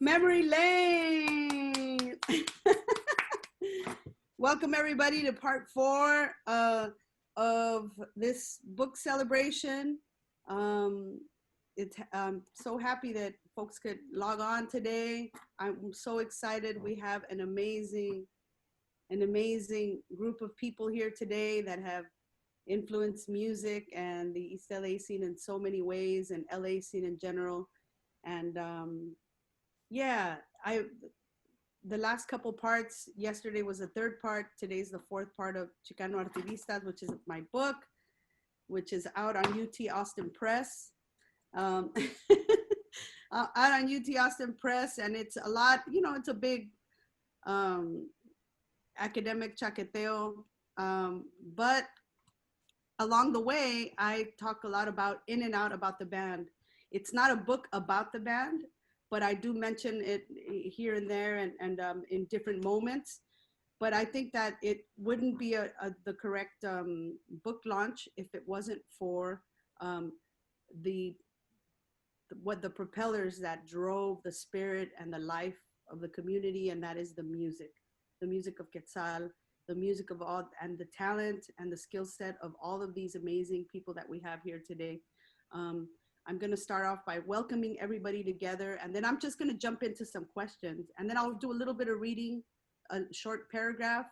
Memory lane. Welcome everybody to part 4 of this book celebration. I'm so happy that folks could log on today. I'm so excited. We have an amazing group of people here today that have influenced music and the East LA scene in so many ways, and LA scene in general. And yeah, the last couple parts, yesterday was the 3rd part, today's the 4th part of Chican Artivistas, which is my book, which is out on UT Austin Press. Out on UT Austin Press, and it's a lot, you know, it's a big um, academic chaqueteo. But along the way, I talk a lot about in and out about the band. It's not a book about the band, but I do mention it here and there and in different moments. But I think that it wouldn't be the correct book launch if it wasn't for um, the what the propellers that drove the spirit and the life of the community, and that is the music of Quetzal, the music of all, and the talent and the skill set of all of these amazing people that we have here today. Um, I'm going to start off by welcoming everybody together, and then I'm just going to jump into some questions, and then I'll do a little bit of reading, a short paragraph,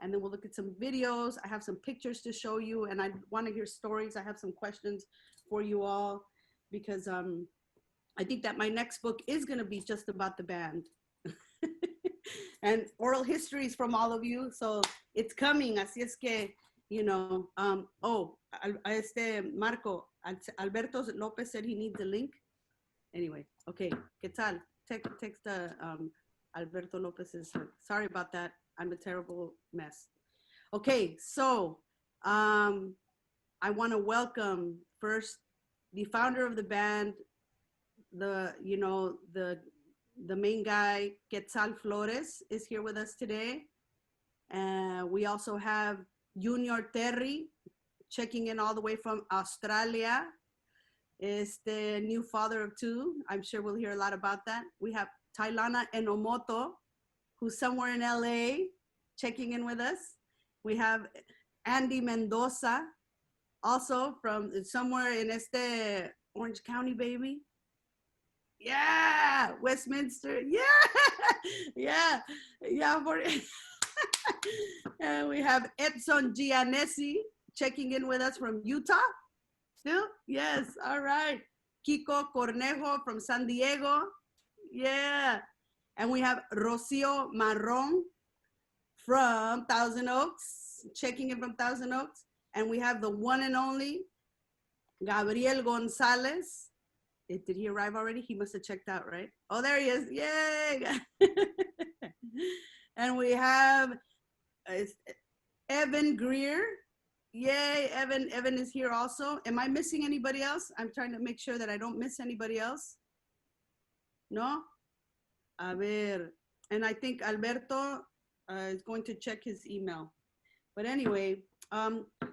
and then we'll look at some videos. I have some pictures to show you, and I want to hear stories. I have some questions for you all because I think that my next book is going to be just about the band and oral histories from all of you. So it's coming. Así es que, you know, Marco, Alberto Lopez said he needs a link. Anyway, okay. Quetzal, text Alberto Lopez's, sorry about that. I'm a terrible mess. Okay, so I want to welcome first the founder of the band, the main guy, Quetzal Flores, is here with us today. We also have Junior Terry checking in all the way from Australia. Is the new father of two. I'm sure we'll hear a lot about that. We have Tailana Enomoto, who's somewhere in LA, checking in with us. We have Andy Mendoza, also from somewhere in Orange County, baby. Yeah, Westminster. Yeah. And we have Edson Gianesi checking in with us from Utah. Still? Yes. All right. Kiko Cornejo from San Diego. Yeah. And we have Rocio Marron from Thousand Oaks, checking in from Thousand Oaks. And we have the one and only Gabriel Gonzalez. Did he arrive already? He must have checked out, right? Oh, there he is. Yay. And we have Evan Greer. Yay, Evan. Evan is here also. Am I missing anybody else? I'm trying to make sure that I don't miss anybody else. No? A ver. And I think Alberto is going to check his email. But anyway,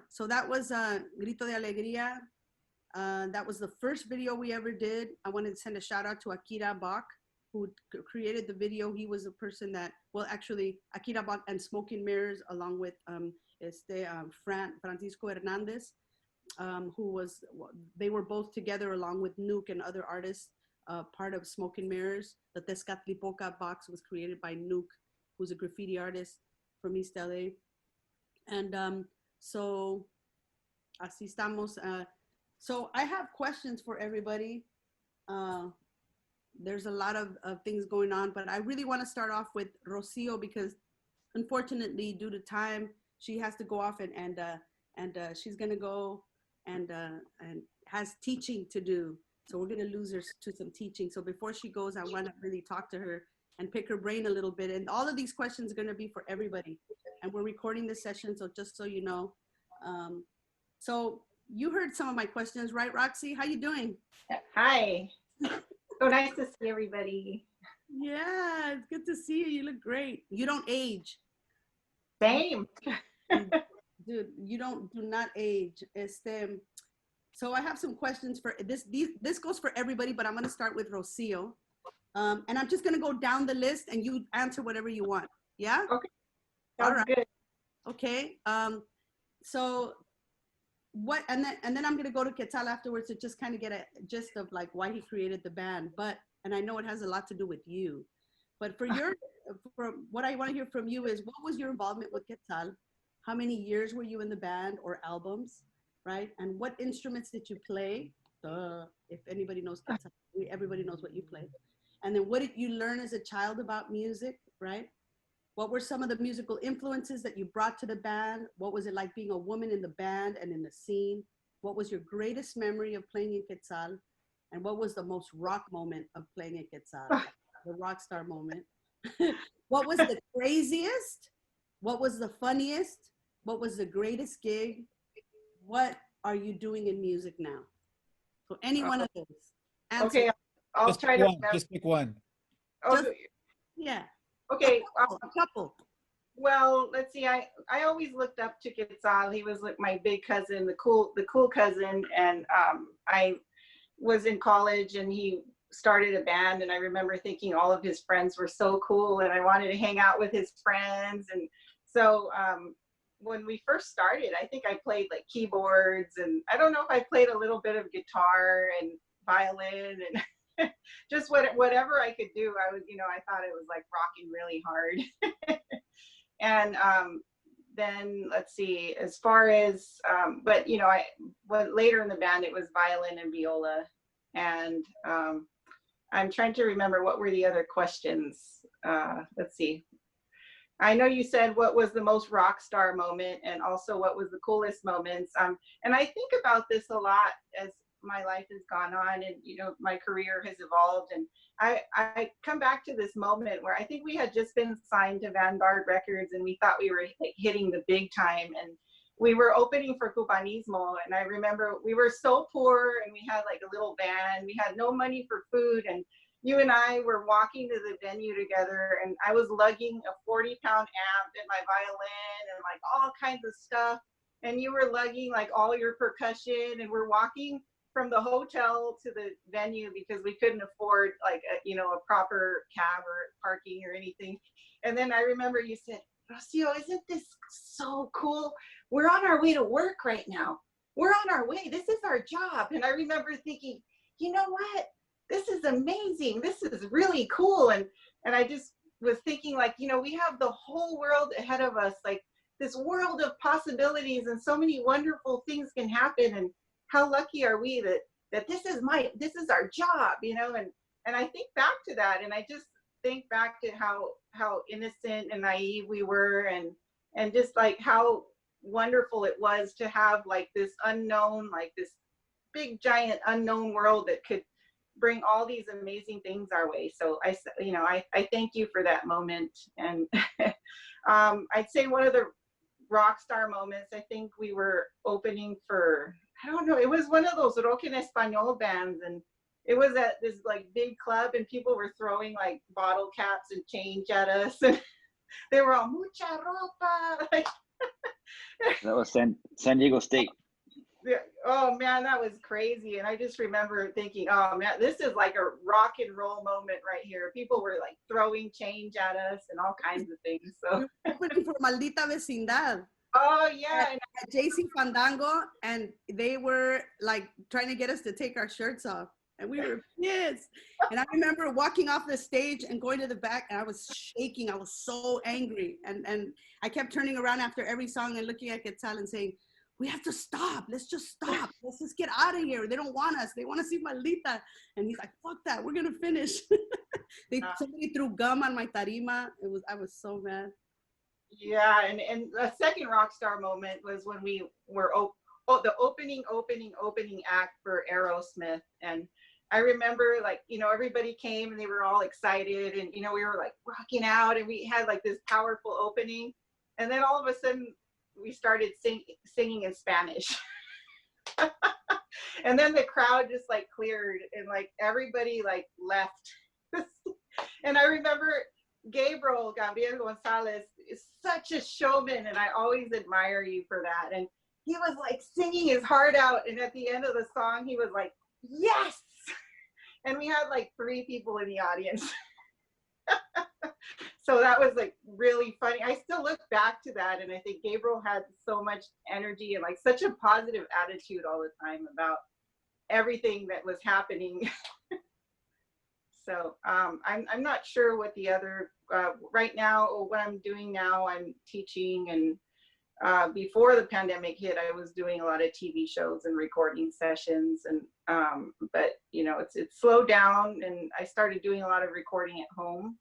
so that was Grito de Alegría. That was the first video we ever did. I wanted to send a shout out to Akira Bach, who created the video. He was a person that, well, actually, Akira Bach and Smoke and Mirrors, along with Francisco Hernandez, they were both together along with Nuke and other artists, part of Smoke and Mirrors. The Tezcatlipoca box was created by Nuke, who's a graffiti artist from East LA. And so, así estamos. So I have questions for everybody. There's a lot of things going on, but I really want to start off with Rocio because unfortunately, due to time, she has to go off and she's going to go and has teaching to do. So we're going to lose her to some teaching. So before she goes, I want to really talk to her and pick her brain a little bit. And all of these questions are going to be for everybody. And we're recording this session, so just so you know. So you heard some of my questions, right, Roxy? How you doing? Hi. So nice to see everybody. Yeah, it's good to see you. You look great. You don't age. Same. Dude, you do not age. So I have some questions for this. This goes for everybody, but I'm going to start with Rocio. And I'm just going to go down the list and you answer whatever you want. Yeah? Okay. All right. Good. Okay. So what, and then I'm going to go to Quetzal afterwards to just kind of get a gist of like why he created the band. And I know it has a lot to do with you. But for what I want to hear from you is, what was your involvement with Quetzal? How many years were you in the band or albums, right? And what instruments did you play? If anybody knows Quetzal, everybody knows what you play. And then what did you learn as a child about music, right? What were some of the musical influences that you brought to the band? What was it like being a woman in the band and in the scene? What was your greatest memory of playing in Quetzal? And what was the most rock moment of playing in Quetzal? The rock star moment. What was the craziest? What was the funniest? What was the greatest gig? What are you doing in music now? So any one of those. Answer. Okay, I'll Just pick try to one. remember. Just pick one. Oh, Just, yeah. okay. A couple. Well, let's see. I always looked up to Quetzal. He was like my big cousin, the cool cousin, and I was in college and he started a band, and I remember thinking all of his friends were so cool and I wanted to hang out with his friends. And so when we first started, I think I played like keyboards, and I don't know if I played a little bit of guitar and violin and just whatever I could do. I was, I thought it was like rocking really hard. And then let's see, as far as, but later in the band, it was violin and viola. And I'm trying to remember what were the other questions. Let's see. I know you said what was the most rock star moment, and also what was the coolest moments. And I think about this a lot as my life has gone on, and my career has evolved. And I come back to this moment where I think we had just been signed to Vanguard Records, and we thought we were like hitting the big time, and we were opening for Cubanismo. And I remember we were so poor, and we had like a little van. We had no money for food, and you and I were walking to the venue together, and I was lugging a 40-pound amp and my violin and like all kinds of stuff, and you were lugging like all your percussion, and we're walking from the hotel to the venue because we couldn't afford like a proper cab or parking or anything. And then I remember you said, "Rocio, isn't this so cool? We're on our way to work right now. We're on our way. This is our job." And I remember thinking, you know what? This is amazing. This is really cool. And I just was thinking like, we have the whole world ahead of us, like this world of possibilities, and so many wonderful things can happen. And how lucky are we that this is our job, and I think back to that, and I just think back to how innocent and naive we were, and just like how wonderful it was to have like this unknown, like this big giant unknown world that could bring all these amazing things our way. So I thank you for that moment. And I'd say one of the rock star moments, I think we were opening for, I don't know, it was one of those rock en español bands, and it was at this like big club, and people were throwing like bottle caps and change at us, and they were all mucha ropa. Like, that was San Diego State. oh man, that was crazy. And I just remember thinking, oh man, this is like a rock and roll moment right here. People were like throwing change at us and all kinds of things. So Opening for Maldita Vecindad. Oh yeah, at JC Fandango, and they were like trying to get us to take our shirts off, and we were pissed. And I remember walking off the stage and going to the back, and I was shaking. I was so angry, and I kept turning around after every song and looking at Quetzal and saying, "We have to stop. Let's just stop. Let's just get out of here. They don't want us. They want to see Maldita." And he's like, "Fuck that. We're gonna finish." Somebody threw gum on my tarima. I was so mad. Yeah, and the second rock star moment was when we were the opening act for Aerosmith. And I remember like, everybody came and they were all excited, and we were like rocking out, and we had like this powerful opening, and then all of a sudden we started singing in Spanish. And then the crowd just like cleared, and like everybody like left. And I remember Gabriel Gonzalez is such a showman, and I always admire you for that. And he was like singing his heart out, and at the end of the song he was like, "Yes!" And we had like 3 people in the audience. So that was like really funny. I still look back to that, and I think Gabriel had so much energy and like such a positive attitude all the time about everything that was happening. So I'm not sure what the other, right now, or what I'm doing now, I'm teaching, and before the pandemic hit, I was doing a lot of TV shows and recording sessions, and but it's slowed down, and I started doing a lot of recording at home,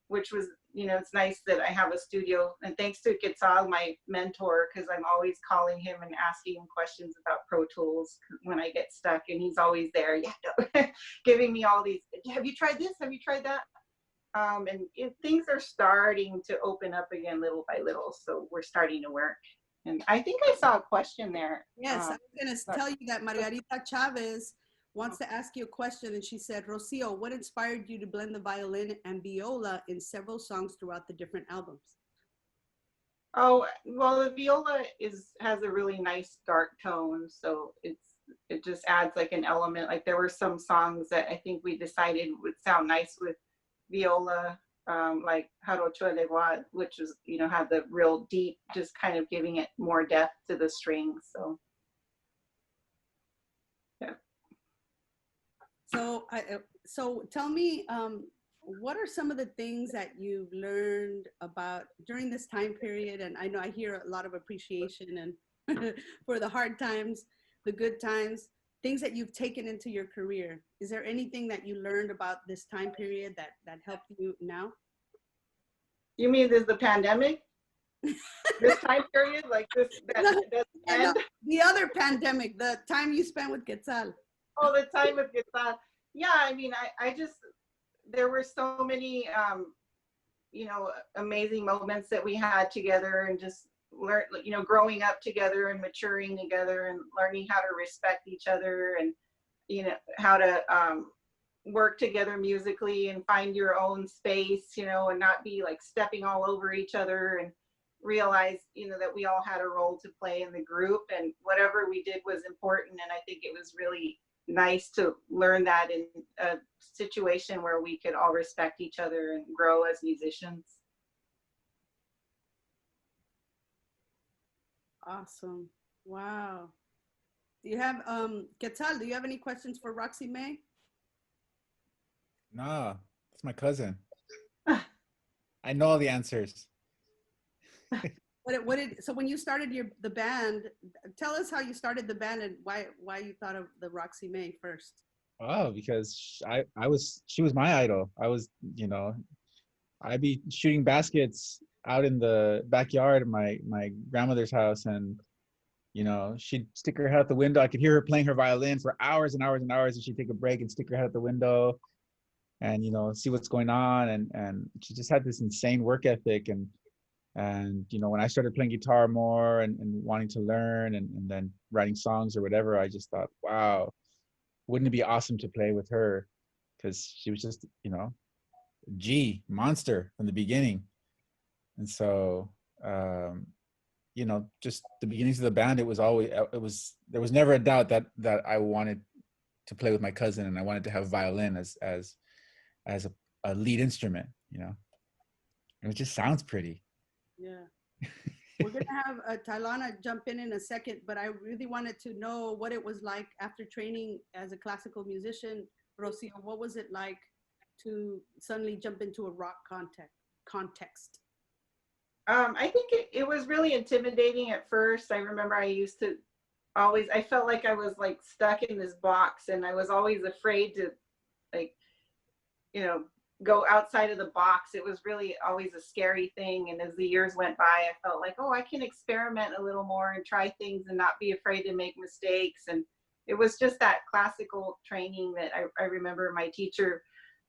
which was, it's nice that I have a studio, and thanks to Quetzal, my mentor, because I'm always calling him and asking him questions about Pro Tools when I get stuck, and he's always there, giving me all these, "Have you tried this? Have you tried that?" Things are starting to open up again little by little. So we're starting to work. And I think I saw a question there. Yes, I was going to tell you that Margarita Chavez wants to ask you a question. And she said, Rocio, what inspired you to blend the violin and viola in several songs throughout the different albums? Oh, well, the viola has a really nice dark tone. So it just adds like an element. Like there were some songs that I think we decided would sound nice with viola, like Jarocho Legua, which is, had the real deep, just kind of giving it more depth to the strings. So, yeah. So tell me, what are some of the things that you've learned about during this time period? And I know I hear a lot of appreciation and for the hard times, the good times, things that you've taken into your career. Is there anything that you learned about this time period that helped you now? You mean the pandemic? This time period, like this, that No, the other pandemic, the time you spent with Quetzal. Oh, the time with Quetzal. Yeah, I mean, I just, there were so many, amazing moments that we had together, and just growing up together and maturing together and learning how to respect each other, and, how to work together musically and find your own space, and not be like stepping all over each other, and realize, that we all had a role to play in the group, and whatever we did was important. And I think it was really nice to learn that in a situation where we could all respect each other and grow as musicians. Awesome. Wow. Do you have, Quetzal, do you have any questions for Roxy May? Nah, it's my cousin. I know all the answers. So when you started the band, tell us how you started the band and why you thought of the Roxy May first. Oh, because she was my idol. I'd be shooting baskets out in the backyard of my grandmother's house, and she'd stick her head out the window. I could hear her playing her violin for hours and hours and hours, and she'd take a break and stick her head out the window and see what's going on, and she just had this insane work ethic. And when I started playing guitar more and wanting to learn and then writing songs or whatever, I just thought, wow, wouldn't it be awesome to play with her? Because she was just monster from the beginning. And so just the beginnings of the band, there was never a doubt that I wanted to play with my cousin, and I wanted to have violin as a lead instrument, and it just sounds pretty. Yeah. We're going to have Tailana jump in a second, but I really wanted to know what it was like after training as a classical musician. Rocio, what was it like to suddenly jump into a rock context? I think it was really intimidating at first. I remember I felt like I was like stuck in this box, and I was always afraid to go outside of the box. It was really always a scary thing. And as the years went by, I felt like, oh, I can experiment a little more and try things and not be afraid to make mistakes. And it was just that classical training that I remember my teacher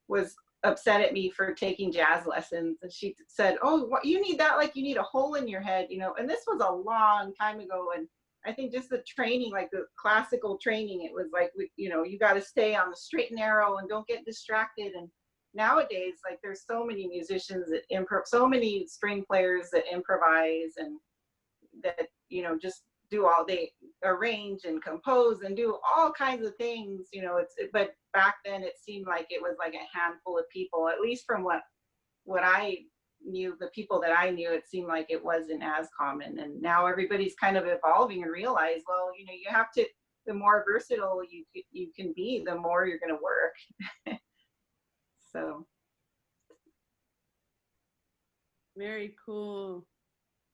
was upset at me for taking jazz lessons. And she said, oh, what, you need that, like you need a hole in your head, and this was a long time ago. And I think just the training, like the classical training, it was like, you got to stay on the straight and narrow and don't get distracted. And nowadays, like there's so many musicians that so many string players that improvise and that just they arrange and compose and do all kinds of things. But back then it seemed like it was like a handful of people, at least from what I knew, the people that I knew, it seemed like it wasn't as common. And now everybody's kind of evolving and realize, well, you have to, the more versatile you can be, the more you're going to work. So very cool.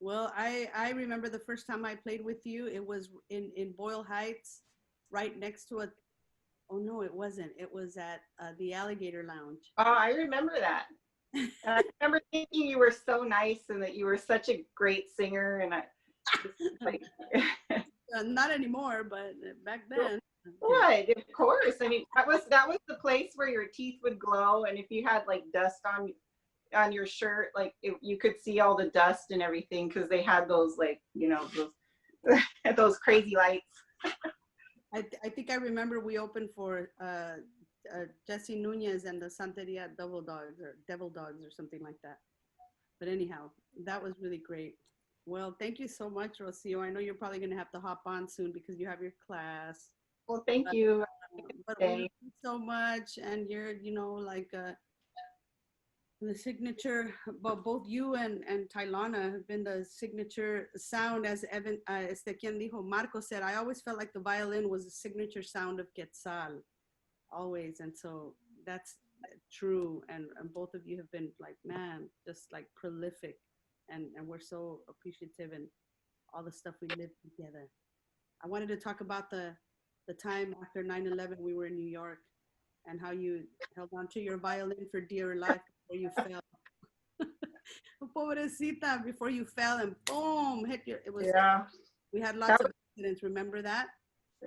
Well, I remember the first time I played with you, it was in Boyle Heights, right next to oh no, it wasn't. It was at the Alligator Lounge. Oh, I remember that. And I remember thinking you were so nice and that you were such a great singer. And I just like not anymore, but back then. What? Of course. I mean, that was the place where your teeth would glow, and if you had like dust on your shirt, like you could see all the dust and everything because they had those like those those crazy lights. I think I remember we opened for Jesse Nunez and the Santeria Devil Dogs or something like that. But anyhow, that was really great. Well, thank you so much, Rocio. I know you're probably going to have to hop on soon because you have your class. Well, thank But, you. but we love you so much, and you're, like the signature. But both you and Tailana have been the signature sound, as Evan, quien dijo, Marco said. I always felt like the violin was the signature sound of Quetzal, always, and so that's true. And both of you have been like, man, just like prolific, and we're so appreciative and all the stuff we lived together. I wanted to talk about the time after 9/11 we were in New York and how you held on to your violin for dear life before you fell. Pobrecita, before you fell and boom, hit your, it was, Yeah. we had lots of accidents, remember that?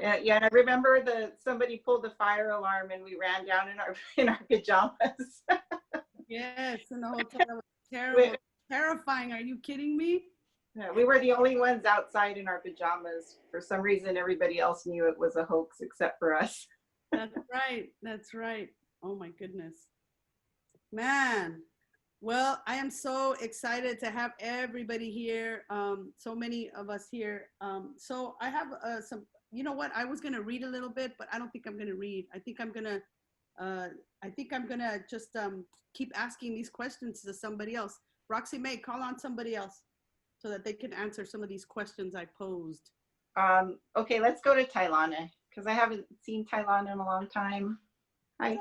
Yeah, and I remember somebody pulled the fire alarm and we ran down in our pajamas. Yes, in the hotel. That was terrible, terrifying. Are you kidding me? Yeah, we were the only ones outside in our pajamas. For some reason, everybody else knew it was a hoax except for us. That's right. That's right. Oh my goodness. Man. Well, I am so excited to have everybody here. So many of us here. So I have some, you know what? I was going to read a little bit, but I don't think I'm going to read. I think I'm going to just keep asking these questions to somebody else. Roxy May, call on somebody else so that they can answer some of these questions I posed. Okay, let's go to Tailana because I haven't seen Tailana in a long time. Hi.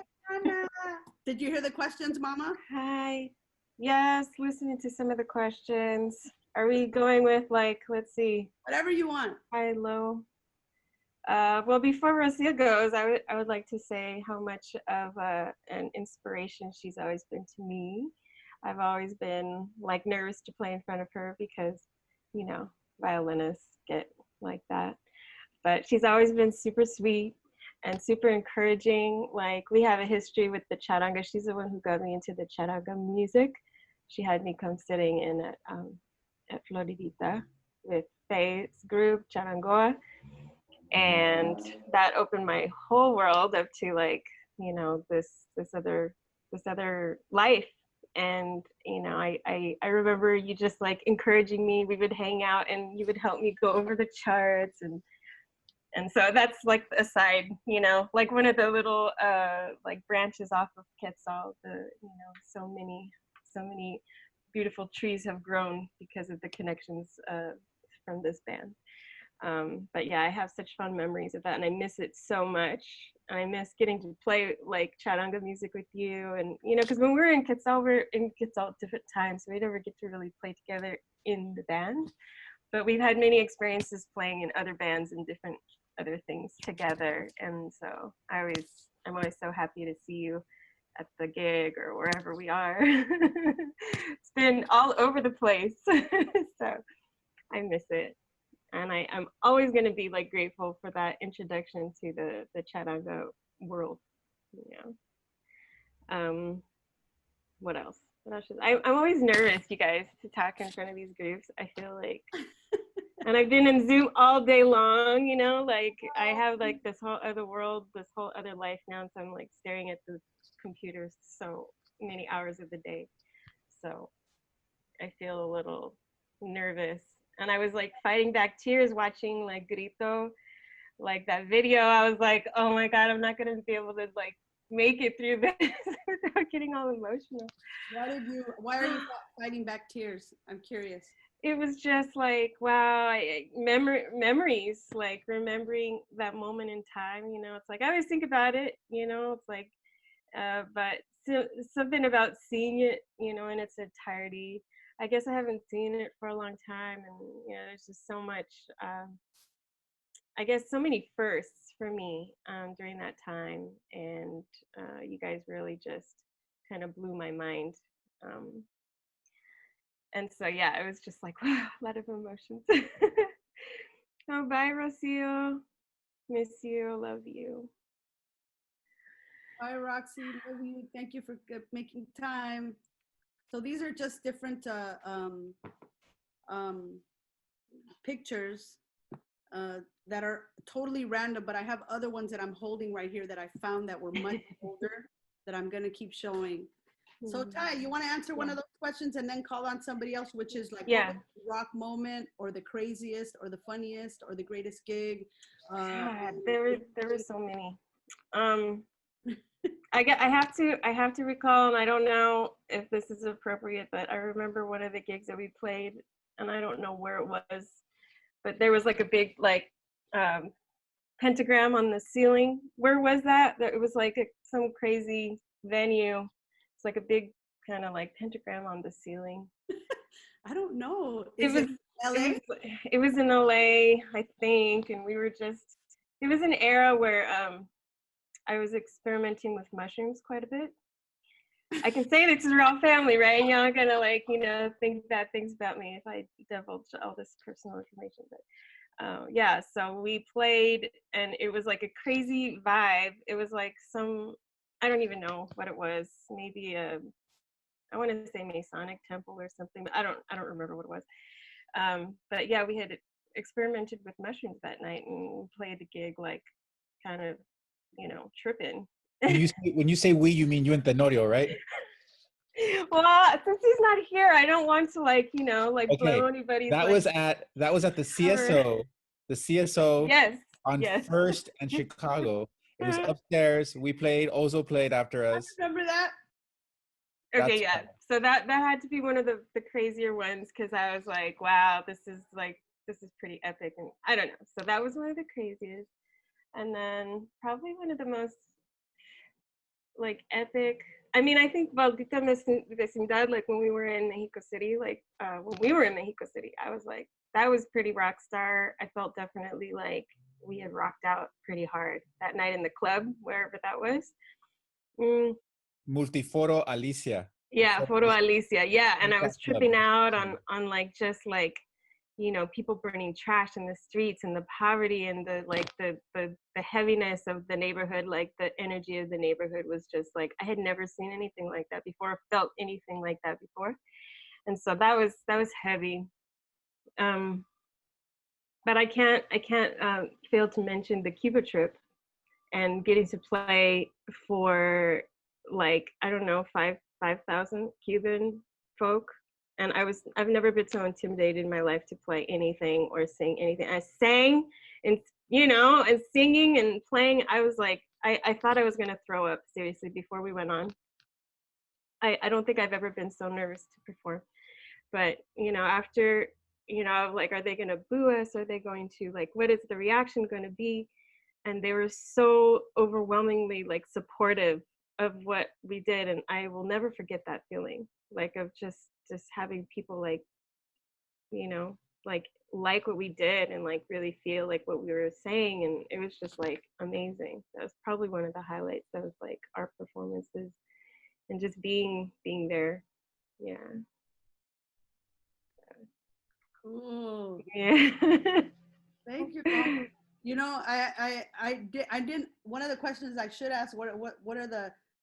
Did you hear the questions, Mama? Hi. Yes, listening to some of the questions. Are we going with like, let's see, Whatever you want. high, low? Well, before Rosia goes, I would like to say how much of an inspiration she's always been to me. I've always been like nervous to play in front of her because, you know, violinists get like that. But she's always been super sweet and super encouraging. Like we have a history with the charanga. She's the one who got me into the charanga music. She had me come sitting in at Floridita with Faye's group, Charangoa. And that opened my whole world up to like, you know, this other life. And you know, I remember you just like encouraging me. We would hang out and you would help me go over the charts, and so that's like aside, you know, like one of the little like branches off of Quetzal. You know, so many beautiful trees have grown because of the connections from this band. But yeah, I have such fond memories of that, and I miss it so much. And I miss getting to play like charanga music with you, and you know, because when we were in Quetzal at different times, so we never get to really play together in the band. But we've had many experiences playing in other bands and different other things together, and so I'm always so happy to see you at the gig or wherever we are. It's been all over the place, so I miss it. And I'm always going to be like grateful for that introduction to the charanga world. You know. What else? I'm always nervous, you guys, to talk in front of these groups. I feel like, and I've been in Zoom all day long. You know, like I have like this whole other world, this whole other life now. So I'm like staring at the computers so many hours of the day. So I feel a little nervous. And I was like fighting back tears watching like Grito, like that video. I was like, oh my God, I'm not gonna be able to like make it through this without getting all emotional. Why are you fighting back tears? I'm curious. It was just like, wow, memories, like remembering that moment in time, you know, it's like, I always think about it, you know, it's like, but something about seeing it, you know, in its entirety. I guess I haven't seen it for a long time, and you know, there's just so much. I guess so many firsts for me during that time, and you guys really just kind of blew my mind. And so yeah, it was just like wow, a lot of emotions. Oh, bye, Rocio. Miss you. Love you. Bye, Roxy. Love you. Thank you for making time. So these are just different um, pictures that are totally random, but I have other ones that I'm holding right here that I found that were much older that I'm going to keep showing. So Ty, you want to answer one of those questions and then call on somebody else, which is like, what was the rock moment or the craziest or the funniest or the greatest gig? God, there were so many. I have to recall, and I don't know if this is appropriate, but I remember one of the gigs that we played, and I don't know where it was, but there was like a big pentagram on the ceiling. Where was that? It was like some crazy venue. It's like a big kind of like pentagram on the ceiling. I don't know. It was LA? It was in LA, I think, and we were just. It was an era where I was experimenting with mushrooms quite a bit. I can say this is real family, right? And y'all are gonna like, think bad things about me if I divulge all this personal information. But yeah, so we played, and it was like a crazy vibe. It was like I don't even know what it was. Maybe I want to say Masonic temple or something, but I don't remember what it was. But yeah, we had experimented with mushrooms that night, and we played the gig like kind of, tripping. When you say we, you mean you and Tenorio, right? Well, since he's not here, I don't want to blow anybody's that was at the CSO, Yes. on First and Chicago. It was upstairs. We played. Ozo played after us. Remember that? Okay, yeah. So that had to be one of the crazier ones, because I was like, wow, this is pretty epic, and I don't know. So that was one of the craziest, and then probably one of the most like epic. I mean, I think Maldita Vecindad, like when we were in Mexico City, I was like, that was pretty rock star. I felt definitely like we had rocked out pretty hard that night in the club, wherever that was. Multiforo Alicia. Yeah, Foro Alicia. Yeah, and I was tripping out on like just like, people burning trash in the streets, and the poverty, and the heaviness of the neighborhood. Like the energy of the neighborhood was just like, I had never seen anything like that before, felt anything like that before, and so that was heavy. But I can't fail to mention the Cuba trip, and getting to play for like, I don't know, 5,000 Cuban folk. And I've never been so intimidated in my life to play anything or sing anything. I sang, and and singing and playing. I was like, I thought I was gonna throw up, seriously, before we went on. I don't think I've ever been so nervous to perform. But after, like, are they gonna boo us? Are they going to, like, what is the reaction gonna be? And they were so overwhelmingly like supportive of what we did, and I will never forget that feeling, like, of just having people like like what we did, and like really feel like what we were saying, and it was just like amazing. That was probably one of the highlights of like our performances, and just being there. Yeah. Cool. Yeah. Thank you, Mom. I didn't. One of the questions I should ask, what are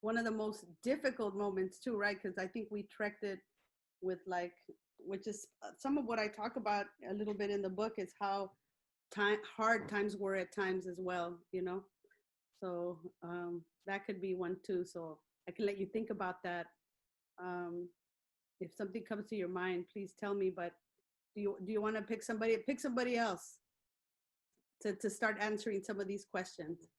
one of the most difficult moments too, right? Because I think we trekked it with like, which is some of what I talk about a little bit in the book, is how hard times were at times as well, So that could be one too. So I can let you think about that. If something comes to your mind, please tell me. But do you want to pick somebody? Pick somebody else to start answering some of these questions.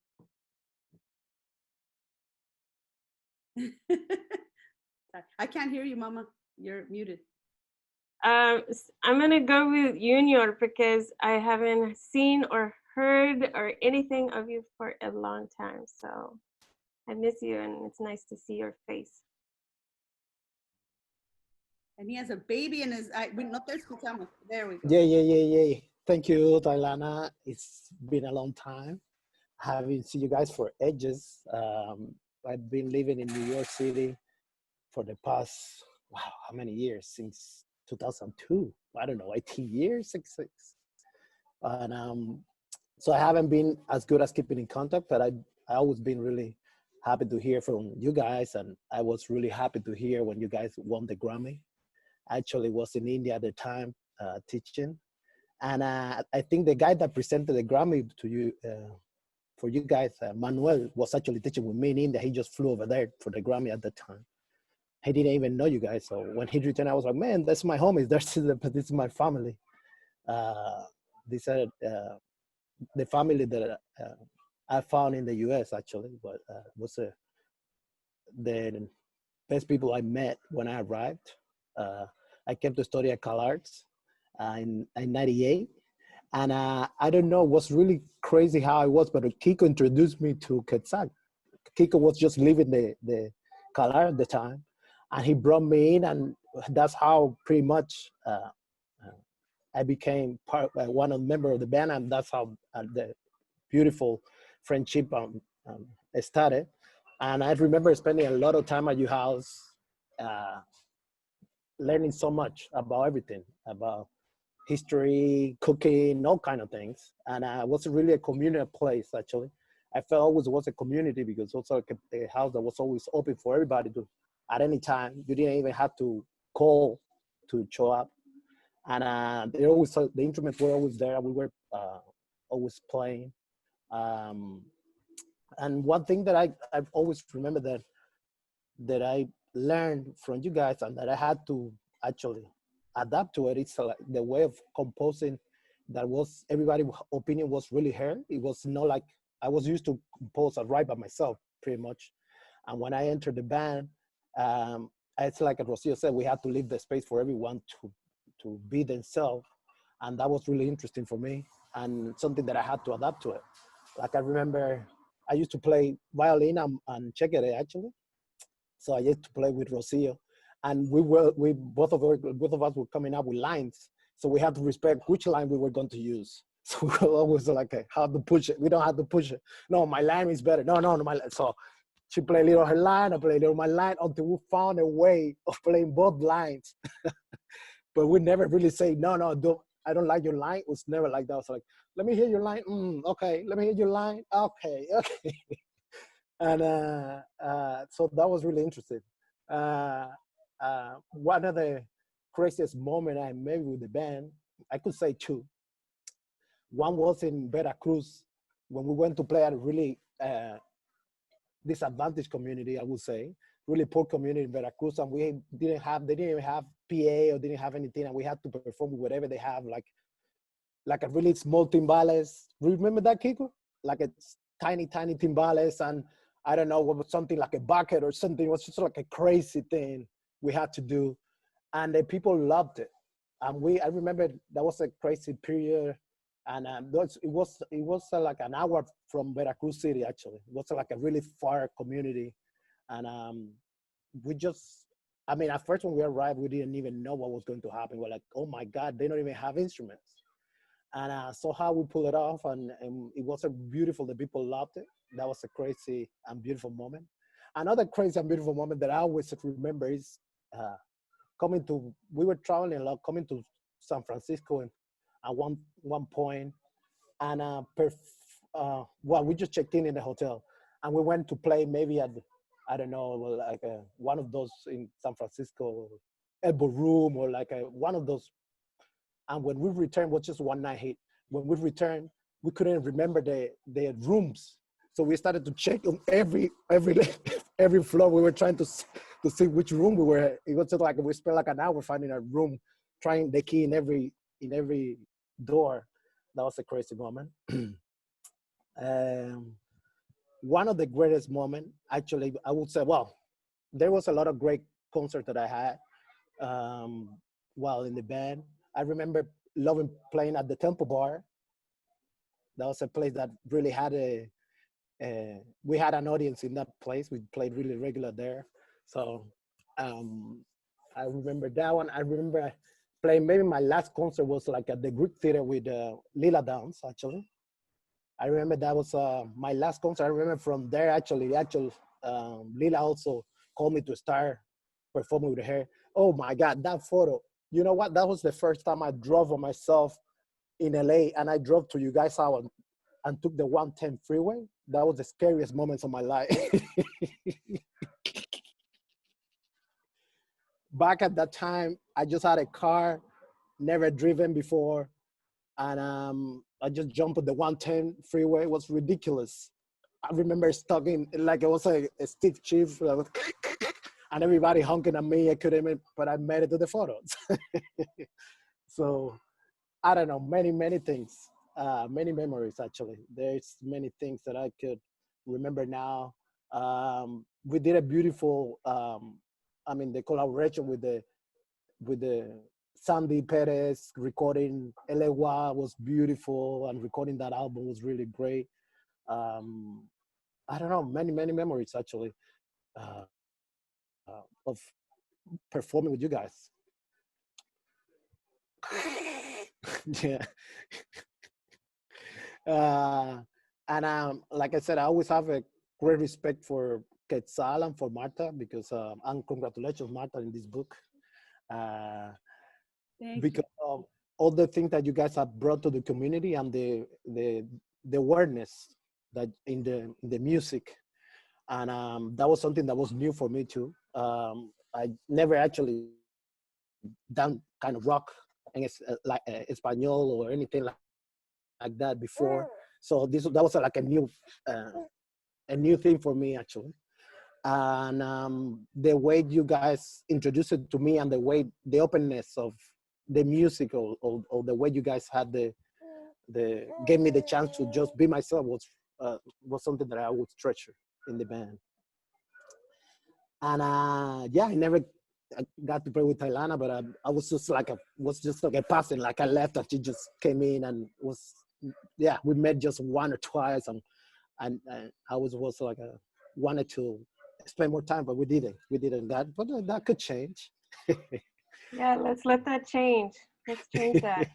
I can't hear you, Mama. You're muted. I'm gonna go with Junior, because I haven't seen or heard or anything of you for a long time. So I miss you, and it's nice to see your face. And he has a baby in his eye. No te escuchamos. There we go. Yeah. Thank you, Tailana. It's been a long time. I haven't seen you guys for ages. I've been living in New York City for the past, wow, how many years? Since 2002. I don't know, 18 years, 6. And So I haven't been as good as keeping in contact, but I always been really happy to hear from you guys, and I was really happy to hear when you guys won the Grammy. I actually was in India at the time teaching, and I think the guy that presented the Grammy to you for you guys, Manuel, was actually teaching with me in India. He just flew over there for the Grammy at the time. He didn't even know you guys. So when he returned, I was like, man, that's my homies. This is my family. Uh, these are the family that I found in the U.S. actually, but was the best people I met when I arrived. Uh, I came to study at CalArts in '98, and I don't know what's really crazy how I was, but Kiko introduced me to Quetzal. Kiko was just leaving the CalArts at the time, and he brought me in, and that's how pretty much I became one of the member of the band, and that's how the beautiful friendship started. And I remember spending a lot of time at your house, uh, learning so much about everything, about history, cooking, all kind of things. And it was really a communal place, actually. I felt always was a community because also a house that was always open for everybody to, at any time. You didn't even have to call to show up. And they always, the instruments were always there. We were always playing. Um, and one thing that I've always remembered that I learned from you guys and that I had to actually adapt to it. It's like the way of composing that was everybody's opinion was really heard. It was not like I was used to compose and write by myself pretty much. And when I entered the band, it's like Rocio said, we had to leave the space for everyone to be themselves. And that was really interesting for me and something that I had to adapt to it. Like I remember I used to play violin and chequere actually. So I used to play with Rocio, and we both of us were coming up with lines. So we had to respect which line we were going to use. So we were always like, how to push it. We don't have to push it. No, my line is better. No, my line. So she played a little her line, I played a little my line until we found a way of playing both lines. But we never really say, no, I don't like your line. It was never like that. I was like, let me hear your line. Okay. Let me hear your line. Okay. And so that was really interesting. One of the craziest moment I made with the band, I could say two. One was in Veracruz when we went to play at a really disadvantaged community, I would say, really poor community in Veracruz, and they didn't even have PA or didn't have anything, and we had to perform with whatever they have, like a really small timbales. Remember that, Kiko? Like a tiny timbales, and I don't know what was something like a bucket or something. It was just like a crazy thing we had to do, and the people loved it. And I remember that was a crazy period, and it was like an hour from Veracruz City. Actually, it was like a really far community, and I mean, at first when we arrived, we didn't even know what was going to happen. We're like, oh my God, they don't even have instruments. And so how we pull it off, and it was beautiful. The people loved it. That was a crazy and beautiful moment. Another crazy and beautiful moment that I always remember is we were traveling a lot, coming to San Francisco at one point, and well, we just checked in the hotel, and we went to play maybe at, I don't know, like one of those in San Francisco, Elbow Room, or like one of those. And when we returned, was just one night hit. When we returned, we couldn't remember the rooms. So we started to check on every every floor. We were trying to see which room we were. It was just like we spent like an hour finding a room, trying the key in every door. That was a crazy moment. One of the greatest moments, actually, I would say, well, there was a lot of great concerts that I had while in the band. I remember loving playing at the Temple Bar. That was a place that really had we had an audience in that place. We played really regular there. So I remember that one. I remember playing, maybe my last concert was like at the Greek Theater with Lila Downs, actually. I remember that was my last concert. I remember from there, actually, Lila also called me to start performing with her. Oh my God, that photo. You know what? That was the first time I drove on myself in LA, and I drove to you guys' house and took the 110 freeway. That was the scariest moments of my life. Back at that time, I just had a car, never driven before, and I just jumped on the 110 freeway. It was ridiculous. I remember stuck in, like it was a stick shift, and everybody honking at me. I couldn't even, but I made it to the photos. So I don't know, many things, many memories actually. There's many things that I could remember now. We did a beautiful, the collaboration with the Sandy Perez recording Elewa was beautiful, and recording that album was really great. I don't know, many memories actually of performing with you guys. Yeah. And like I said, I always have a great respect for Quetzal and for Marta, because and congratulations, Marta, in this book. Thank Because of all the things that you guys have brought to the community, and the awareness that in the music, and that was something that was new for me too. I never actually done kind of rock and like Espanol or anything like that before, so that was like a new thing for me actually. And the way you guys introduced it to me, and the openness of the music, or the way you guys had the gave me the chance to just be myself was something that I would treasure in the band. And yeah, I got to play with Tailana, but I was just like a passing, like I left and she just came in, and we met just one or twice, and I was like wanted to spend more time, but we didn't but that could change. Yeah, let's let that change. Let's change that.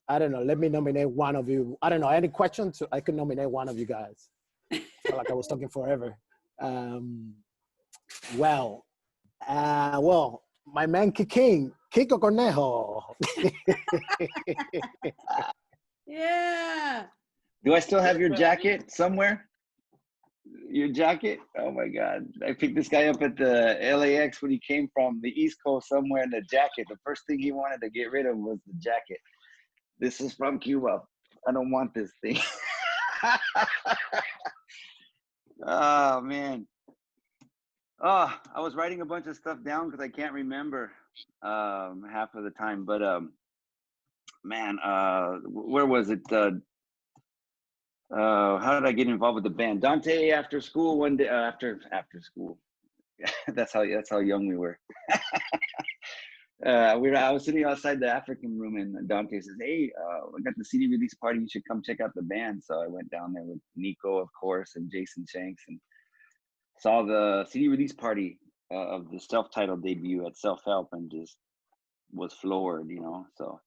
I don't know, let me nominate one of you. I don't know, any questions? I could nominate one of you guys. I felt like I was talking forever. Well, my man Kiko Cornejo. Yeah. Do I still have your jacket somewhere? Your jacket? Oh my God. I picked this guy up at the LAX when he came from the East Coast somewhere in the jacket. The first thing he wanted to get rid of was the jacket. This is from Cuba. I don't want this thing. Oh, man. Oh, I was writing a bunch of stuff down because I can't remember half of the time. But man, where was it? How did I get involved with the band? Dante after school one day. After school. that's how young we were. I was sitting outside the African room, and Dante says, "Hey, I got the CD release party. You should come check out the band." So I went down there with Nico, of course, and Jason Shanks, and saw the CD release party of the self-titled debut at Self Help, and just was floored, So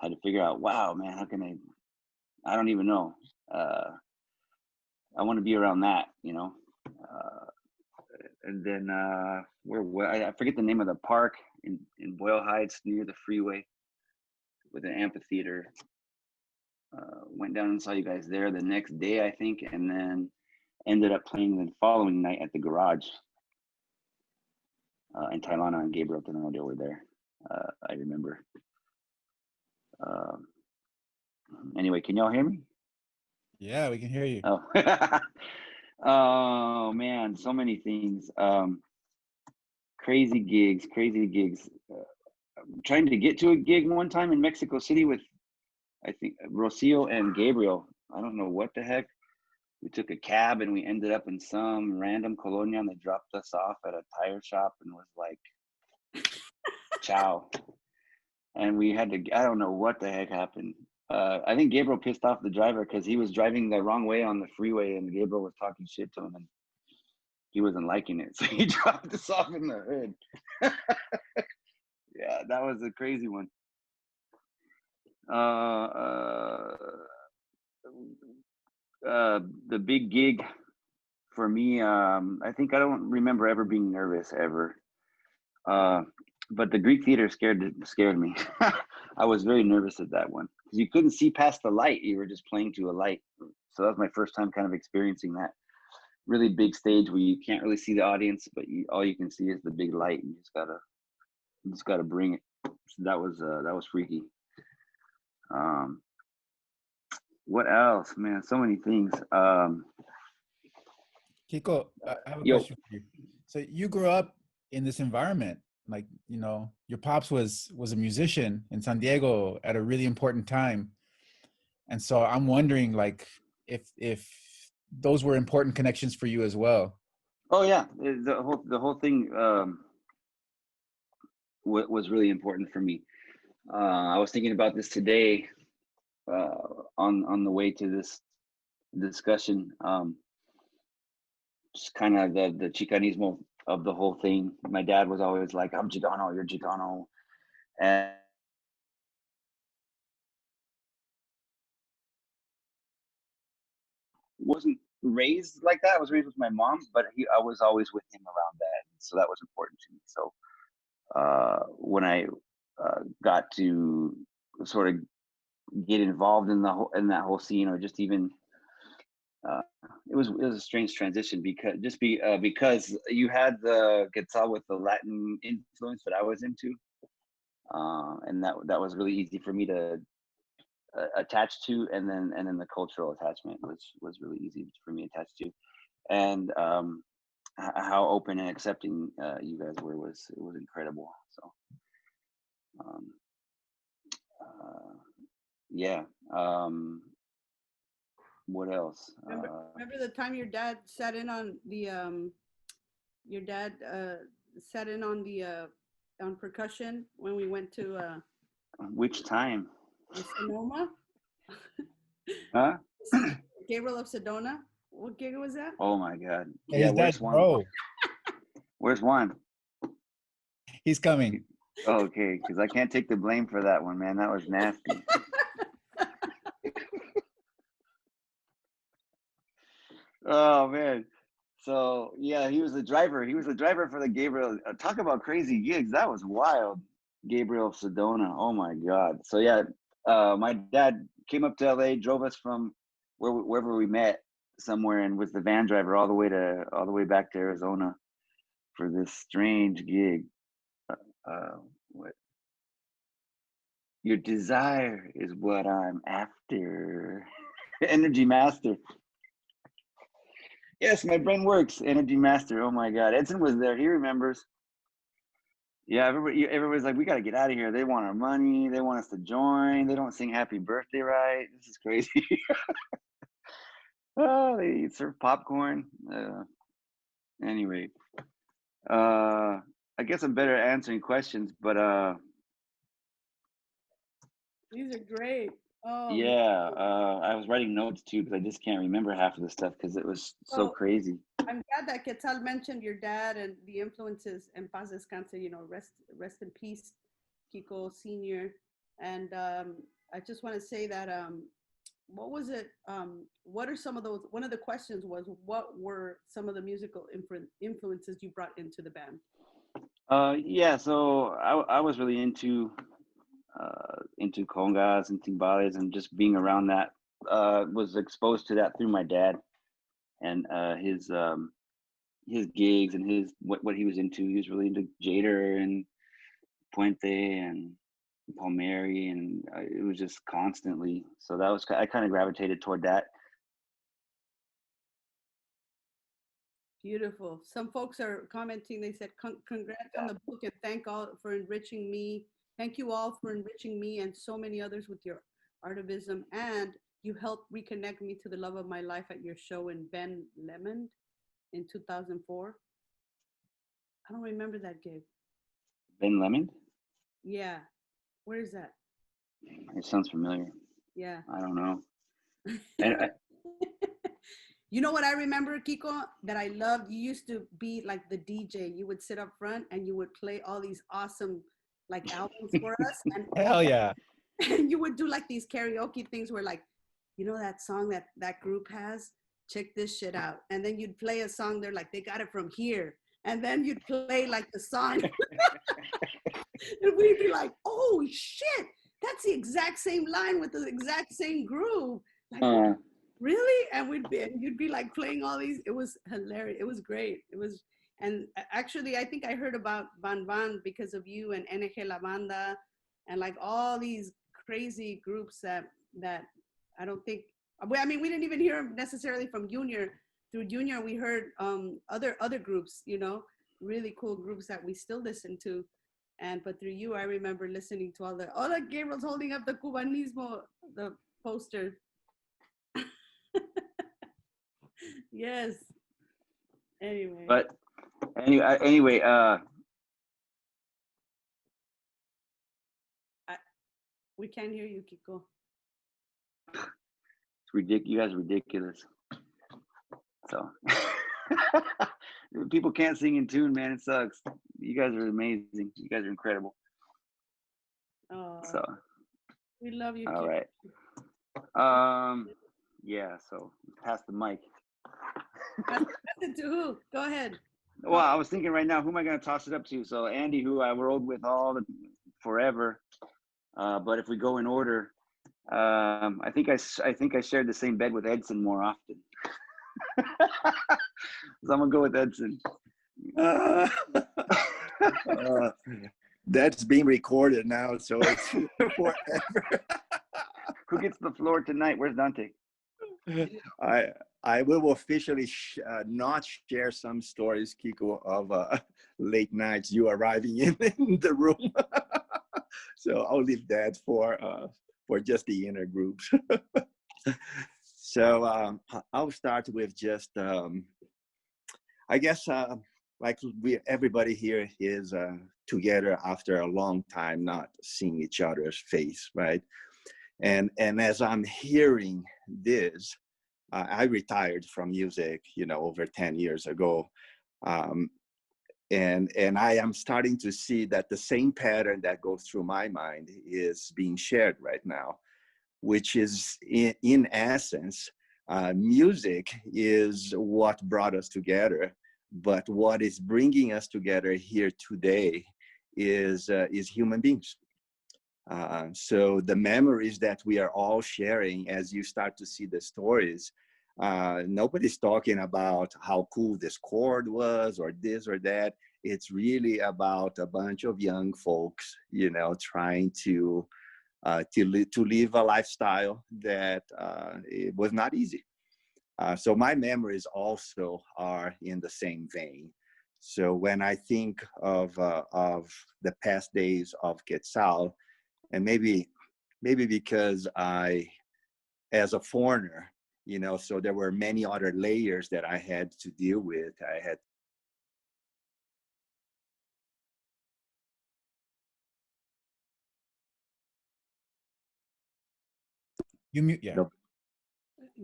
had to figure out, wow, man, how can I don't even know. I want to be around that, and then I forget the name of the park in Boyle Heights near the freeway with an amphitheater. Went down and saw you guys there the next day, I think, and then ended up playing the following night at the garage. And Tailana and Gabriel Tenorio were there. I remember. Anyway, can y'all hear me? Yeah, we can hear you. Oh, oh man, so many things. Crazy gigs. Trying to get to a gig one time in Mexico City with, I think, Rocio and Gabriel. I don't know what the heck. We took a cab and we ended up in some random colonia, and they dropped us off at a tire shop and was like, ciao. And we had to, I don't know what the heck happened. I think Gabriel pissed off the driver because he was driving the wrong way on the freeway, and Gabriel was talking shit to him, and he wasn't liking it. So he dropped us off in the hood. Yeah, that was a crazy one. The big gig for me, I think I don't remember ever being nervous ever. But the Greek theater scared me. I was very nervous at that one because you couldn't see past the light. You were just playing to a light. So that was my first time kind of experiencing that really big stage where you can't really see the audience, but all you can see is the big light, and you just gotta bring it. So that was freaky. Um, what else, man? So many things. Kiko, I have a Yo. question for you. So you grew up in this environment, like, you know, your pops was a musician in San Diego at a really important time. And so I'm wondering, like, if those were important connections for you as well. Oh yeah, the whole thing was really important for me. I was thinking about this today on the way to this discussion. Just kind of the Chicanismo of the whole thing. My dad was always like, "I'm Chicano, you're Chicano," and wasn't raised like that. I was raised with my mom, but I was always with him around that, so that was important to me. So when I got to sort of get involved in that whole scene, or just even it was a strange transition because you had the Quetzal with the Latin influence that I was into, and that was really easy for me to attach to, and then the cultural attachment, which was really easy for me to attach to, and how open and accepting you guys were was incredible. So yeah. What else? Remember the time your dad sat in on the your dad sat in on the on percussion when we went to Which time? Sonoma? Huh? Gabriel of Sedona. What gig was that? Oh my God. Yeah, Yeah, his where's dad's Juan? bro. Where's Juan? He's coming. Oh, okay, because I can't take the blame for that one, man. That was nasty. Oh man. So yeah, he was the driver. He was the driver for the Gabriel. Talk about crazy gigs. That was wild. Gabriel Sedona. Oh my God. So yeah, my dad came up to LA, drove us from wherever we met somewhere, and was the van driver all the way back to Arizona for this strange gig. What? Your desire is what I'm after. Energy Master. Yes, my brain works. Energy Master. Oh my God. Edson was there. He remembers. Yeah, everybody's like, we got to get out of here. They want our money. They want us to join. They don't sing happy birthday right. This is crazy. Oh, they serve popcorn. Anyway, I guess I'm better at answering questions, but These are great. Oh, yeah, I was writing notes too because I just can't remember half of the stuff because it was so well, crazy. I'm glad that Quetzal mentioned your dad and the influences, and paz descanse, you know, rest in peace, Kiko Senior. And I just want to say that what was it? What are some of those? One of the questions was, what were some of the musical influences you brought into the band? Yeah, so I was really into congas and timbales, and just being around that. Was exposed to that through my dad and his gigs and what he was into. He was really into Jader and Puente and Palmieri, and it was just constantly. So that was I kind of gravitated toward that. Beautiful. Some folks are commenting. They said, "Congrats on the book and thank all for enriching me. Thank you all for enriching me and so many others with your artivism. And you helped reconnect me to the love of my life at your show in Ben Lemond in 2004." I don't remember that gig. Ben Lemon. Yeah. Where is that? It sounds familiar. Yeah. I don't know. And You know what I remember, Kiko, that I loved? You used to be like the DJ. You would sit up front and you would play all these awesome like albums for us. And Hell yeah. and you would do like these karaoke things where like, you know that song that group has? Check this shit out. And then you'd play a song, they're like, they got it from here. And then you'd play like the song. And we'd be like, oh shit, exact same line with the exact same groove. Like, Uh, really? And you'd be like playing all these. It was hilarious. It was great. It was, and actually, I think I heard about Van Van because of you and NG La Banda, and like all these crazy groups that I don't think. I mean, we didn't even hear them necessarily from Junior. Through Junior, we heard other groups, you know, really cool groups that we still listen to. And but through you, I remember listening to all the. Oh, look, Gabriel's holding up the Cubanismo, the poster. Yes. Anyway, but anyway, we can't hear you, Kiko. it's ridiculous. You guys are ridiculous. So people can't sing in tune, man. It sucks. You guys are amazing. You guys are incredible. Oh, So we love you, all Kiko. right. Yeah. So pass the mic. Pass it to who? Go ahead. Well, I was thinking right now, who am I going to toss it up to? So Andy, who I rode with forever. But if we go in order, I think I shared the same bed with Edson more often. So I'm gonna go with Edson. Uh, that's being recorded now, so it's forever. Who gets the floor tonight? Where's Dante? I will officially not share some stories, Kiko, of late nights you arriving in the room. So I'll leave that for just the inner groups. So I'll start with just I guess like everybody here is together after a long time not seeing each other's face, right? And as I'm hearing this, I retired from music, you know, over 10 years ago. And I am starting to see that the same pattern that goes through my mind is being shared right now, which is in essence, music is what brought us together, but what is bringing us together here today is human beings. So the memories that we are all sharing, as you start to see the stories, nobody's talking about how cool this chord was or this or that. It's really about a bunch of young folks, you know, trying to live a lifestyle that it was not easy. So my memories also are in the same vein. So when I think of the past days of Quetzal, and maybe because I, as a foreigner, you know, so there were many other layers that I had to deal with. I had You mute, yeah. no,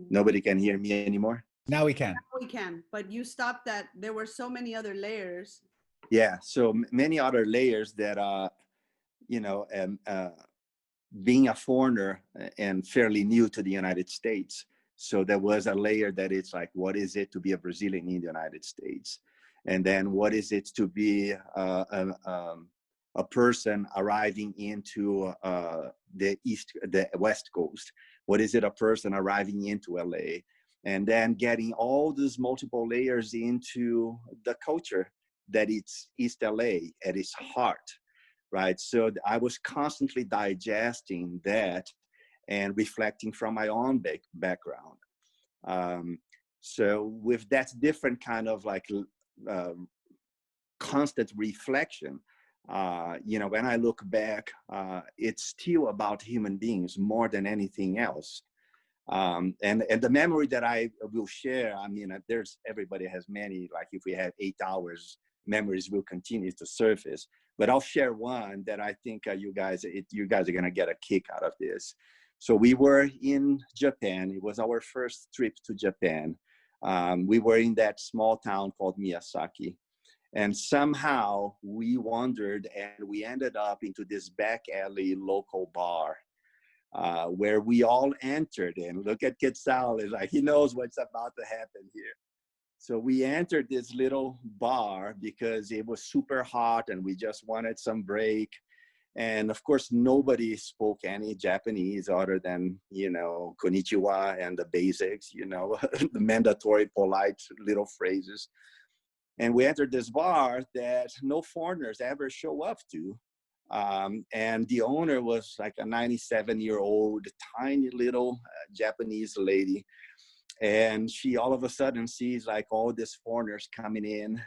nobody can hear me anymore. Now we can. We can, but you stopped that. There were so many other layers. Yeah, so many other layers that you know, being a foreigner and fairly new to the United States. So there was a layer that it's like, what is it to be a Brazilian in the United States? And then what is it to be a person arriving into the West Coast? What is it a person arriving into LA? And then getting all these multiple layers into the culture that it's East LA at its heart, right? So I was constantly digesting that and reflecting from my own background. So with that different kind of like constant reflection, you know, when I look back, it's still about human beings more than anything else. And the memory that I will share, I mean, there's, everybody has many, like if we have 8 hours, memories will continue to surface, but I'll share one that I think you guys are going to get a kick out of this. So we were in Japan. It was our first trip to Japan. We were in that small town called Miyazaki. And somehow we wandered and we ended up into this back alley local bar where we all entered. And look at Quetzal, is like, he knows what's about to happen here. So we entered this little bar because it was super hot and we just wanted some break. And of course, nobody spoke any Japanese other than, konnichiwa and the basics, the mandatory polite little phrases. And we entered this bar that no foreigners ever show up to. And the owner was like a 97-year-old, tiny little Japanese lady. And she all of a sudden sees like all these foreigners coming in,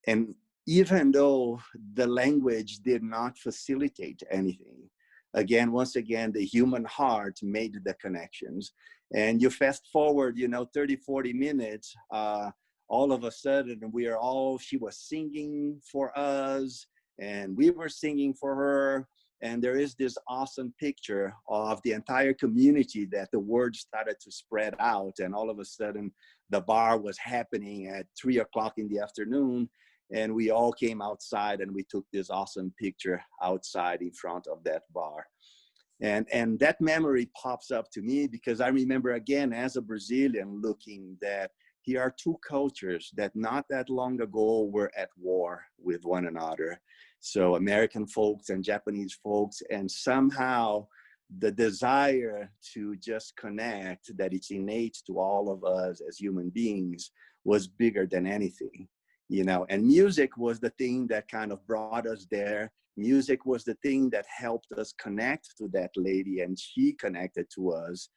and even though the language did not facilitate anything, once again, the human heart made the connections. And you fast forward, 30, 40 minutes, all of a sudden she was singing for us and we were singing for her. And there is this awesome picture of the entire community that the word started to spread out. And all of a sudden the bar was happening at 3 o'clock in the afternoon. And we all came outside and we took this awesome picture outside in front of that bar. And that memory pops up to me because I remember, again, as a Brazilian, looking that here are two cultures that not that long ago were at war with one another. So American folks and Japanese folks, and somehow the desire to just connect, that it's innate to all of us as human beings, was bigger than anything. And music was the thing that kind of brought us there. Music was the thing that helped us connect to that lady, and she connected to us.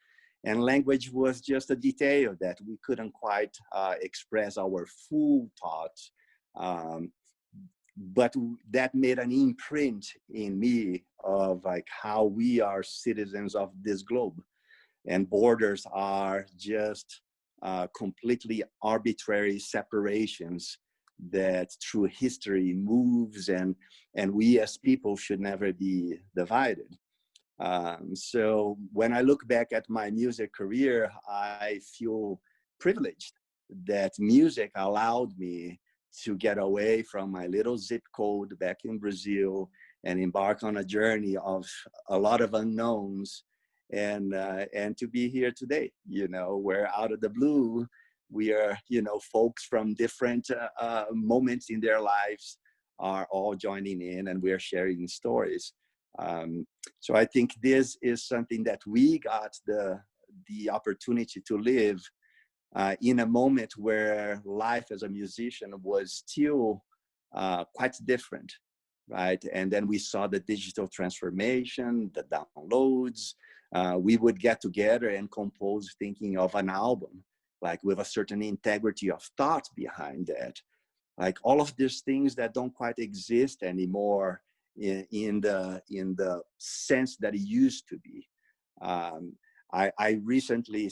And language was just a detail that we couldn't quite express our full thoughts. But that made an imprint in me of like how we are citizens of this globe. And borders are just completely arbitrary separations that through history moves, and we as people should never be divided. So when I look back at my music career, I feel privileged that music allowed me to get away from my little zip code back in Brazil and embark on a journey of a lot of unknowns, and to be here today, where out of the blue, we are, folks from different moments in their lives are all joining in, and we're sharing stories. So I think this is something that we got the opportunity to live in a moment where life as a musician was still quite different, right? And then we saw the digital transformation, the downloads. We would get together and compose thinking of an album, like with a certain integrity of thought behind that. Like all of these things that don't quite exist anymore in the sense that it used to be. I recently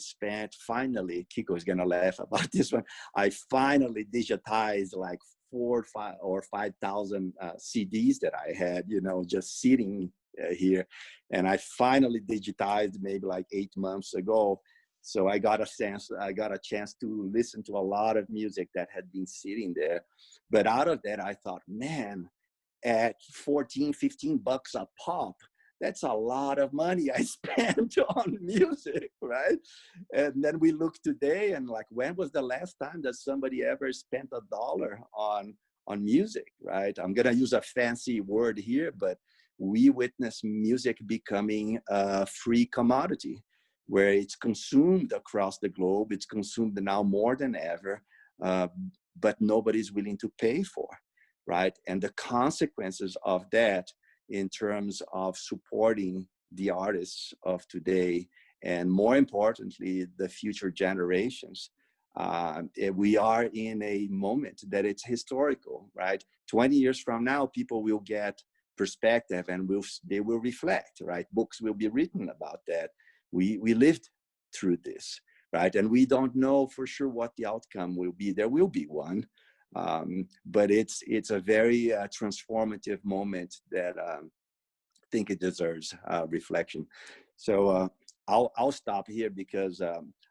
finally, Kiko is gonna laugh about this one. I finally digitized like 4,000 or 5,000 CDs that I had, just sitting here. And I finally digitized maybe like 8 months ago. So I got a chance to listen to a lot of music that had been sitting there. But out of that, I thought, man, at 14, 15 bucks a pop, that's a lot of money I spent on music, right? And then we look today and like, when was the last time that somebody ever spent $1 on music, right? I'm gonna use a fancy word here, but we witness music becoming a free commodity, where it's consumed across the globe. It's consumed now more than ever, but nobody's willing to pay for, right? And the consequences of that in terms of supporting the artists of today, and more importantly, the future generations. We are in a moment that it's historical, right? 20 years from now, people will get perspective and they will reflect, right? Books will be written about that. We lived through this, right? And we don't know for sure what the outcome will be. There will be one, but it's a very transformative moment that I think it deserves reflection. So I'll stop here because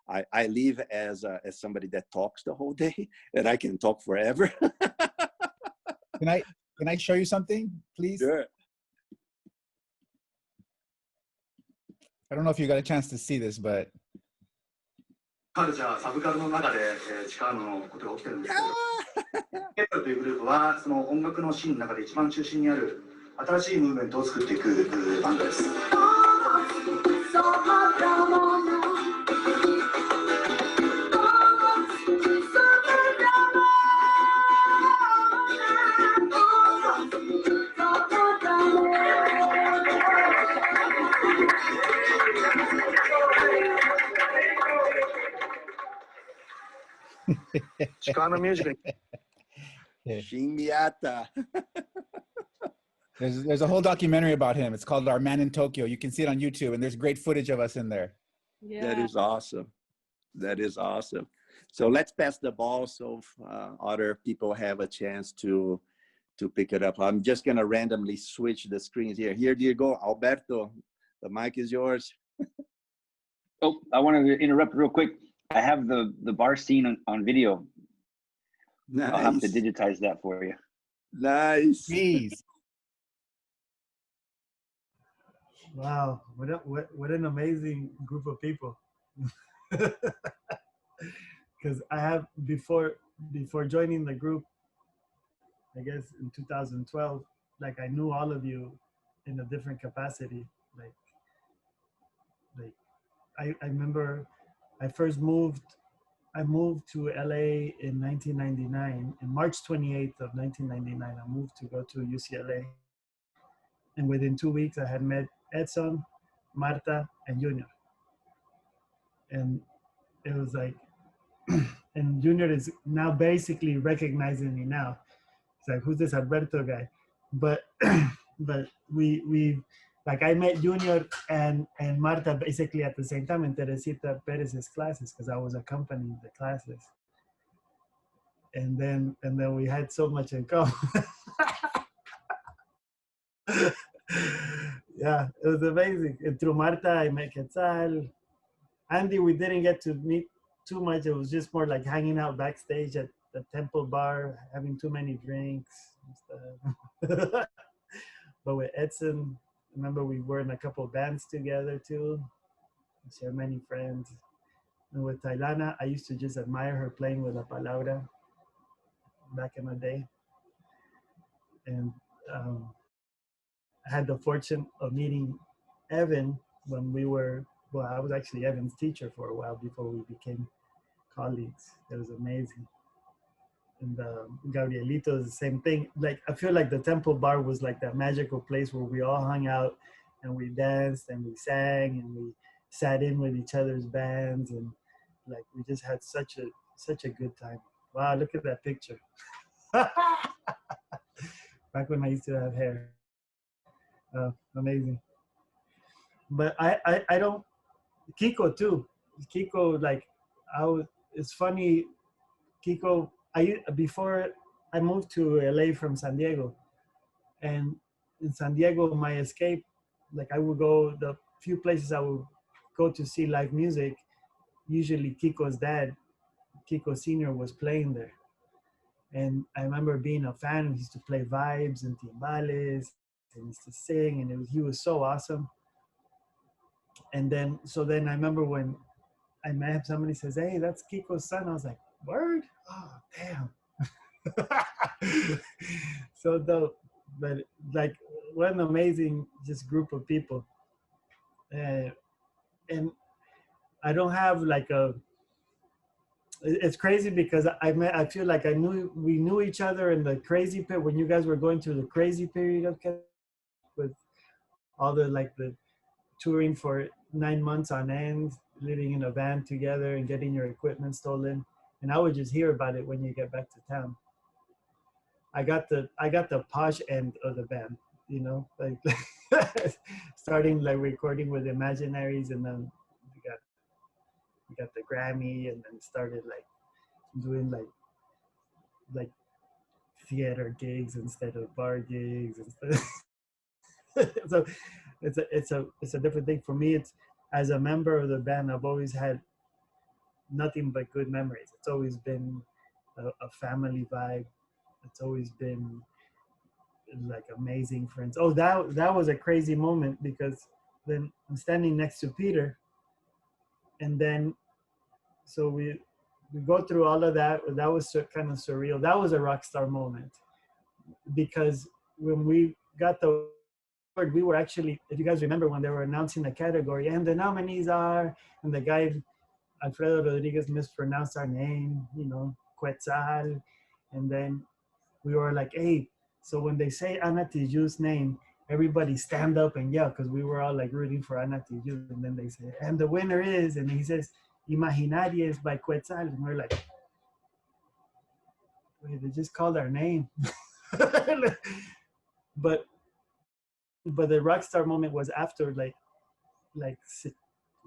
I live as somebody that talks the whole day, and I can talk forever. Can I show you something, please? Sure. I don't know if you got a chance to see this, but カルチャー、サブカルの中で、チカーノのことが起きてるんですけど。ケットルというグループはその音楽のシーンの中で一番中心にある新しいムーブメントを作っていくバンドです。Chicano music. Shingiata. There's a whole documentary about him. It's called Our Man in Tokyo. You can see it on YouTube, and there's great footage of us in there. Yeah. That is awesome. That is awesome. So let's pass the ball so other people have a chance to pick it up. I'm just gonna randomly switch the screens here. Here you go, Alberto. The mic is yours. Oh, I wanted to interrupt real quick. I have the bar scene on video. Nice. I'll have to digitize that for you. Nice. Please. Wow, what an amazing group of people. Because I have before joining the group, I guess in 2012, like I knew all of you in a different capacity. Like I remember I moved to LA in 1999. In March 28th of 1999, I moved to go to UCLA. And within 2 weeks, I had met Edson, Marta, and Junior. And it was like, and Junior is now basically recognizing me now. It's like, who's this Alberto guy? But we like I met Junior and Marta basically at the same time in Teresita Perez's classes because I was accompanying the classes. And then we had so much in common. Yeah, it was amazing. And through Marta, I met Quetzal. Andy, we didn't get to meet too much. It was just more like hanging out backstage at the Temple Bar, having too many drinks and stuff. But with Edson, remember we were in a couple bands together too. We shared many friends. And with Tailana, I used to just admire her playing with La Palabra back in the day. And I had the fortune of meeting Evan when we were, well, I was actually Evan's teacher for a while before we became colleagues. It was amazing. And Gabrielito is the same thing. Like, I feel like the Temple Bar was like that magical place where we all hung out and we danced and we sang and we sat in with each other's bands and like we just had such a good time. Wow, look at that picture. Back when I used to have hair. Amazing. But I don't, Kiko too. Kiko, like, it's funny, Kiko, before I moved to LA from San Diego, and in San Diego, my escape, like I would go, the few places I would go to see live music, usually Kiko's dad, Kiko Sr. was playing there. And I remember being a fan. He used to play vibes and timbales and used to sing, and he was so awesome. And then I remember when I met him, somebody says, "Hey, that's Kiko's son." I was like, "Word? Oh, damn." So dope. But like, what an amazing just group of people. And I don't have like it's crazy because I feel like we knew each other in the crazy period when you guys were going through the crazy period of with all the touring for 9 months on end, living in a van together and getting your equipment stolen. And I would just hear about it when you get back to town. I got the posh end of the band, you know, like starting like recording with Imaginaries, and then we got the Grammy, and then started like doing like theater gigs instead of bar gigs and stuff. So it's a different thing for me. It's, as a member of the band, I've always had nothing but good memories. It's always been a family vibe. It's always been like amazing friends. Oh, that was a crazy moment because then I'm standing next to Peter, and then so we go through all of that. That was kind of surreal. That was a rock star moment, because when we got the award, we were actually, if you guys remember when they were announcing the category and the nominees are, and the guy Alfredo Rodriguez mispronounced our name, you know, Quetzal, and then we were like, hey, so when they say Ana Tijoux name, everybody stand up and yell, because we were all like rooting for Ana Tijoux. And then they say, and the winner is, and he says, Imaginarias by Quetzal. And we're like, wait, they just called our name. but the rock star moment was after like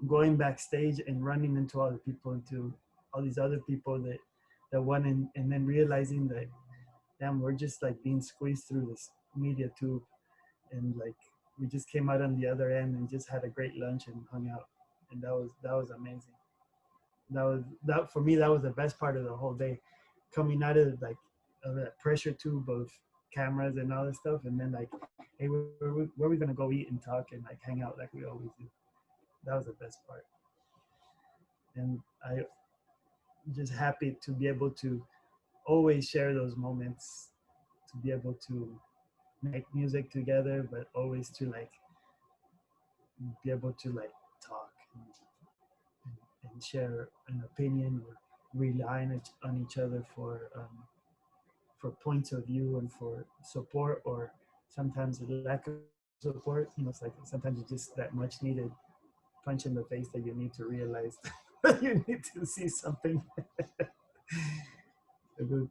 going backstage and running into all the people, into all these other people that won, and then realizing that, damn, we're just like being squeezed through this media tube, and like we just came out on the other end and just had a great lunch and hung out, and that was amazing. That for me, that was the best part of the whole day, coming out of like of that pressure tube of cameras and all this stuff, and then like, hey, where are we gonna go eat and talk and like hang out like we always do. That was the best part, and I just happy to be able to always share those moments, to be able to make music together, but always to like be able to like talk and share an opinion, or rely on each other for points of view and for support, or sometimes a lack of support. You know, it's like sometimes it's just that much needed punch in the face that you need to realize that you need to see something. It was,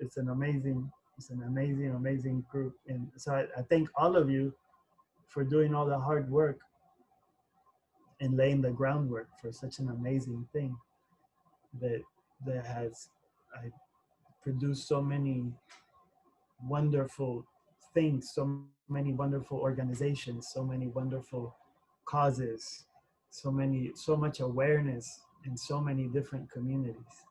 it's an amazing group, and so I thank all of you for doing all the hard work and laying the groundwork for such an amazing thing that has produced so many wonderful things, so many wonderful organizations, so many wonderful causes, so much awareness in so many different communities,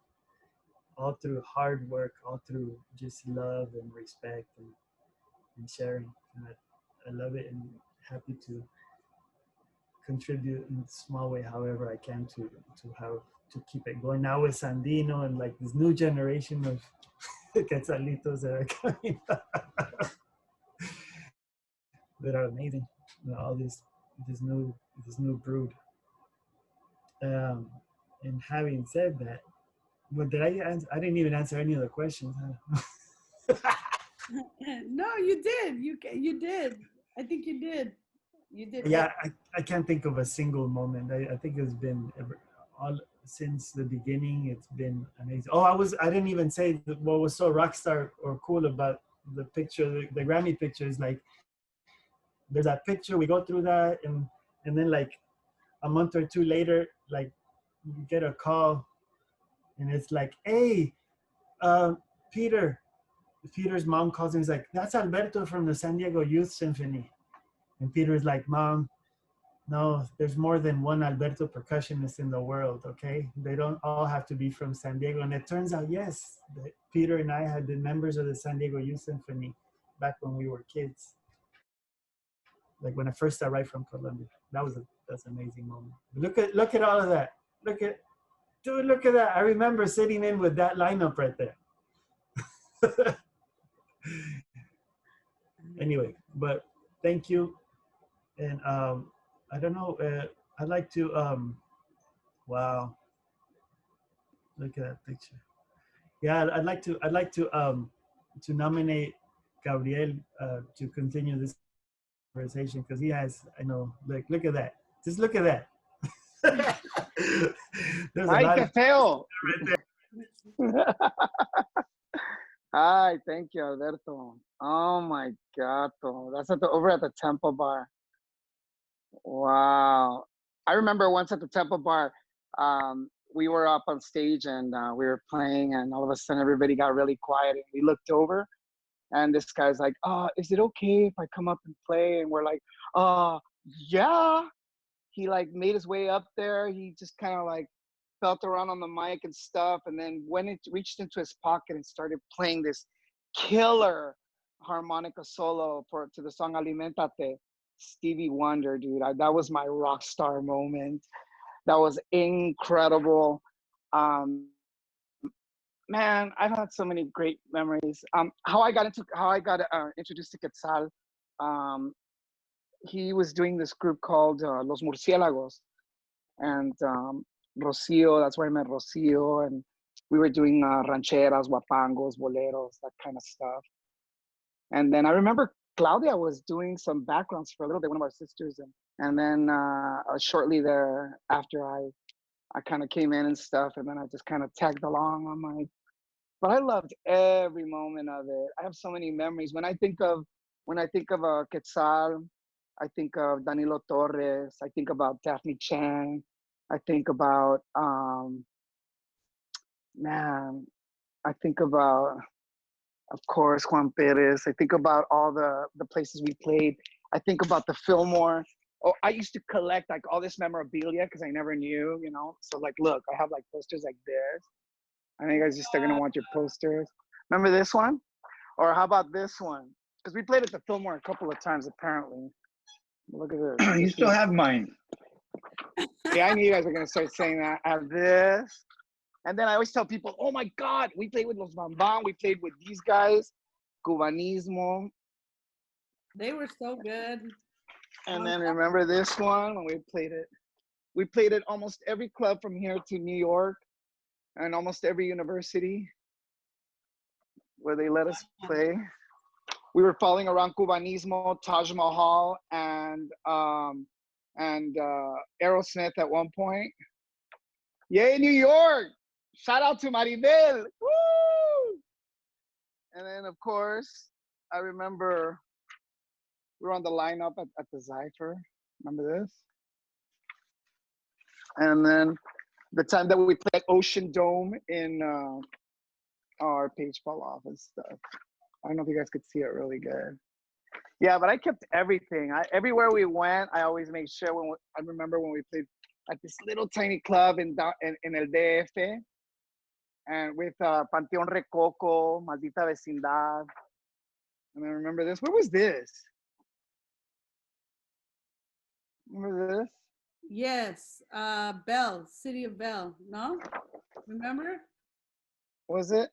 all through hard work, all through just love and respect and sharing. And I love it, and happy to contribute in a small way, however I can, to keep it going now with Sandino and like this new generation of Quetzalitos that are coming that are amazing. You know, all this new brood. And having said that, what did I answer? I didn't even answer any of the questions. Huh? No, you did. You did. I think you did. You did. Yeah, I can't think of a single moment. I think it's been all since the beginning. It's been amazing. Oh, I didn't even say what was so rock star or cool about the picture, the Grammy picture is like, there's that picture, we go through that, and then like a month or two later, like you get a call, and it's like, hey, Peter's mom calls him. He's like, that's Alberto from the San Diego Youth Symphony. And Peter's like, Mom, no, there's more than one Alberto percussionist in the world, okay? They don't all have to be from San Diego. And it turns out, yes, that Peter and I had been members of the San Diego Youth Symphony back when we were kids. Like when I first arrived from Colombia. That's an amazing moment. Look at all of that. Look at that. I remember sitting in with that lineup right there. Anyway, but thank you. And I don't know, I'd like to, wow, look at that picture. Yeah, I'd like to nominate Gabriel to continue this conversation, because he has, I know, look at that. Just look at that. There's a Ay, lot qué of feo. right there. Hi, thank you, Alberto. Oh my God, that's over at the Temple Bar. Wow. I remember once at the Temple Bar, we were up on stage and we were playing, and all of a sudden everybody got really quiet, and we looked over, and this guy's like, oh, is it okay if I come up and play? And we're like, yeah. He like made his way up there. He just kind of like felt around on the mic and stuff, and then when it reached into his pocket and started playing this killer harmonica solo to the song Alimentate, Stevie Wonder, dude. That was my rock star moment. That was incredible. Man, I've had so many great memories. How I got introduced to Quetzal. Um, he was doing this group called Los Murciélagos, and Rocio. That's where I met Rocio, and we were doing rancheras, guapangos, boleros, that kind of stuff. And then I remember Claudia was doing some backgrounds for a little bit, one of our sisters, and then shortly thereafter, I kind of came in and stuff, and then I just kind of tagged along on my. But I loved every moment of it. I have so many memories. When I think of Quetzal, I think of Danilo Torres. I think about Daphne Chang. I think about man. I think about, of course, Juan Perez. I think about all the places we played. I think about the Fillmore. Oh, I used to collect like all this memorabilia because I never knew, you know. So like, look, I have like posters like this. I know you guys just are gonna want your posters. Remember this one? Or how about this one? Because we played at the Fillmore a couple of times apparently. Look at this. You still have mine. Yeah, I knew you guys were gonna start saying that. I have this. And then I always tell people, oh my God, we played with Los Bambam, we played with these guys, Cubanismo. They were so good. And then remember this one when we played it? We played at almost every club from here to New York and almost every university where they let us play. We were following around Cubanismo, Taj Mahal, and Aerosmith at one point. Yay, New York! Shout out to Maribel! Woo! And then, of course, I remember we were on the lineup at the Zypher. Remember this? And then the time that we played Ocean Dome in our page fell off and stuff. I don't know if you guys could see it really good. Yeah, but I kept everything. Everywhere we went, I always made sure. I remember when we played at this little tiny club in El DF, and with Panteón Recoco, Maldita Vecindad. And I remember this. Where was this? Remember this? Yes, Bell, City of Bell. No, remember? Was it?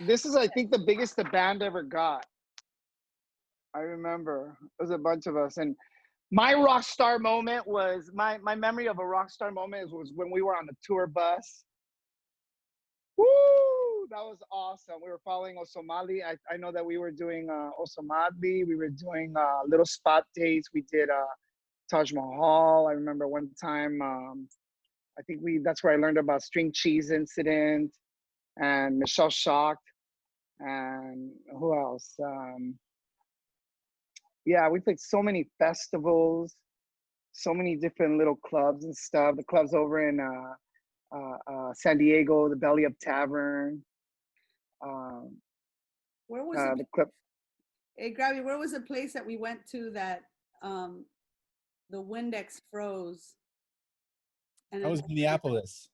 This is, I think, the biggest the band ever got. I remember. It was a bunch of us. And my rock star moment was, my memory of a rock star moment was when we were on the tour bus. Woo! That was awesome. We were following Osomali. I know that we were doing Osomali. We were doing little spot dates. We did Taj Mahal. I remember one time, I think that's where I learned about String Cheese Incident and Michelle Shocked. And who else? Yeah, we played so many festivals, so many different little clubs and stuff. The clubs over in San Diego, the Belly Up Tavern. Where was The it? club. Hey, Gabby, where was the place that we went to that the Windex froze? And That was Minneapolis.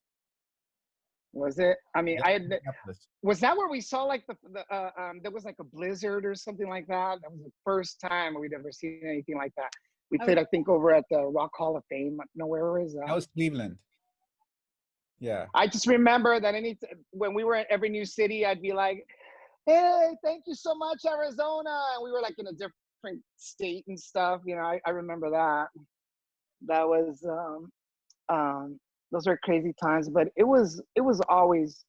Was it? I mean, Yeah, Minneapolis. was that where we saw like there was like a blizzard or something like that? That was the first time we'd ever seen anything like that. We played, I think, over at the Rock Hall of Fame. No, where was that? That was Cleveland. Yeah. I just remember that when we were at every new city, I'd be like, hey, thank you so much, Arizona. And we were like in a different state and stuff. You know, I remember that. That was those were crazy times, but it was always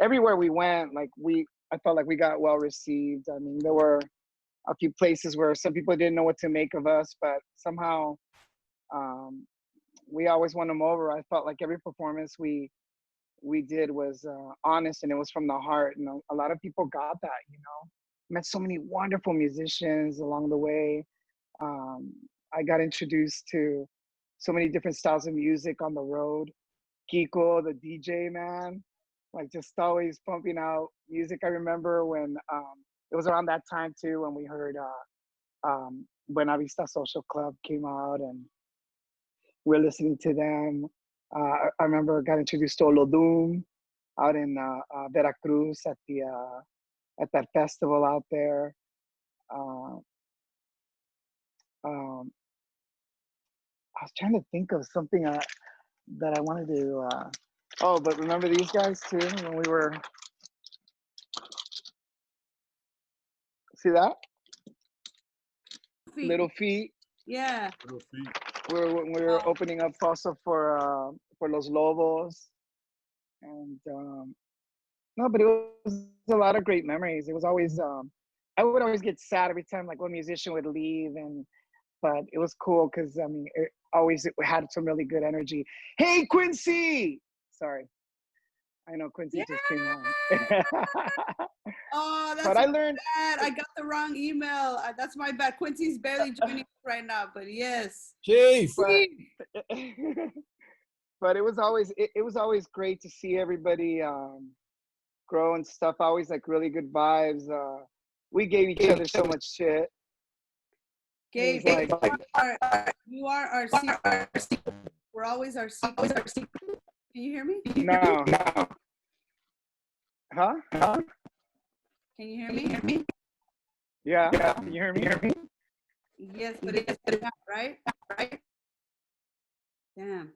everywhere we went, like I felt like we got well received. I mean, there were a few places where some people didn't know what to make of us, but somehow we always won them over. I felt like every performance we did was honest and it was from the heart. And a lot of people got that, you know. Met so many wonderful musicians along the way. I got introduced to so many different styles of music on the road. Kiko, the DJ, man, like just always pumping out music. I remember when it was around that time too when we heard Buena Vista Social Club came out and we're listening to them. I remember got introduced to Olodum out in Veracruz at that festival out there. I was trying to think of something that I wanted to Oh, but remember these guys too when we were, see that? Feet. Little Feet. Yeah. Little feet. When we were opening up also for Los Lobos. And no, but it was a lot of great memories. It was always I would always get sad every time like one musician would leave, and but it was cool because I mean it had some really good energy. Hey Quincy, sorry, I know Quincy just came on. Oh, that's But I learned. bad. I got the wrong email. That's my bad. Quincy's barely joining us right now, but yes. Chief. But, but it was always it was always great to see everybody grow and stuff. Always like really good vibes. We gave each other so much shit. Gabe, It was you are our secret. We're always our secret. Can you hear me? no. Huh? Can you hear me? Yeah. Can you hear me? Yes, but it's not, right? Damn.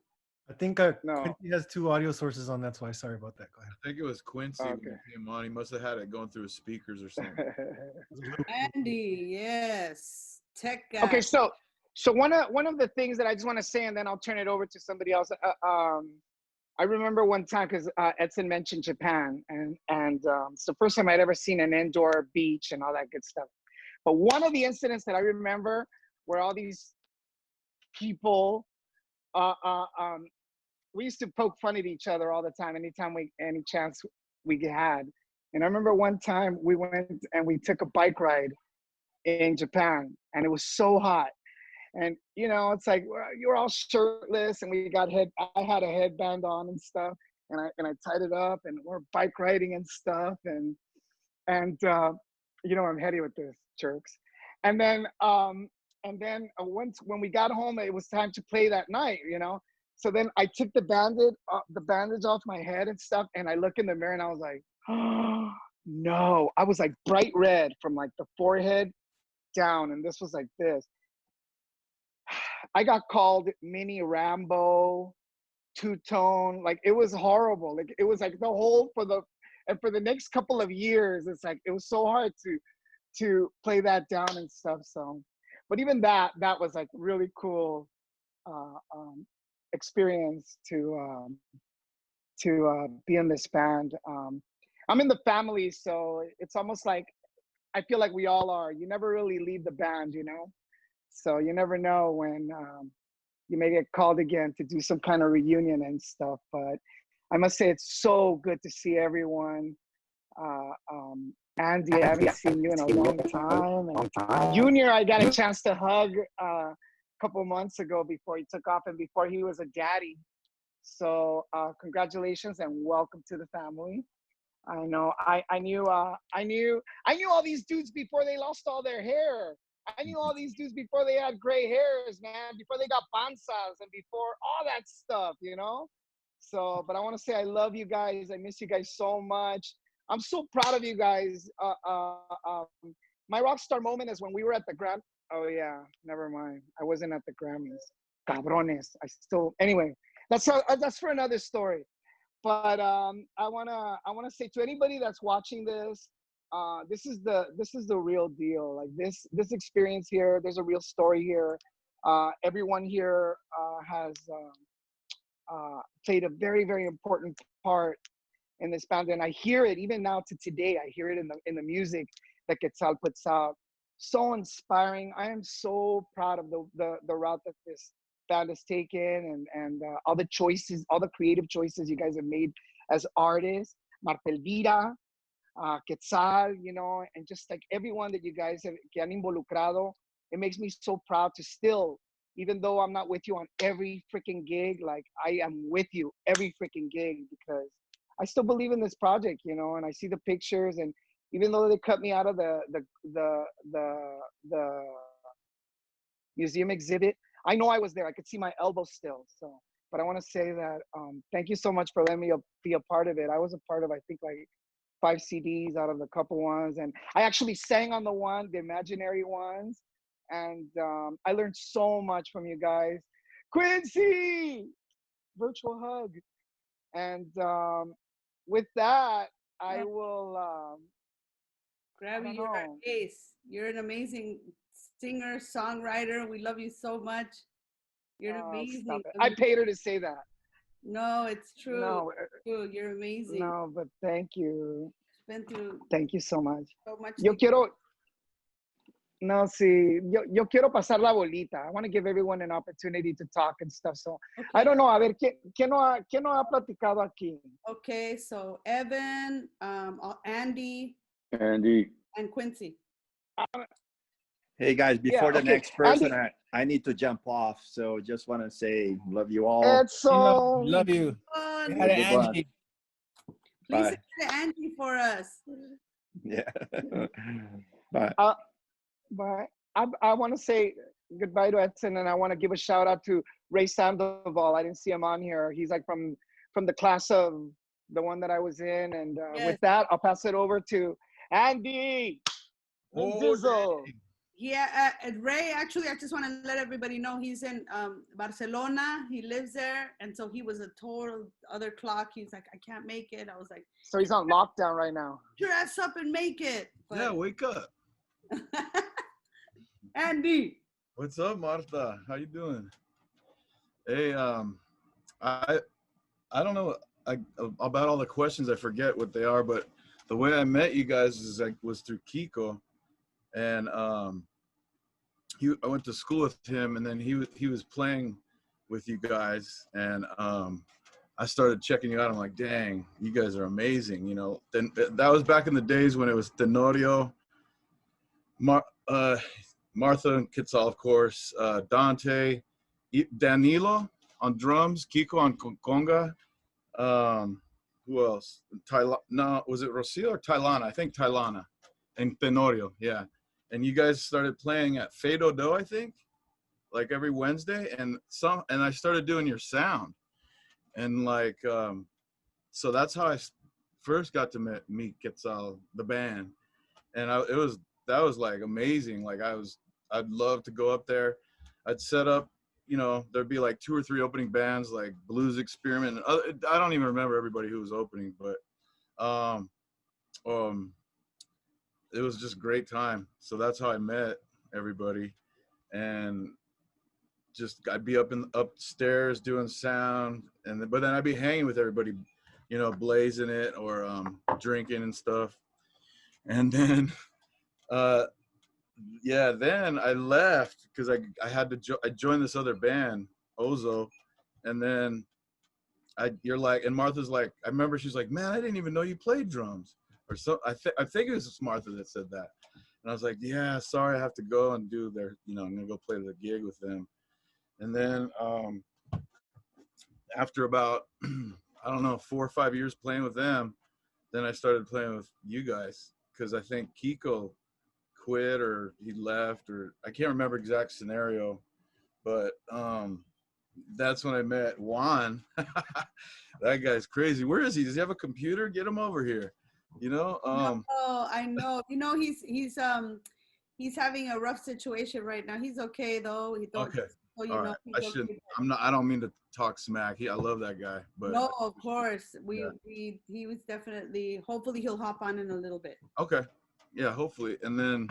I think No. Quincy has two audio sources on. That's why. Sorry about that. Go ahead. I think it was Quincy when he came on. He must have had it going through his speakers or something. Andy, yes. Tech guy. Okay, so one of the things that I just want to say, and then I'll turn it over to somebody else. I remember one time because Edson mentioned Japan, and it's the first time I'd ever seen an indoor beach and all that good stuff. But one of the incidents that I remember where all these people, we used to poke fun at each other all the time, any chance we had. And I remember one time we went and we took a bike ride in Japan, and it was so hot. And you know, it's like you're all shirtless, and I had a headband on and stuff, and I tied it up, and we're bike riding and stuff, and you know, I'm heady with this, jerks. And then once when we got home, it was time to play that night, you know. So then I took the bandage off my head and stuff, and I look in the mirror and I was like, oh no, I was like bright red from like the forehead down, and this was like this. I got called Mini Rambo, two-tone, like it was horrible. Like it was like the whole for the next couple of years, it's like it was so hard to play that down and stuff. So, but even that was like really cool experience to be in this band. I'm in the family, so it's almost like I feel like we all are. You never really leave the band, you know. So you never know when you may get called again to do some kind of reunion and stuff. But I must say it's so good to see everyone. Andy, I haven't seen you in a long time. And Junior, I got a chance to hug a couple months ago before he took off and before he was a daddy. So congratulations and welcome to the family. I know I knew all these dudes before they lost all their hair. I knew all these dudes before they had gray hairs, man, before they got panzas and before all that stuff, you know? So, but I want to say I love you guys. I miss you guys so much. I'm so proud of you guys. My rock star moment is when we were at the Gram. Oh yeah, never mind. I wasn't at the Grammys. Cabrones. Anyway, that's for another story. But I wanna say to anybody that's watching this, this is the real deal. Like this experience here, there's a real story here. Everyone here has played a very, very important part in this band, and I hear it even now to today. I hear it in the music that Quetzal puts out. So inspiring. I am so proud of the route that this band has taken, and all the choices, all the creative choices you guys have made as artists. Marta Elvira, Quetzal, you know, and just like everyone that you guys have que han involucrado. It makes me so proud to still, even though I'm not with you on every freaking gig, like I am with you every freaking gig because I still believe in this project, you know, and I see the pictures, and even though they cut me out of the museum exhibit, I know I was there. I could see my elbow still. So, but I want to say that thank you so much for letting me be a part of it. I was a part of, I think, like 5 CDs out of the couple ones, and I actually sang on the imaginary ones, and I learned so much from you guys. Quincy, virtual hug. And with that, I will. I Gravy, don't you're our know. ace. You're an amazing singer, songwriter. We love you so much. You're amazing. Stop it! I paid her to say that. No, it's true. No, True. You're amazing. no, but thank you. Been through Thank you so much. so much. Yo quiero, no, sí, yo quiero pasar la bolita. I want to give everyone an opportunity to talk and stuff. So, I don't know, a ver, ¿quién no ha platicado aquí? Okay, so Evan, Andy, Andy. and Quincy. Hey guys, Yeah, before the okay. next person, Andy, I need to jump off. So just want to say love you all. Edson. Love you. Fun. Hi to Love you, bud. Angie. Please Bye. say hi to Andy for us. Yeah. Bye. But I want to say goodbye to Edson, and I want to give a shout out to Ray Sandoval. I didn't see him on here. He's like from the class of the one that I was in. And Yes. with that, I'll pass it over to Andy. Dizzle. Yeah, Ray, actually, I just want to let everybody know he's in Barcelona. He lives there. And so he was a total other clock. He's like, I can't make it. I was like, So he's on lockdown right now. your ass up and make it. But, Yeah, wake up. Andy. What's up, Martha? How you doing? Hey, I don't know about all the questions. I forget what they are, but the way I met you guys is was through Kiko, and I went to school with him, and then he was playing with you guys, and I started checking you out. I'm like, dang, you guys are amazing. You know, then that was back in the days when it was Tenorio, Martha and Quetzal, of course, Dante, Danilo on drums, Kiko on conga. Who else? No, was it Rocio or Tailana? I think Tailana and Tenorio, yeah. And you guys started playing at Fado Do, I think, like every Wednesday, and I started doing your sound, and like, so that's how I first got to meet Quetzal, the band, and that was like amazing. Like I'd love to go up there. I'd set up, you know, there'd be like 2 or 3 opening bands like Blues Experiment. And I don't even remember everybody who was opening, but it was just a great time. So that's how I met everybody, and just I'd be upstairs doing sound, but then I'd be hanging with everybody, you know, blazing it or drinking and stuff, and then. Yeah, then I left because I had to I joined this other band, Ozo, and then you're like, and Martha's like, I remember she's like, man, I didn't even know you played drums, or so. I think it was Martha that said that, and I was like, yeah, sorry, I have to go and do their, you know, I'm gonna go play the gig with them, and then after about I don't know 4 or 5 years playing with them, then I started playing with you guys because I think Kiko quit or he left, or I can't remember exact scenario, but that's when I met Juan. That guy's crazy. Where is he? Does he have a computer? Get him over here, you know. Oh, I know, you know, he's having a rough situation right now. He's okay though. Okay, so you all know, right. he's I shouldn't, okay. I don't mean to talk smack. I love that guy, but No, of course, Yeah. he was definitely, hopefully he'll hop on in a little bit. Okay, yeah, hopefully. And then,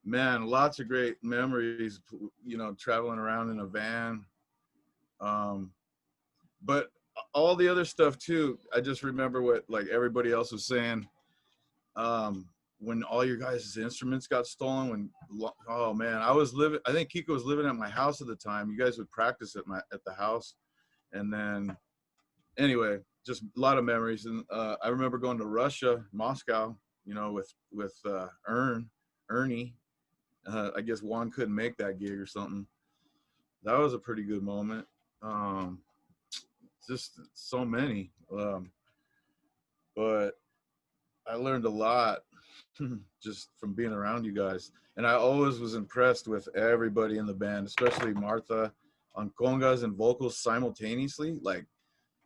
man, lots of great memories, you know, traveling around in a van. But all the other stuff too, I just remember what like everybody else was saying. When all your guys' instruments got stolen, oh man, I think Kiko was living at my house at the time. You guys would practice at the house. And then anyway, just a lot of memories. And I remember going to Russia, Moscow, you know, with Ernie. I guess Juan couldn't make that gig or something. That was a pretty good moment. Just so many. But I learned a lot just from being around you guys. And I always was impressed with everybody in the band, especially Martha on congas and vocals simultaneously. Like,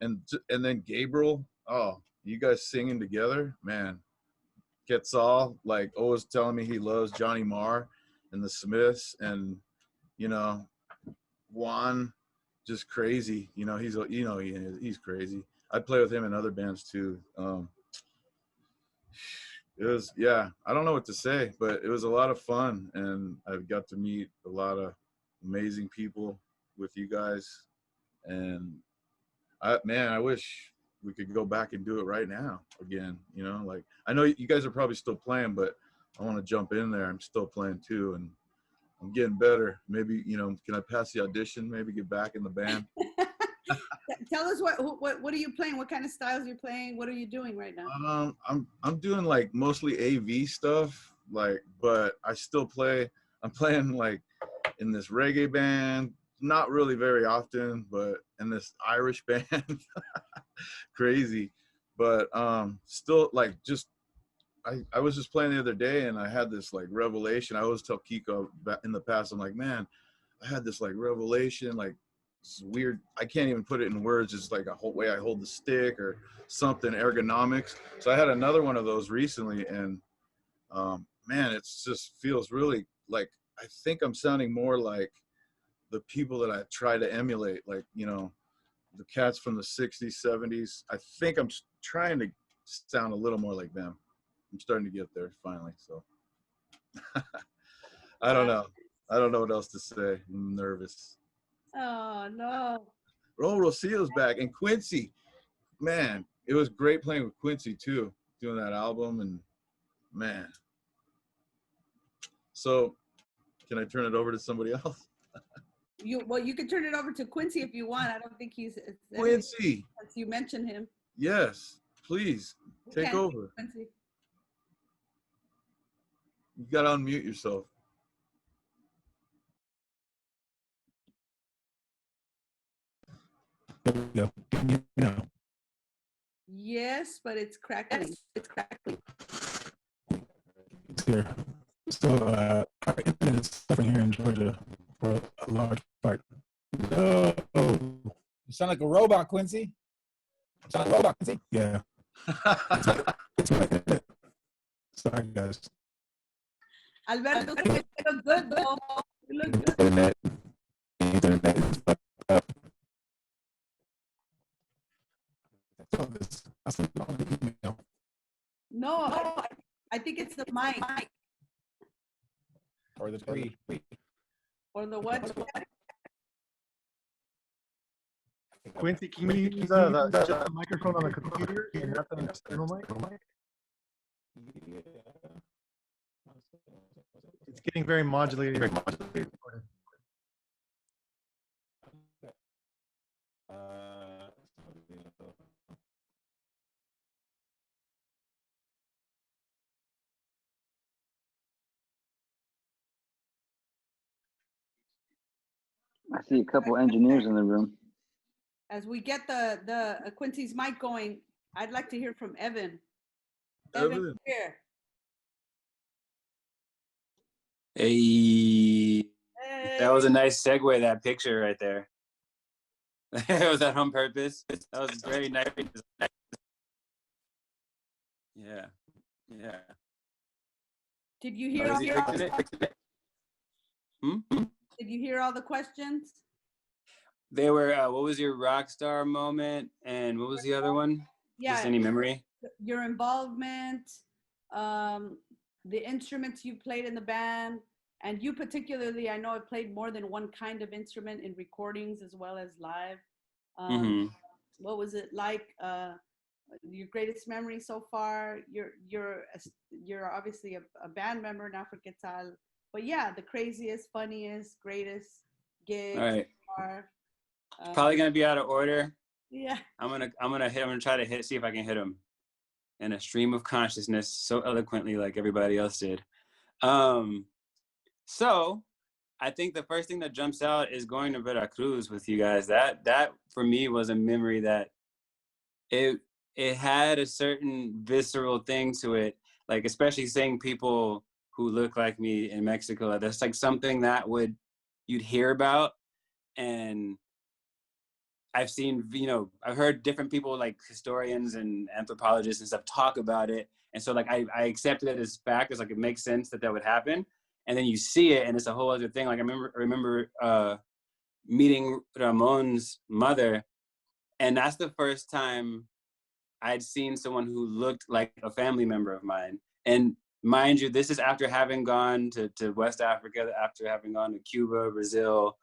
and then Gabriel, oh, you guys singing together, man. Quetzal, like, always telling me he loves Johnny Marr and the Smiths, and you know, Juan, just crazy. You know, he's crazy. I play with him in other bands too. It was, yeah, I don't know what to say, but it was a lot of fun, and I got to meet a lot of amazing people with you guys. And I wish we could go back and do it right now again. You know, like, I know you guys are probably still playing, but I want to jump in there. I'm still playing too, and I'm getting better. Maybe, you know, can I pass the audition? Maybe get back in the band. Tell us what are you playing? What kind of styles you're playing? What are you doing right now? I'm doing like mostly AV stuff, like, but I still play. I'm playing like in this reggae band, not really very often, but in this Irish band, crazy. But still, like, just I was just playing the other day, and I had this like revelation. I always tell Kiko in the past, I'm like, man, I had this like revelation, like, it's weird. I can't even put it in words. It's like a whole way I hold the stick or something, ergonomics. So I had another one of those recently, and man, it just feels really like, I think I'm sounding more like the people that I try to emulate, like, you know, the cats from the 60s, 70s. I think I'm trying to sound a little more like them. I'm starting to get there finally. So I don't know. I don't know what else to say. I'm nervous. Oh no. Oh, Rocio's back, and Quincy, man, it was great playing with Quincy too, doing that album, and man. So, can I turn it over to somebody else? You can turn it over to Quincy if you want. I don't think he's Quincy. Since you mentioned him. Yes, please take over. Quincy. You gotta unmute yourself. There we go. No. Yes, but it's crackling. It's crackling. It's here. So our internet is suffering here in Georgia for a large part. No. You sound like a robot, Quincy. You sound like a robot, Quincy. Yeah. It's my internet. Sorry, guys. Alberto, you look good though. You look good. Internet is fucked up. I sent it on the email. No, I think it's the mic. Or the tree. Or the what? Quincy, can you use just the microphone on the computer and not the external mic? It's getting very modulated. I see a couple engineers in the room. As we get the Quincy's mic going, I'd like to hear from Evan. Evan. Here. Hey. That was a nice segue, that picture right there. Was that on purpose? That was very nice. Yeah. Yeah. Did you hear all Did you hear all the questions? They were, what was your rock star moment? And what was the other one? Yeah. Just any memory? Your involvement, the instruments you played in the band, and you particularly, I know I've played more than one kind of instrument in recordings as well as live. What was it like? Your greatest memory so far? You're obviously a band member now for Quetzal, but yeah, the craziest, funniest, greatest gig. All right. So far. Probably gonna be out of order. Yeah. I'm gonna try to see if I can hit him in a stream of consciousness so eloquently like everybody else did. So I think the first thing that jumps out is going to Veracruz with you guys. That for me was a memory that it had a certain visceral thing to it, like especially seeing people who look like me in Mexico. That's like something that you'd hear about, and I've seen, I've heard different people like historians and anthropologists and stuff talk about it. And so like I accepted it as fact, because like it makes sense that would happen. And then you see it and it's a whole other thing. Like I remember meeting Ramon's mother, And that's the first time I'd seen someone who looked like a family member of mine. And mind you, this is after having gone to West Africa, after having gone to Cuba, Brazil,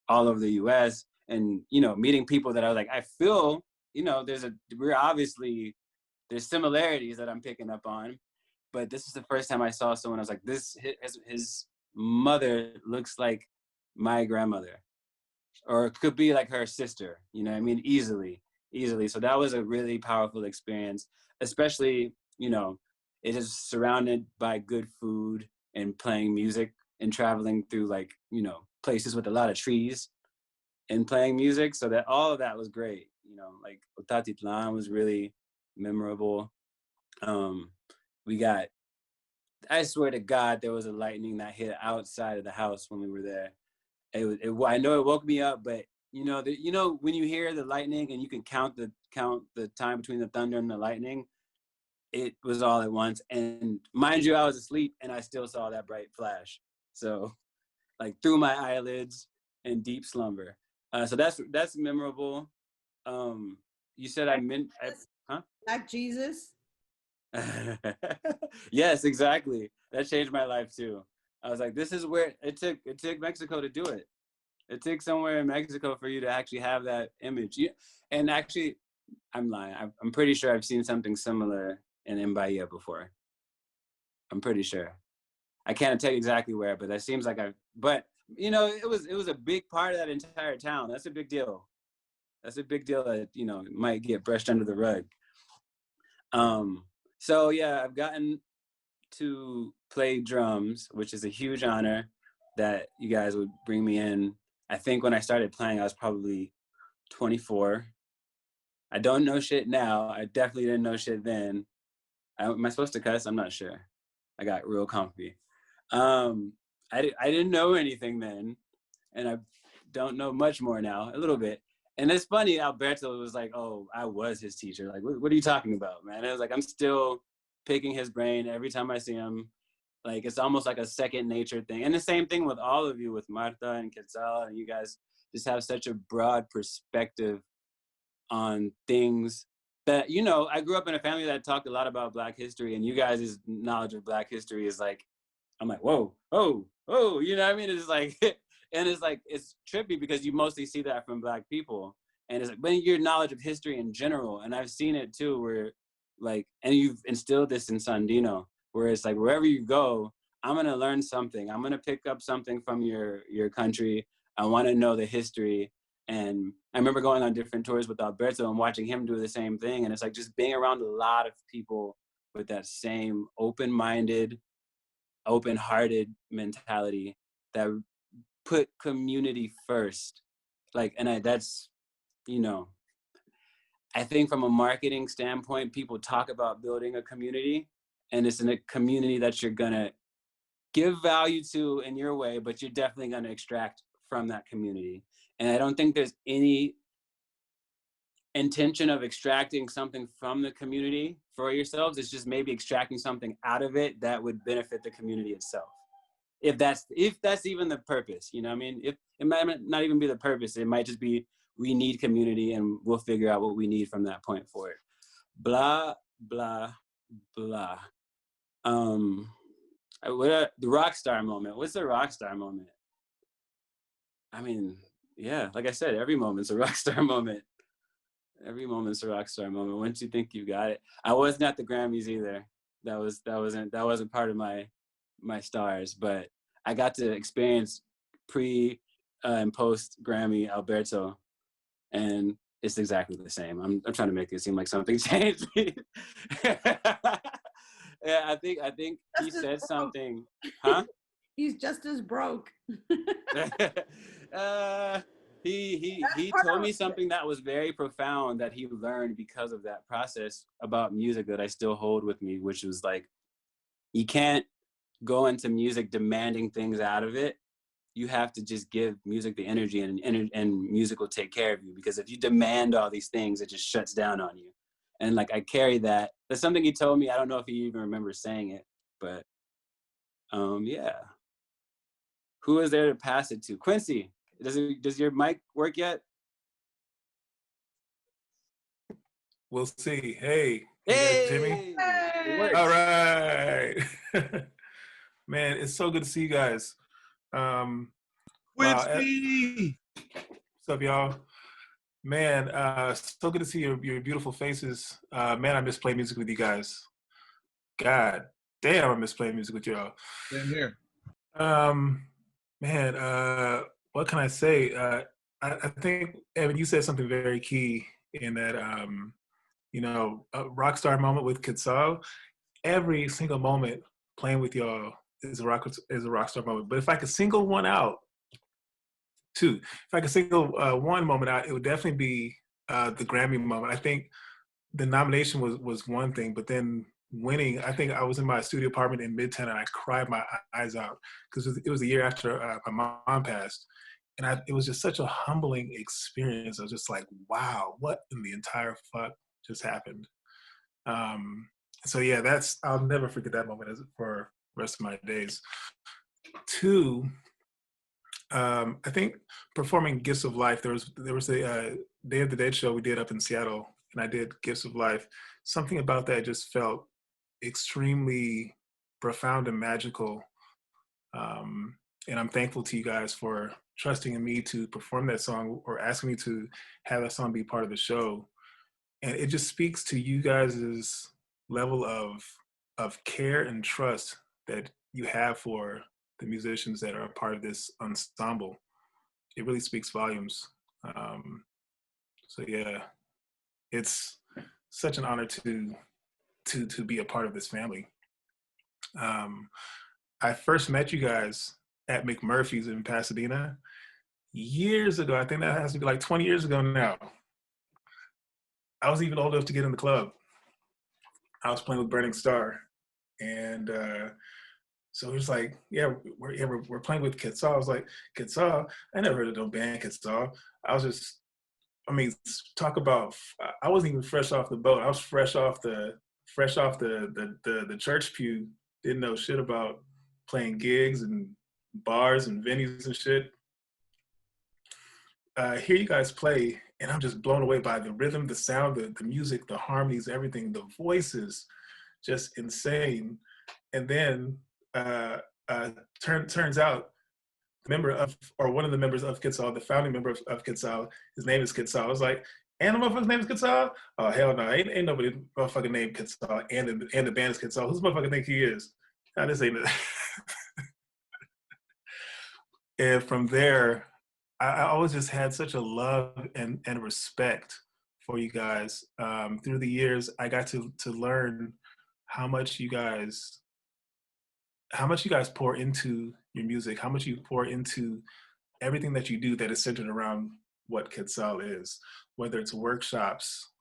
all over the US, and, you know, meeting people that I was like, I feel, you know, there's similarities that I'm picking up on. But this is the first time I saw someone, I was like, his mother looks like my grandmother, or it could be like her sister, you know what I mean? Easily. So that was a really powerful experience, especially, you know, it is surrounded by good food and playing music and traveling through, like, you know, places with a lot of trees and playing music. So that all of that was great. You know, like Otatitlan was really memorable. We got, I swear to God, there was a lightning that hit outside of the house when we were there. I know it woke me up, but you know when you hear the lightning and you can count the time between the thunder and the lightning, it was all at once. And mind you, I was asleep and I still saw that bright flash. So, like, through my eyelids in deep slumber. So that's memorable. You said huh? Black Jesus. Yes, exactly. That changed my life too. I was like, this is where it took Mexico to do it. It took somewhere in Mexico for you to actually have that image. And actually, I'm lying. I'm pretty sure I've seen something similar in Bahia before. I'm pretty sure. I can't tell you exactly where, but that seems like but you know, it was a big part of that entire town. That's a big deal. That's a big deal that, you know, might get brushed under the rug. So yeah, I've gotten to play drums, which is a huge honor that you guys would bring me in. I think when I started playing, I was probably 24. I don't know shit now. I definitely didn't know shit then. Am I supposed to cuss? I'm not sure. I got real comfy. I didn't know anything then, and I don't know much more now, a little bit. And it's funny, Alberto was like, oh, I was his teacher. Like, what are you talking about, man? And I was like, I'm still picking his brain every time I see him. Like, it's almost like a second nature thing. And the same thing with all of you, with Marta and Quetzal, and you guys just have such a broad perspective on things that, you know, I grew up in a family that talked a lot about Black history, and you guys' knowledge of Black history is like, I'm like, whoa, oh, you know what I mean? It's like, and it's like, it's trippy because you mostly see that from Black people. And it's like, but your knowledge of history in general, and I've seen it too, where like, and you've instilled this in Sandino, where it's like, wherever you go, I'm gonna learn something. I'm gonna pick up something from your country. I wanna know the history. And I remember going on different tours with Alberto and watching him do the same thing. And it's like just being around a lot of people with that same open-minded, open-hearted mentality that put community first. Like, and that's, you know, I think from a marketing standpoint, people talk about building a community, and it's in a community that you're gonna give value to in your way, but you're definitely gonna extract from that community. And I don't think there's any intention of extracting something from the community for yourselves. It's just maybe extracting something out of it that would benefit the community itself. If that's even the purpose, you know what I mean? If it might not even be the purpose, it might just be, we need community and we'll figure out what we need from that point forward. Blah, blah, blah. The rock star moment. What's the rock star moment? I mean, yeah, like I said, every moment's a rock star moment. Every moment's a rock star moment. Once you think you got it. I wasn't at the Grammys either. That wasn't part of my stars, but I got to experience pre and post Grammy Alberto, and it's exactly the same. I'm trying to make it seem like something changed. Yeah, I think he said something, huh? He's just as broke. He told me something that was very profound that he learned because of that process about music that I still hold with me, which was like, you can't go into music demanding things out of it. You have to just give music the energy, and music will take care of you. Because if you demand all these things, it just shuts down on you. And like, I carry that. That's something he told me. I don't know if he even remembers saying it, but yeah. Who is there to pass it to? Quincy, does your mic work yet? We'll see. Hey, you guys, Jimmy. Hey! All right, man. It's so good to see you guys. Wow. Quincy! What's up, y'all? Man, so good to see your beautiful faces. Man, I miss playing music with you guys. God damn, I miss playing music with y'all. Same here. Man, what can I say? I think Evan, you said something very key in that. You know, a rock star moment with Quetzal. Every single moment playing with y'all is a rock star moment. But if I could single one out, two. If I could single one moment out, it would definitely be the Grammy moment. I think the nomination was one thing, but then winning, I think I was in my studio apartment in Midtown and I cried my eyes out because it was the year after my mom passed. And it was just such a humbling experience. I was just like, wow, what in the entire fuck just happened? So yeah, I'll never forget that moment for the rest of my days. Two, I think performing Gifts of Life, there was a Day of the Dead show we did up in Seattle, and I did Gifts of Life. Something about that just felt extremely profound and magical. And I'm thankful to you guys for trusting in me to perform that song or asking me to have that song be part of the show. And it just speaks to you guys' level of care and trust that you have for the musicians that are a part of this ensemble. It really speaks volumes. So yeah, it's such an honor to be a part of this family. I first met you guys at McMurphy's in Pasadena years ago. I think that has to be like 20 years ago now. I was even old enough to get in the club. I was playing with Burning Star. And so it was like, yeah, we're playing with Quetzal. I was like, Quetzal? I never heard of no band Quetzal. Talk about, I wasn't even fresh off the boat. I was fresh off the church pew. Didn't know shit about playing gigs and bars and venues and shit. Hear you guys play, and I'm just blown away by the rhythm, the sound, the music, the harmonies, everything, the voices, just insane. And then turns out one of the members of Quetzal, the founding member of Quetzal, his name is Quetzal. I was like, and the motherfucker's name is Quetzal? Oh, hell no, ain't nobody motherfucking named Quetzal, and the band is Quetzal. Who's motherfucking think he is? Nah, this ain't it. And from there, I always just had such a love and respect for you guys. Through the years, I got to learn how much you guys pour into your music, how much you pour into everything that you do that is centered around what Quetzal is, whether it's workshops,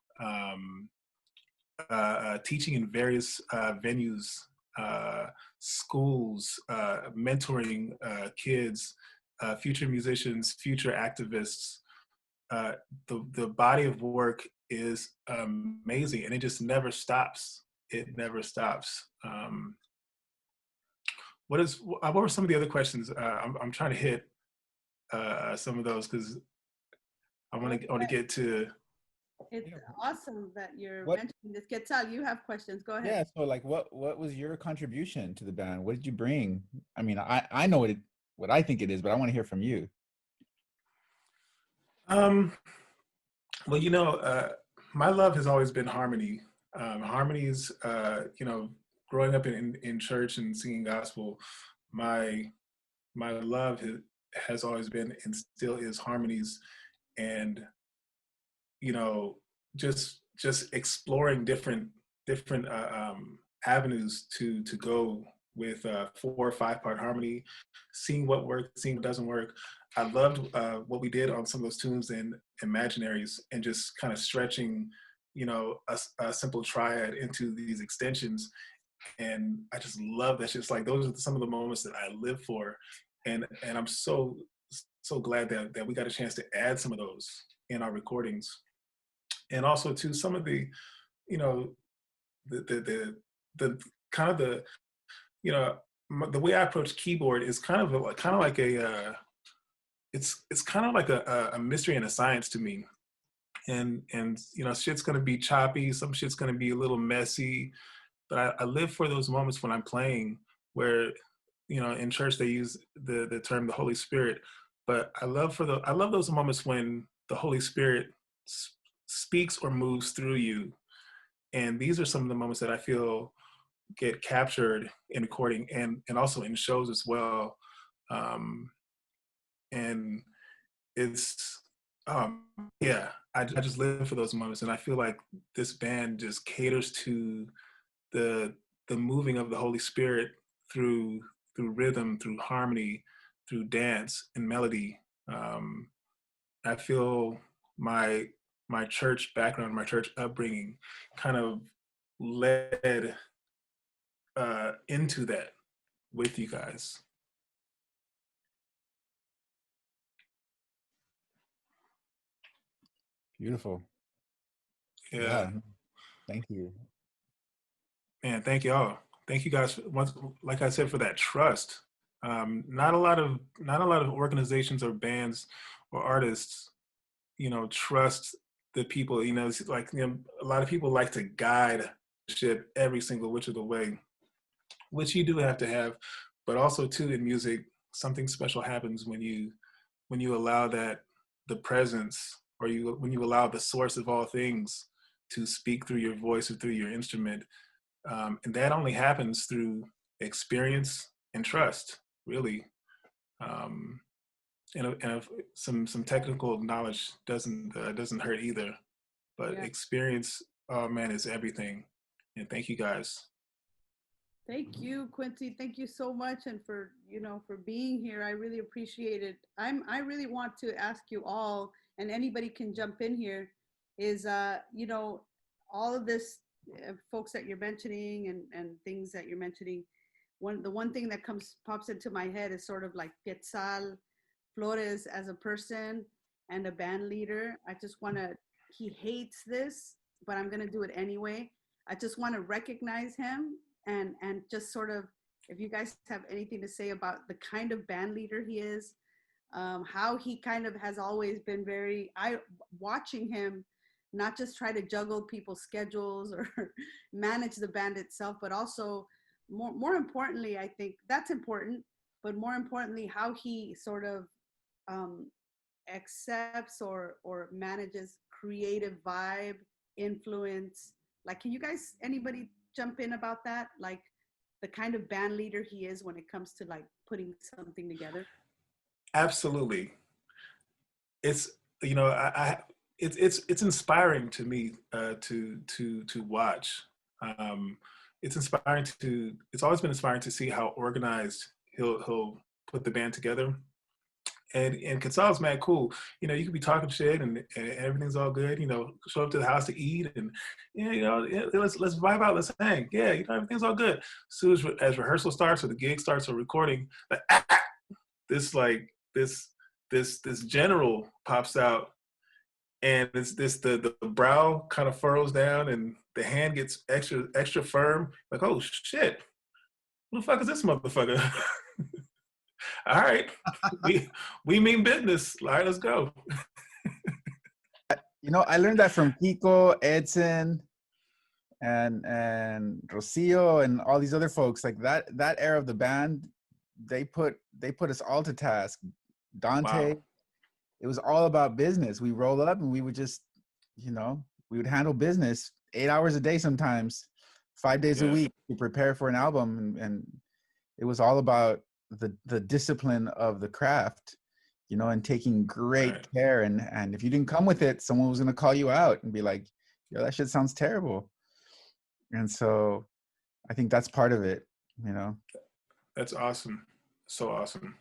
teaching in various venues, schools, mentoring kids, future musicians, future activists. The body of work is amazing, and it just never stops. It never stops. What were some of the other questions? I'm trying to hit some of those because I want to get to. It's awesome that you're mentioning this. Quetzal, you have questions. Go ahead. Yeah. So like, what was your contribution to the band? What did you bring? I mean, I know what I think it is, but I want to hear from you. Well, you know, my love has always been harmony. Harmonies, you know, growing up in church and singing gospel, my love has always been and still is harmonies, and you know, just exploring different avenues to go with 4 or 5 part harmony, seeing what works, seeing what doesn't work. I loved what we did on some of those tunes and Imaginaries, and just kind of stretching, you know, a simple triad into these extensions. And I just love that. Just like those are some of the moments that I live for, and I'm so glad that we got a chance to add some of those in our recordings, and also to some of the, you know, the kind of the, you know, the way I approach keyboard is kind of like a it's kind of like a mystery and a science to me. and you know, shit's gonna be choppy, some shit's gonna be a little messy, but I live for those moments when I'm playing where, you know, in church they use the term the Holy Spirit, but I love those moments when the Holy Spirit speaks or moves through you. And these are some of the moments that I feel get captured in recording and also in shows as well. And it's, yeah, I just live for those moments. And I feel like this band just caters to the moving of the Holy Spirit through rhythm, through harmony, through dance and melody. I feel my church background, my church upbringing kind of led into that with you guys. Beautiful. Yeah. Thank you. Man, thank y'all. Thank you guys once, like I said, for that trust. Not a lot of organizations or bands or artists, you know, trust the people. You know, it's like, you know, a lot of people like to guide ship every single which of the way, which you do have to have, but also too in music, something special happens when you allow that the presence, or when you allow the source of all things to speak through your voice or through your instrument. And that only happens through experience and trust, really. And some technical knowledge doesn't hurt either, but Yeah. experience, oh man, is everything. And thank you guys. Thank you, Quincy. Thank you so much, and for for being here. I really appreciate it. I really want to ask you all, and anybody can jump in here. Is all of this folks that you're mentioning and things that you're mentioning. The one thing that pops into my head is sort of like Quetzal Flores as a person and a band leader. He hates this, but I'm gonna do it anyway. I just want to recognize him and just sort of, if you guys have anything to say about the kind of band leader he is, how he kind of has always been watching him not just try to juggle people's schedules or manage the band itself, but also more importantly, I think that's important, but more importantly, how he sort of accepts or manages creative vibe, influence. Like, can you guys, anybody jump in about that? Like the kind of band leader he is when it comes to like putting something together? Absolutely. It's, you know, it's inspiring to me to watch. It's always been inspiring to see how organized he'll put the band together. And Quetzal's mad cool. You know, you could be talking shit and everything's all good. You know, show up to the house to eat and let's vibe out, let's hang. Yeah, you know, everything's all good. As soon as rehearsal starts or the gig starts or recording, this general pops out, and it's the brow kind of furrows down and the hand gets extra firm. Like, oh shit, who the fuck is this motherfucker? All right, we mean business. All right, let's go. You know, I learned that from Kiko, Edson, and Rocio, and all these other folks. Like that era of the band, they put us all to task. Dante, wow. It was all about business. We rolled up and we would just, we would handle business 8 hours a day sometimes, 5 days a week to prepare for an album, and it was all about the discipline of the craft, and taking great care. And if you didn't come with it, someone was gonna call you out and be like, yo, that shit sounds terrible. And so I think that's part of it, That's awesome. So awesome.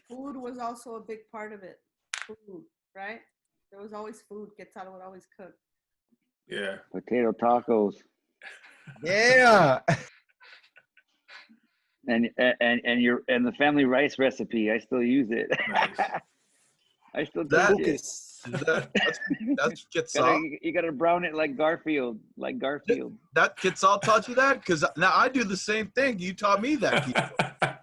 Food was also a big part of it. Food, right? There was always food. Quetzal would always cook. Yeah. Potato tacos. Yeah. And the family rice recipe, I still use it. Nice. I still that is that's Quetzal. You gotta brown it like Garfield. That Quetzal taught you that? Because now I do the same thing. You taught me that.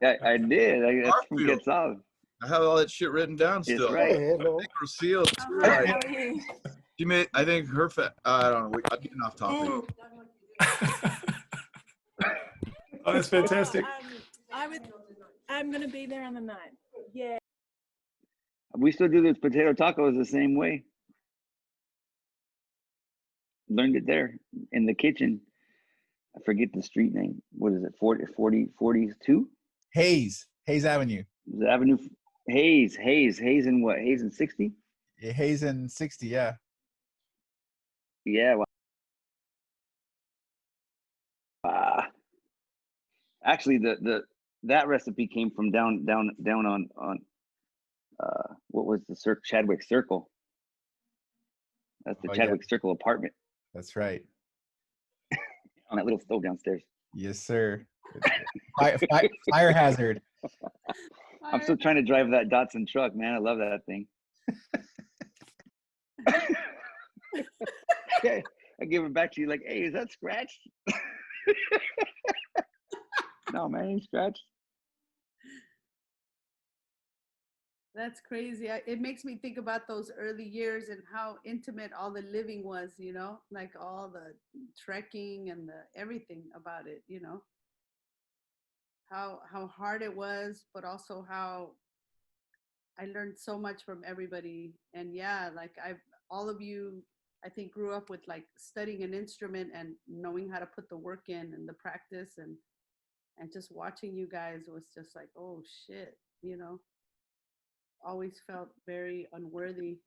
I did. That's from Quetzal. I have all that shit written down It's still. right. I Hello. think Rocio too. Hi, Like, how are you? she made. I think her. I don't know. I'm getting off topic. Oh, that's fantastic. I'm gonna be there on the 9th. Yeah. We still do those potato tacos the same way. Learned it there in the kitchen. I forget the street name. What is it? 42? Hayes Avenue. The Avenue. Hayes and what? Hayes and 60? Yeah, Hayes and 60. Yeah. Yeah. Actually, that recipe came from down on what was the Chadwick Circle. That's the Chadwick Circle apartment. That's right. On that little stove downstairs. Yes, sir. Fire hazard. I'm still trying to drive that Datsun truck, man. I love that thing. Okay, I give it back to you like, hey, is that scratched? No, man, ain't scratched. That's crazy. It makes me think about those early years and how intimate all the living was, you know, like all the trekking and the everything about it, you know, how hard it was, but also how I learned so much from everybody. And yeah, like all of you, I think, grew up with like studying an instrument and knowing how to put the work in and the practice, and just watching you guys was just like, oh shit, you know. Always felt very unworthy.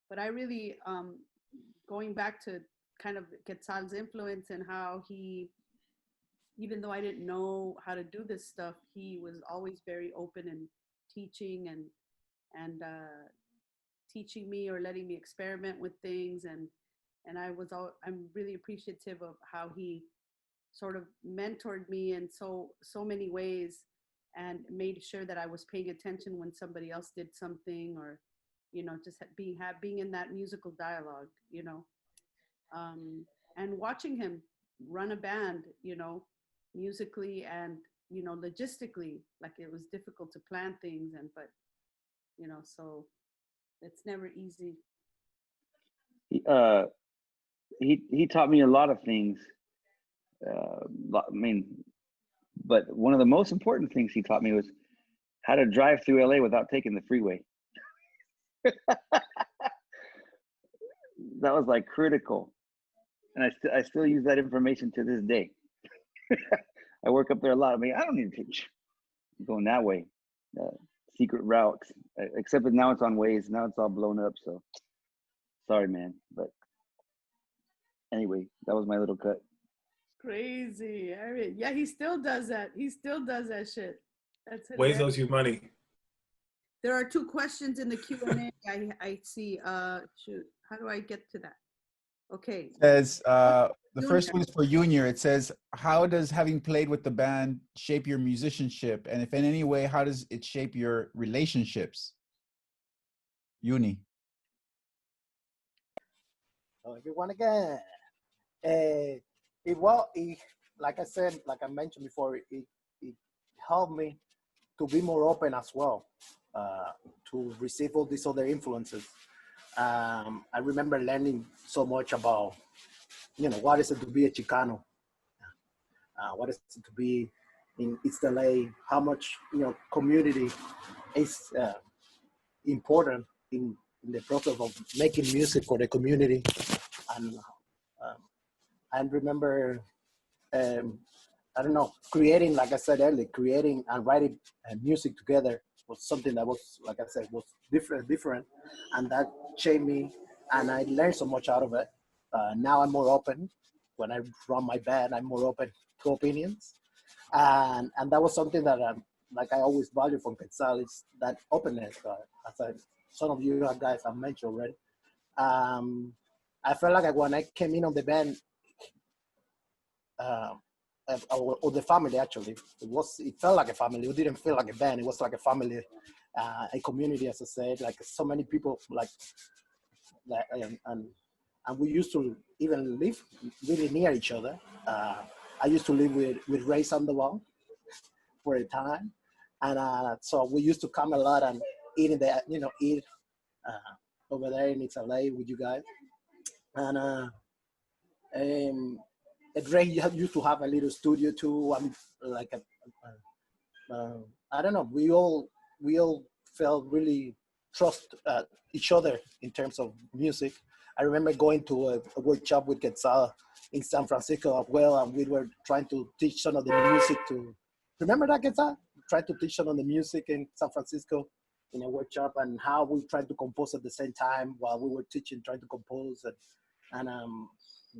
But I really, going back to kind of Quetzal's influence and how he, even though I didn't know how to do this stuff, he was always very open and teaching and teaching me or letting me experiment with things. And I'm really appreciative of how he sort of mentored me in so many ways, and made sure that I was paying attention when somebody else did something, or, you know, just being in that musical dialogue, you know, and watching him run a band, you know, musically and, you know, logistically, like it was difficult to plan things, but, you know, so it's never easy. He taught me a lot of things. I mean, but one of the most important things he taught me was how to drive through LA without taking the freeway. That was like critical. And I still use that information to this day. I work up there a lot. I mean, I don't need to take going that way. Secret routes, except that now it's on Waze. Now it's all blown up. So sorry, man. But anyway, that was my little cut. Crazy. I mean, yeah, he still does that. He still does that shit. That's Waze hilarious. owes you money. There are 2 questions in the Q&A. I see. Shoot, how do I get to that? Okay. It says the first one is for Junior. It says, how does having played with the band shape your musicianship, and if in any way, how does it shape your relationships? Uni. Hello, everyone again. Like I said, like I mentioned before, it helped me to be more open as well, to receive all these other influences. I remember learning so much about, you know, what is it to be a Chicano? What is it to be in East LA? How much, you know, community is important in the process of making music for the community. And I remember, I don't know, creating, like I said earlier, creating and writing music together was something that was, like I said, was different. And that shaped me, and I learned so much out of it. Now I'm more open. When I run my band, I'm more open to opinions. And that was something that like I always value from Quetzal, is that openness. As some of you guys have mentioned already. I felt like when I came in on the band, or the family, actually, it felt like a family. It didn't feel like a band. It was like a family, a community, as I said, like so many people, like that, and we used to even live really near each other. I used to live with Ray Sandoval for a time, And so we used to come a lot and eat in the, eat over there in LA with you guys. And Ray used to have a little studio too. Like I don't know. We all felt really trust each other in terms of music. I remember going to a workshop with Quetzal in San Francisco as well, and we were trying to teach some of the music to. Remember that, Quetzal? Tried to teach some of the music in San Francisco in a workshop, and how we tried to compose at the same time while we were teaching, trying to compose, and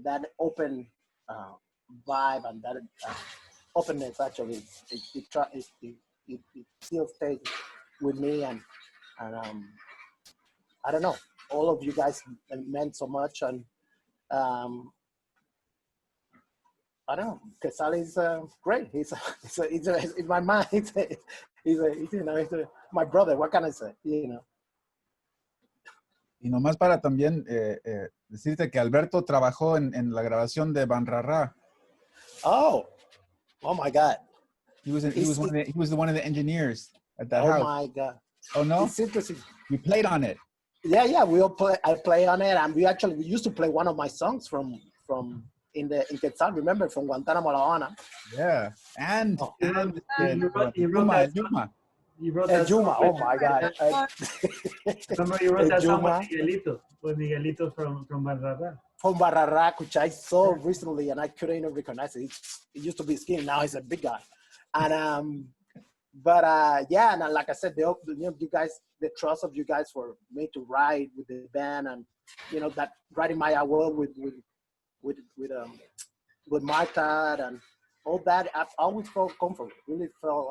that open vibe and that openness actually it still stays with me, and I don't know, all of you guys meant so much, and I don't know, Quetzal is great. He's in my mind. He's my brother. What can I say? Y nomás para también decirte que Alberto trabajó en la grabación de Banrara. Oh my God. He was one of the engineers at that house. Oh my God. Oh no? It's interesting. You played on it. Yeah, I play on it, and we used to play one of my songs from in Quetzal, remember, from Guantanamo, La Habana. Yeah. And You wrote that Yuma. You wrote that Juma, song oh with- my God. Remember you wrote that song Juma. with Miguelito from Barrara. From Barrara, which I saw recently, and I couldn't even recognize it. It used to be skinny, now he's a big guy. And yeah, and like I said, you guys, the trust of you guys for me to ride with the band, and that riding my world with Marta and all that, I've always felt comfortable. Really felt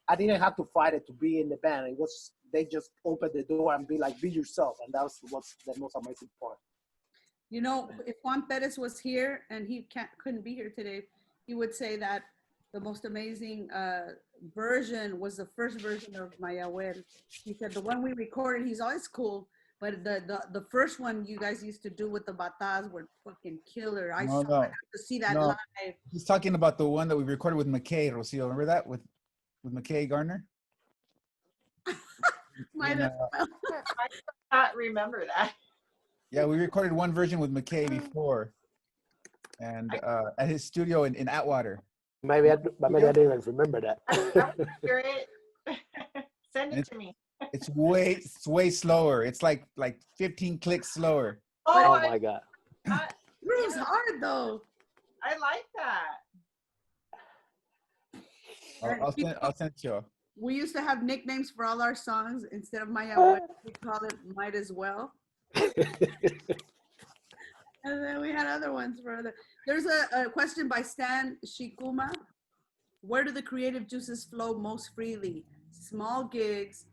I didn't have to fight it to be in the band. They just opened the door and be like, be yourself, and that was the most amazing part. If Juan Perez was here and he couldn't be here today, he would say that the most amazing version was the first version of Mayahuel. He said the one we recorded, he's always cool, but the first one you guys used to do with the batas were fucking killer. I have to see that live. He's talking about the one that we recorded with McKay, Rocio. Remember that with McKay Gardner? Might as well. I not remember that. Yeah, we recorded one version with McKay before, and at his studio in Atwater. Maybe I didn't even remember that. I would hear it. Send it to me. It's way slower. It's like 15 clicks slower. Oh my God. It was hard though. I like that. I'll send you. We used to have nicknames for all our songs. Instead of Mayahuel, we call it Might As Well. And then we had other ones for other. There's a question by Stan Shikuma. Where do the creative juices flow most freely? Small gigs,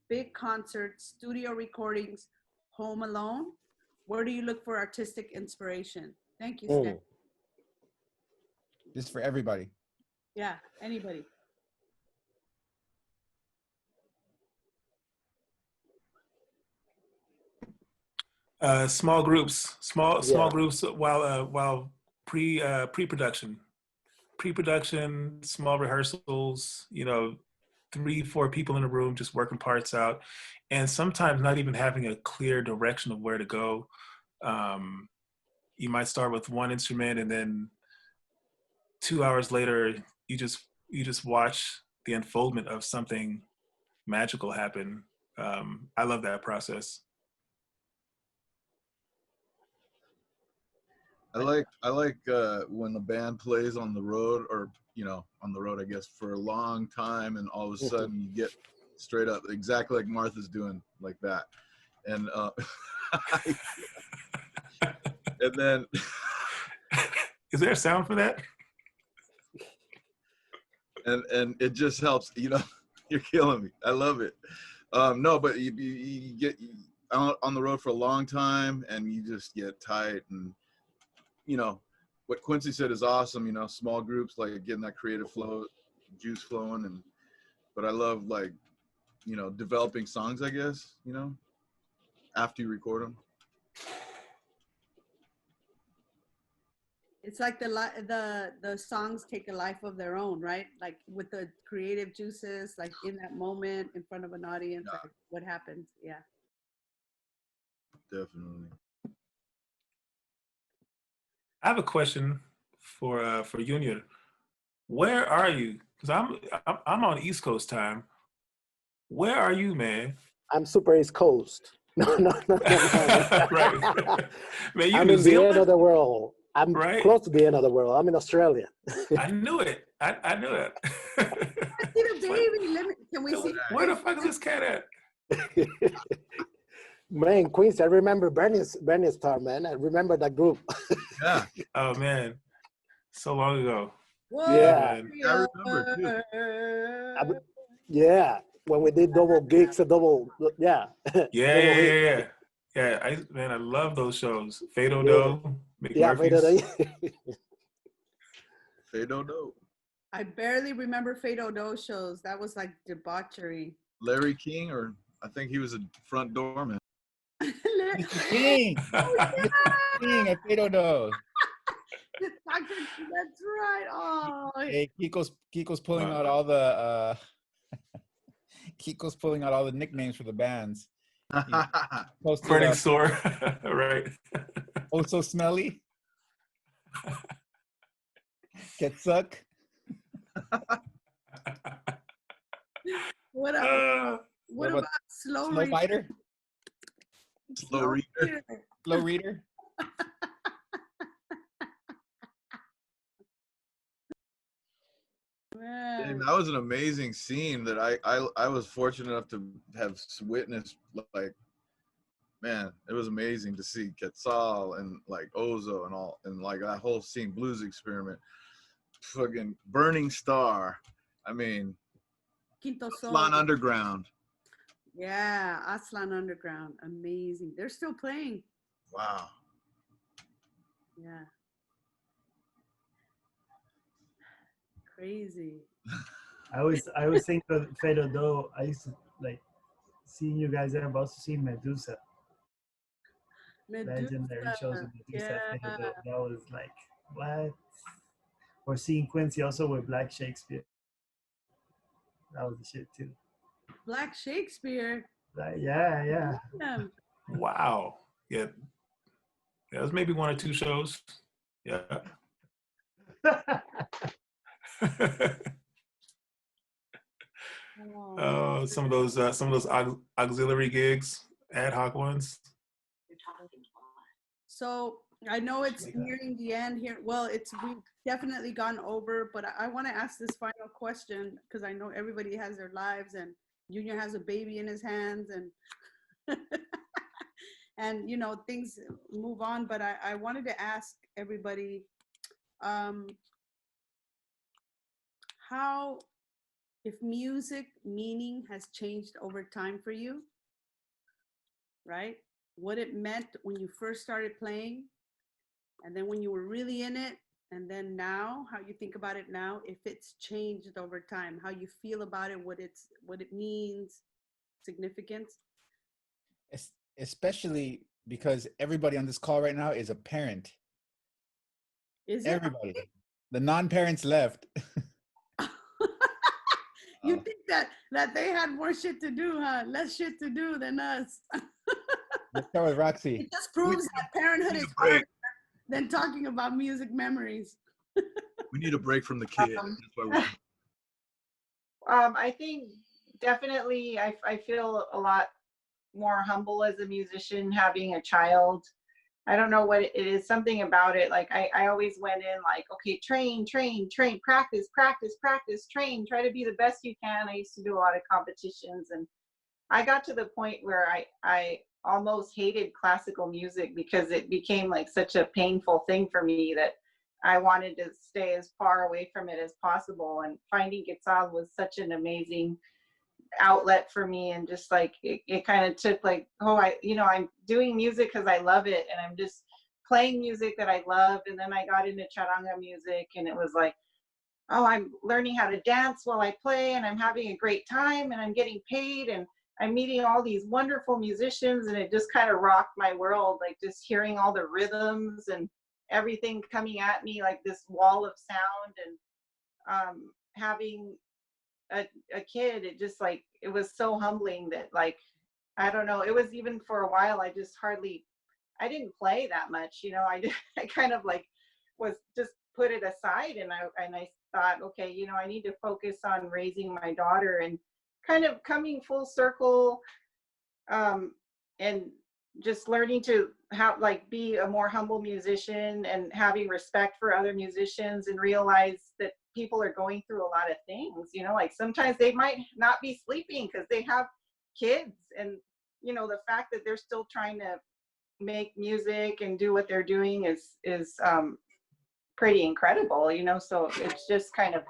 big concerts, studio recordings, home alone? Where do you look for artistic inspiration? Thank you, Stan. Just for everybody. Yeah, anybody. Small groups while pre-production, small rehearsals, 3-4 people in a room just working parts out, and sometimes not even having a clear direction of where to go. You might start with one instrument, and then 2 hours later you just watch the unfoldment of something magical happen. I love that process. I like when the band plays on the road, or on the road, I guess, for a long time, and all of a sudden you get straight up exactly like Martha's doing, like that, and and then is there a sound for that? And it just helps. You're killing me. I love it. No, but you get out on the road for a long time, and you just get tight, and what Quincy said is awesome, small groups, like getting that creative flow, juice flowing, but I love developing songs, I guess, after you record them. It's like the songs take a life of their own, right? Like with the creative juices, like in that moment in front of an audience, like what happens? Yeah. Definitely. I have a question for Junior. Where are you? Because I'm on East Coast time. Where are you, man? I'm super East Coast. No, no, no, no, no. Right. Man, you I'm New in the end of Zealand, the world. I'm right? close to the end of the world. I'm in Australia. I knew it. I knew it. I see the baby. Can we see? Where the fuck is this cat at? Man, Queens, I remember Bernie's Star, man. I remember that group. Yeah. Oh man, so long ago. Yeah. Man. I remember too. Yeah. When we did double gigs, a double, yeah. Yeah, Double hit. yeah. Yeah, I love those shows. Fado Yeah. Do, Yeah, McMurphy's. Fado Do. I barely remember Fado Do shows. That was like debauchery. Larry King, or I think he was a front doorman. Mr. King. Oh, Mr. King at Fado Do. That's right. Oh, Hey, Kiko's pulling out all the Kiko's pulling out all the nicknames for the bands. He posted Burning up, Store, right? Oh So Smelly. Quetzal. what up? What What about slow Slow reading? Fighter? Slow reader. Slow Reader? And that was an amazing scene that I was fortunate enough to have witnessed. Like, man, it was amazing to see Quetzal and like Ozo and all, and like that whole scene, Blues Experiment, fucking Burning Star. I mean, Quinto Sol. Aslan Underground. Yeah, Aslan Underground. Amazing. They're still playing. Wow. Yeah. Crazy. I always think of Fado Do. I used to like seeing you guys there. I've also seen Medusa. Legendary shows with Medusa. Yeah. Fado Do. That was like what? Or seeing Quincy also with Black Shakespeare. That was the shit too. Black Shakespeare. Yeah. Yeah. Wow. Yeah. That was maybe one or two shows. Yeah. Some of those auxiliary gigs, ad hoc ones. So I know it's nearing the end here. Well, we've definitely gone over, but I want to ask this final question because I know everybody has their lives and Junior has a baby in his hands and and you know things move on. But I wanted to ask everybody how, if music meaning has changed over time for you, right? What it meant when you first started playing, and then when you were really in it, and then now, how you think about it now, if it's changed over time, how you feel about it, what it means, significance. Especially because everybody on this call right now is a parent. Is it? Everybody. The non-parents left. You think that they had more shit to do, huh? Less shit to do than us. Let's start with Roxy. It just proves that parenthood is harder than talking about music memories. We need a break from the kid. That's why I think definitely I feel a lot more humble as a musician having a child. I don't know what it is, something about it. Like I always went in like, okay, train, practice, train, try to be the best you can. I used to do a lot of competitions, and I got to the point where I almost hated classical music because it became like such a painful thing for me that I wanted to stay as far away from it as possible. And finding Quetzal was such an amazing outlet for me, and just like it kind of took like, oh, I'm doing music because I love it, and I'm just playing music that I love. And then I got into charanga music, and it was like, oh, I'm learning how to dance while I play, and I'm having a great time, and I'm getting paid, and I'm meeting all these wonderful musicians, and it just kind of rocked my world, like just hearing all the rhythms and everything coming at me like this wall of sound, and having a kid, it just like, it was so humbling that like, I don't know, it was even for a while, I just hardly, I didn't play that much, you know, I kind of like was just put it aside, and I thought, okay, you know, I need to focus on raising my daughter, and kind of coming full circle, and just learning to like be a more humble musician, and having respect for other musicians, and realize that people are going through a lot of things, you know, like sometimes they might not be sleeping because they have kids, and you know, the fact that they're still trying to make music and do what they're doing is pretty incredible, you know. So it's just kind of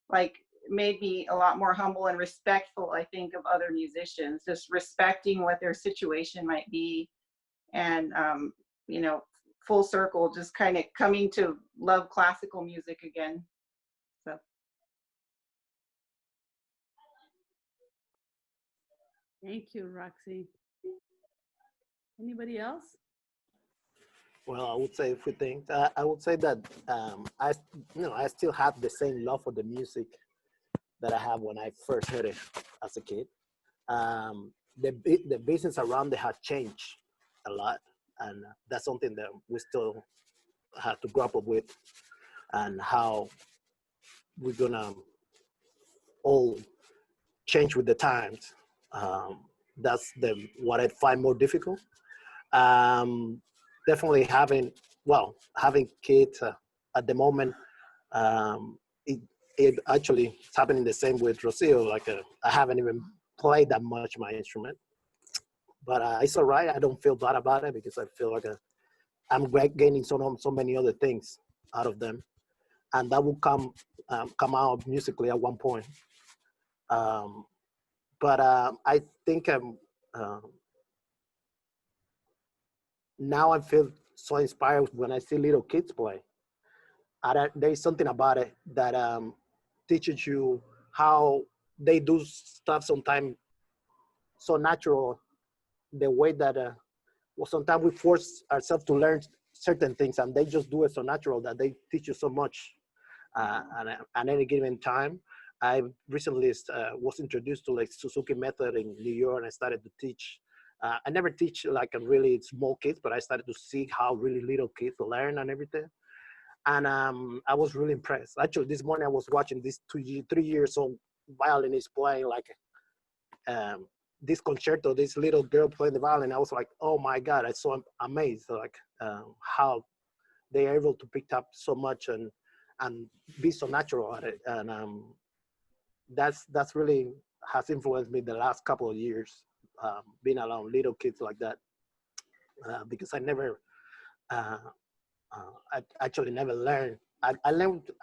like made me a lot more humble and respectful, I think, of other musicians, just respecting what their situation might be, and you know, full circle, just kind of coming to love classical music again. So Thank you, Roxy. Anybody else? Well, I would say a few things. I would say that I still have the same love for the music that I have when I first heard it as a kid. The business around it has changed a lot, and that's something that we still have to grapple with, and how we're gonna all change with the times. That's what I find more difficult. Um, Definitely having kids at the moment. Um, it actually it's happening the same with Rocio. Like I haven't even played that much my instrument, but it's all right. I don't feel bad about it because I feel like I'm gaining so many other things out of them, and that will come out musically at one point. Um, but I think uh, now I feel so inspired when I see little kids play. There's something about it that teaches you how they do stuff sometimes so natural, the way that well, sometimes we force ourselves to learn certain things, and they just do it so natural that they teach you so much. At any given time, I recently was introduced to like Suzuki method in New York, and I started to teach. I never teach like a really small kids, but I started to see how really little kids learn and everything. And I was really impressed. Actually, this morning I was watching this 3 years old violinist playing like um, this concerto, this little girl playing the violin. I was like, oh my God, I'm so amazed, like how they are able to pick up so much and be so natural at it. And that's really has influenced me the last couple of years, being around little kids like that, because I never, I actually never learned. I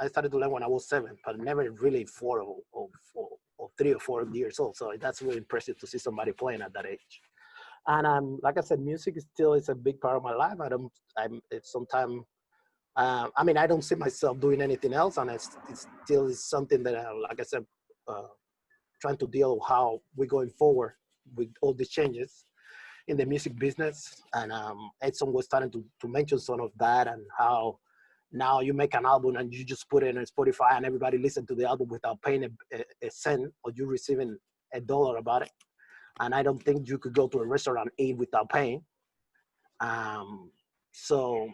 started to learn when I was 7, but never really 3 or 4 years old. So that's really impressive to see somebody playing at that age. And like I said, music is a big part of my life. It's sometimes, I mean, I don't see myself doing anything else, and it still is something that, like I said, trying to deal with how we're going forward with all these changes in the music business. And Edson was starting to mention some of that, and how now you make an album and you just put it on Spotify and everybody listen to the album without paying a cent, or you receiving $1 about it. And I don't think you could go to a restaurant and eat without paying. So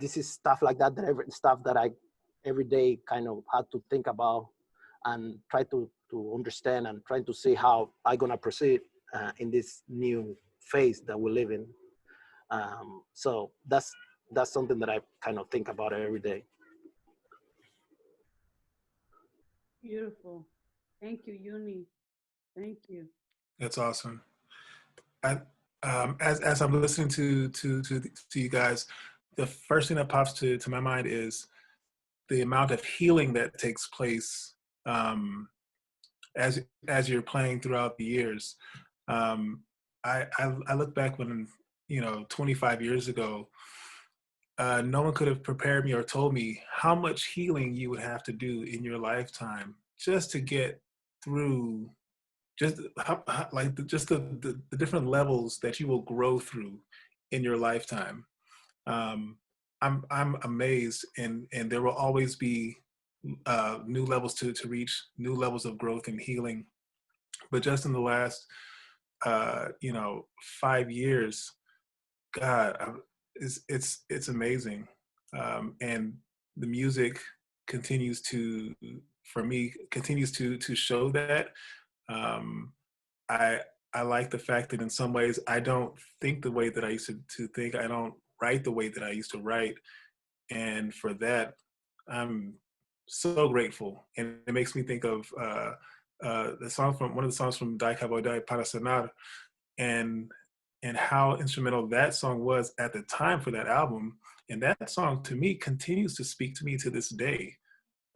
this is stuff like that, stuff that I every day kind of had to think about and try to understand, and trying to see how I'm gonna proceed in this new phase that we live in. So that's something that I kind of think about every day. Beautiful. Thank you, Uni. Thank you. That's awesome. As I'm listening to you guys, the first thing that pops to my mind is the amount of healing that takes place as you're playing throughout the years. I look back when 25 years ago, no one could have prepared me or told me how much healing you would have to do in your lifetime just to get through just the different levels that you will grow through in your lifetime. I'm amazed, and there will always be new levels to reach, new levels of growth and healing. But just in the last 5 years, God, it's amazing, and the music continues to, for me, continues to show that. Um, I I like the fact that in some ways I don't think the way that I used to think. I don't write the way that I used to write, and for that, I'm so grateful. And it makes me think of the song from one of the songs from Dai Cabo Dai Para Sanar, and how instrumental that song was at the time for that album. And that song to me continues to speak to me to this day.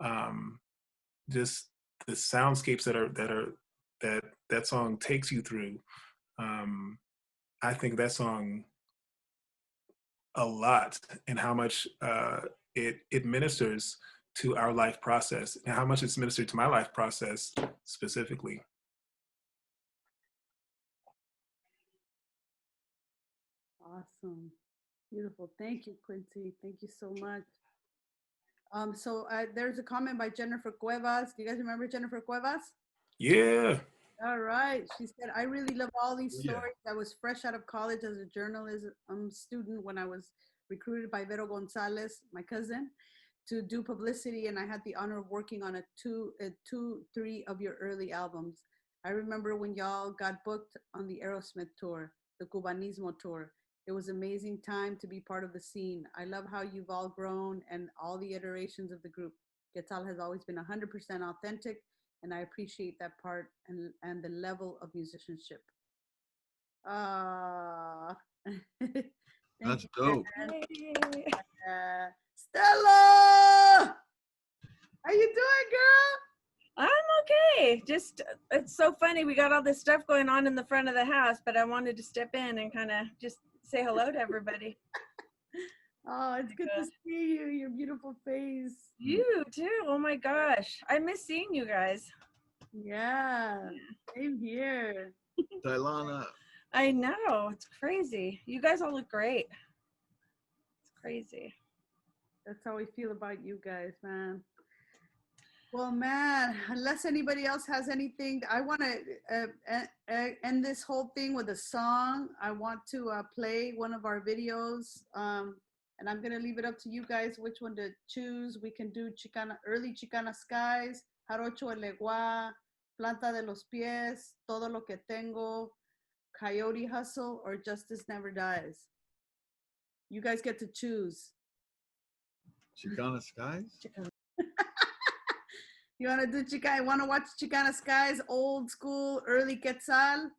Um, just the soundscapes that song takes you through. I think that song a lot, and how much it ministers to our life process, and how much it's ministered to my life process specifically. Awesome. Beautiful. Thank you, Quincy. Thank you so much. There's a comment by Jennifer Cuevas. Do you guys remember Jennifer Cuevas? Yeah. All right. She said, I really love all these Yeah. stories. I was fresh out of college as a journalism student when I was recruited by Vero Gonzalez, my cousin, to do publicity. And I had the honor of working on three of your early albums. I remember when y'all got booked on the Aerosmith tour, the Cubanismo tour. It was an amazing time to be part of the scene. I love how you've all grown and all the iterations of the group. Quetzal has always been 100% authentic, and I appreciate that part and the level of musicianship. That's dope. Stella! How you doing, girl? I'm okay. Just, it's so funny. We got all this stuff going on in the front of the house, but I wanted to step in and kind of just say hello to everybody. Oh, it's good to see you. Your beautiful face. You too. Oh my gosh. I miss seeing you guys. Yeah, same here. Dailana. I know. It's crazy. You guys all look great. It's crazy. That's how we feel about you guys, man. Well, man, unless anybody else has anything, I want to end this whole thing with a song. I want to play one of our videos, and I'm going to leave it up to you guys which one to choose. We can do Chicana, early Chicana Skies, Jarocho el Legua, Planta de los Pies, Todo lo que tengo, Coyote Hustle, or Justice Never Dies. You guys get to choose. Chicana Skies? You want to do Chicana? Want to watch Chicana Skies, old school, early Quetzal?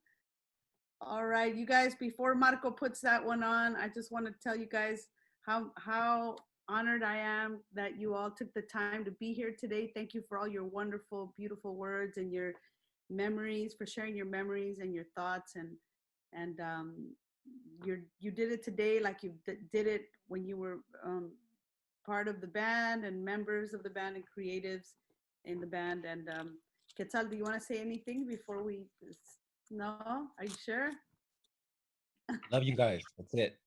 All right, you guys, before Marco puts that one on, I just want to tell you guys how honored I am that you all took the time to be here today. Thank you for all your wonderful, beautiful words and your memories, for sharing your memories and your thoughts. And you did it today like you did it when you were part of the band and members of the band and creatives in the band. And Quetzal, do you want to say anything before we? No, are you sure? Love you guys. That's it.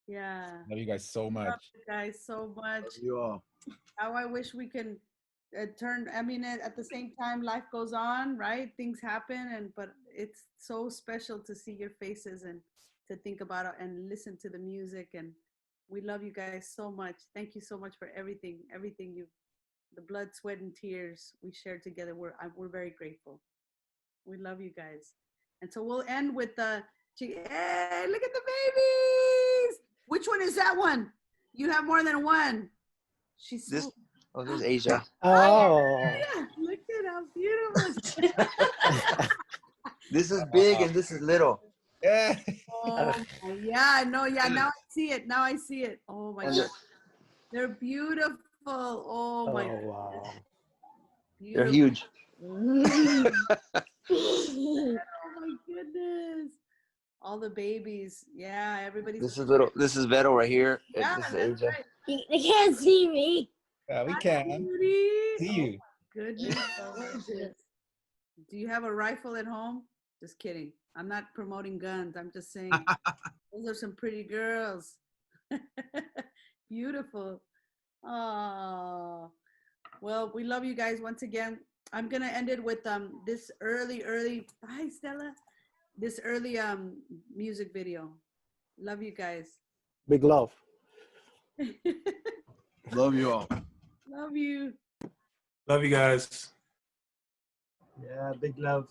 Yeah. Love you guys so Love much. you guys so much. Love you all. How I wish we can turn. I mean, at the same time, life goes on, right? Things happen, but it's so special to see your faces and to think about it and listen to the music. And we love you guys so much. Thank you so much for everything you. The blood, sweat, and tears we shared together. We're very grateful. We love you guys. And so we'll end with the, hey, look at the babies. Which one is that one? You have more than one. She's This, so, oh, there's Asia. Oh. yeah, look at how beautiful. This is big and this is little. Yeah. Oh, yeah, no, yeah, now I see it. Now I see it. Oh my And God. They're beautiful. Oh my Oh, God. wow. they're Beautiful. huge. Oh my goodness. All the babies. Yeah, everybody's. This is little. This is Vero right here. And Yeah, this is that's Asia. right. They can't see me. Yeah, we Hi, can cutie. see Oh you. my goodness. Gorgeous. Do you have a rifle at home? Just kidding. I'm not promoting guns. I'm just saying those are some pretty girls. Beautiful. Oh, well, we love you guys once again. I'm gonna end it with this early. Hi, Stella. This early music video. Love you guys. Big love. Love you all. Love you. Love you guys. Yeah, big love.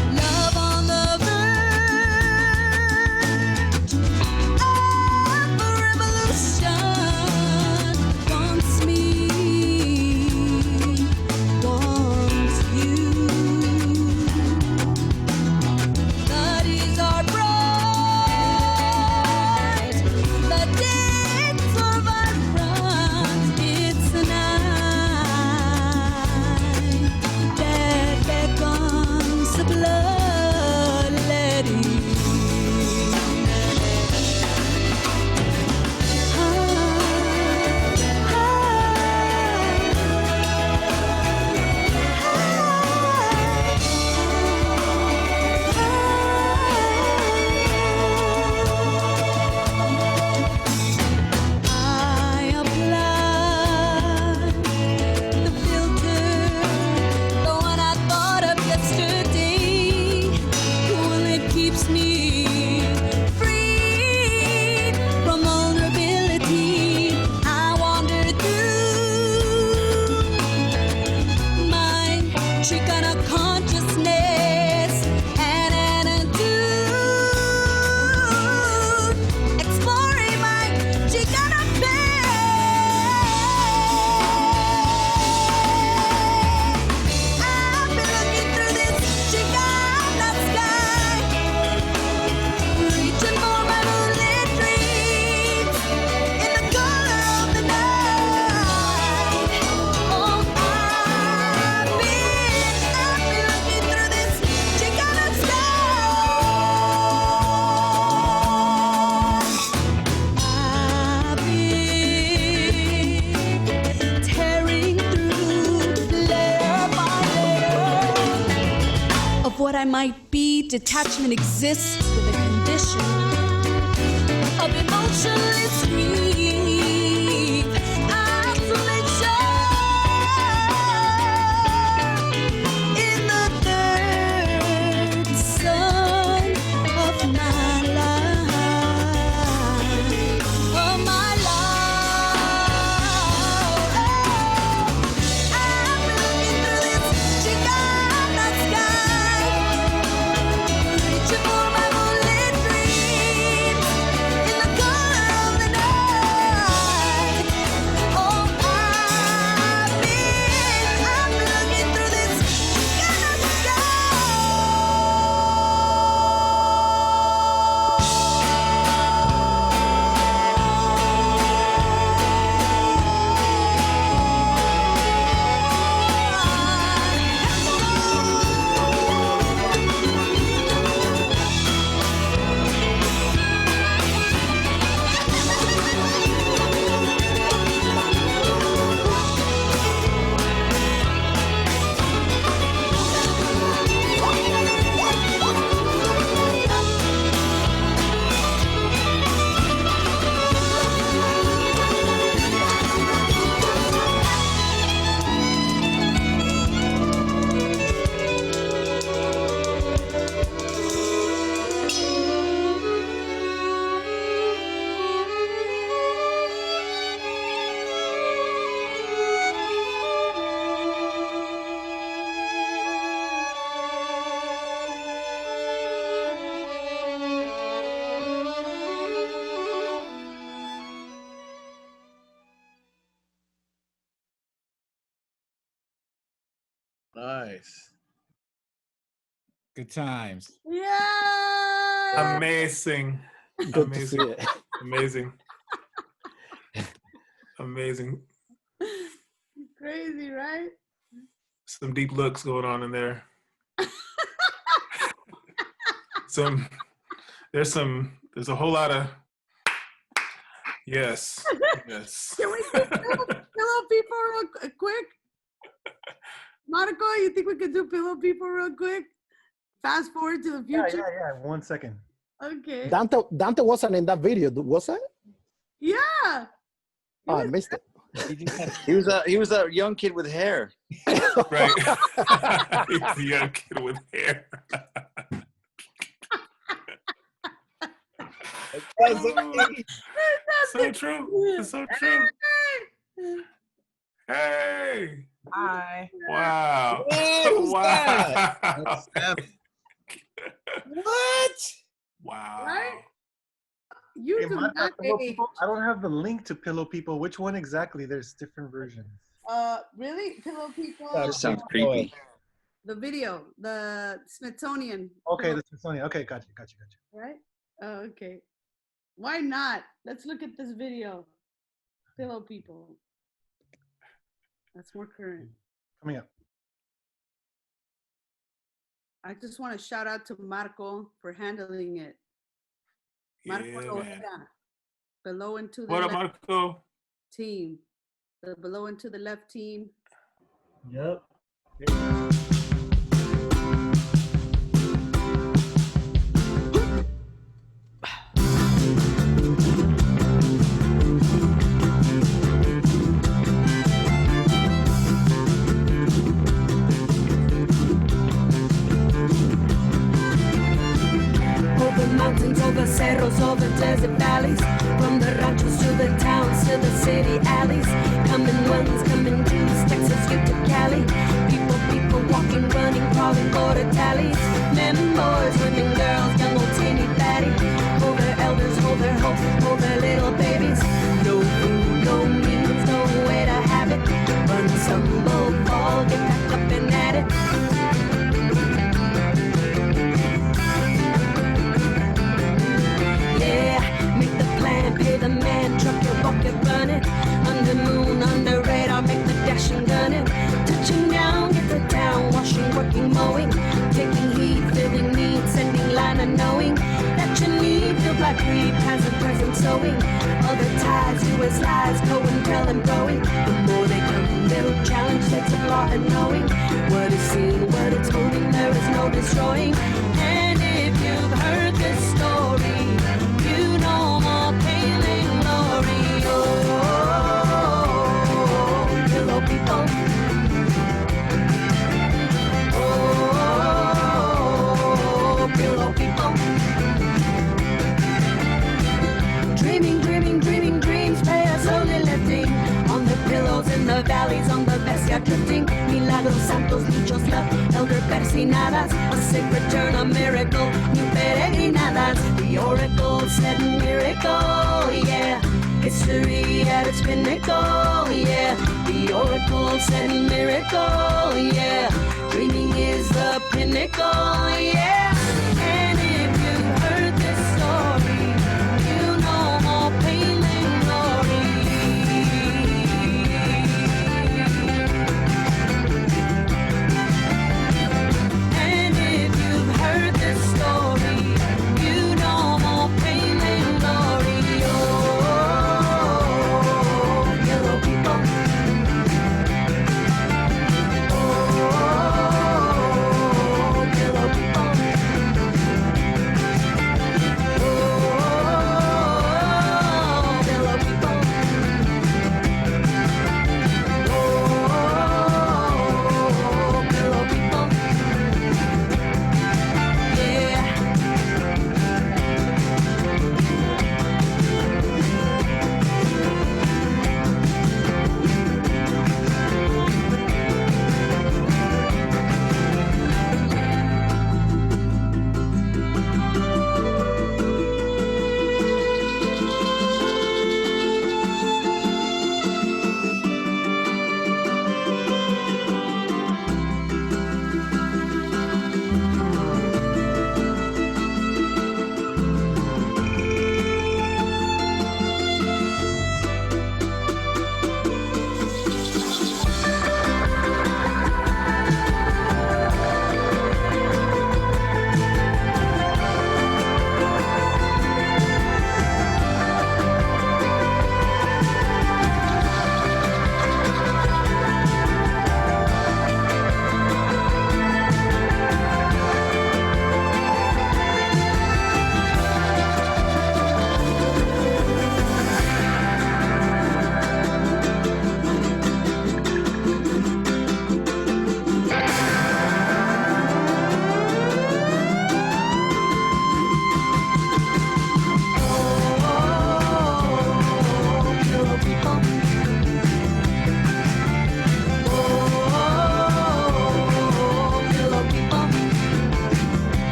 Love on the verge of a revolution wants me, wants you. Bodies are bright, the dates are vibrant. It's a night that beckons the bloodletting. I apply the filter, the one I thought of yesterday. Well, it keeps me free from vulnerability. I wander through my Chicana consciousness and exploring my Chicana I've been looking through this Chicana sky, reaching for my moonlit dreams in the color of the night. Oh, I've been looking through this Chicana I've been tearing through layer by layer of what I might be. Detachment exists with a condition of emotionless grief, isolation in the third sun of my life, of my life. I'm looking through this Chicana sky, reaching for my moonlit dreams in the color of the night. Oh, I'm looking through this Chicana Nice. Good times. Yeah. Amazing. Good to see Amazing. it. Amazing. Amazing. Crazy, right? Some deep looks going on in there. there's a whole lot of Yes. Yes. Can we do pillow people real quick? Monica, you think we could do pillow people real quick? Fast forward to the future. Yeah. 1 second. Okay. Dante wasn't in that video, was it? Yeah. Oh, I missed it. He was a young kid with hair. Right. He's a young kid with hair. So true. It's so true. Hey. Hi. Wow. Who's Wow. What? Wow. Right? You Hey, do Monica, not Pillow age. People, I don't have the link to Pillow People. Which one exactly? There's different versions. Really? Pillow people? That sounds creepy. The video, the Smithsonian. Okay, Pillow- the Smithsonian. Okay, gotcha. Right? Oh, okay. Why not? Let's look at this video. Pillow people. That's more current. Coming up. I just want to shout out to Marco for handling it. Marco Yeah, man. Lorena, below and to the What up, left Marco? team. The below and to the left team. Yep. Over mountains, over cerros, over desert valleys, from the ranchos to the towns to the city alleys. Coming ones, coming twos, Texas, you to Cali. People walking, running, crawling, border tallies. Men, boys, women, girls, young old teeny fatty. Hold their elders, hold their hopes, hold their little babies. No food, no means, no way to have it. Run, stumble, fall, get back up and at it. Make the plan, pay the man, truck it, walk it, run it. Under moon, under radar, make the dash and gun it. Touching down, get to town, washing, working, mowing. Taking heat, filling needs, sending line and knowing that you need. Feel like creep, has a present sowing. Other ties, US lies, go and tell and growing. The more they come, little challenge, that's a lot in knowing. What is seen, what it's holding, there is no destroying. And if you've heard this story, you know more pain than glory. Oh, pillow people. Oh, pillow people. Dreaming, dreaming, dreaming dreams, prayers slowly lifting. On the pillows in the valleys, on the bestia drifting. Milagros, santos, nichos, love, elder persinadas. A sacred turn, a miracle, new peregrinadas. The oracle said miracle, yeah. History at its pinnacle, yeah. The oracle said miracle, yeah. Dreaming is the pinnacle, yeah. And if you've heard this story, you know more pain than glory. And if you've heard this story, you know more pain than glory. Oh, yellow people. Oh, yellow people.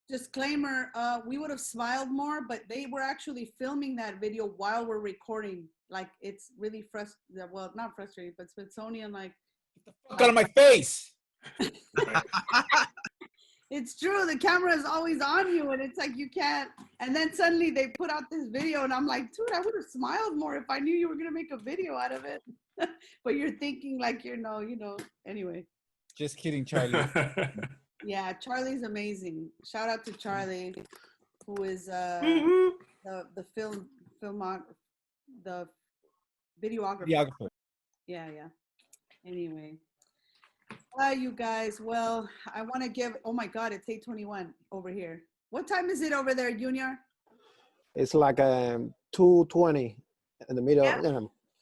disclaimer, we would have smiled more, but they were actually filming that video while we're recording. Like, it's really frustrating. Well, not frustrating, but Smithsonian, like, Fuck out of my face. it's true. The camera is always on you, and it's like you can't. And then suddenly they put out this video, and I'm like, dude, I would have smiled more if I knew you were gonna make a video out of it. But you're thinking like anyway. Just kidding, Charlie. Yeah, Charlie's amazing. Shout out to Charlie, who is the videographer. Videographer. Yeah. Anyway, you guys. Well, I want to give. Oh my God, it's 8:21 over here. What time is it over there, Junior? It's like 2:20 in the middle.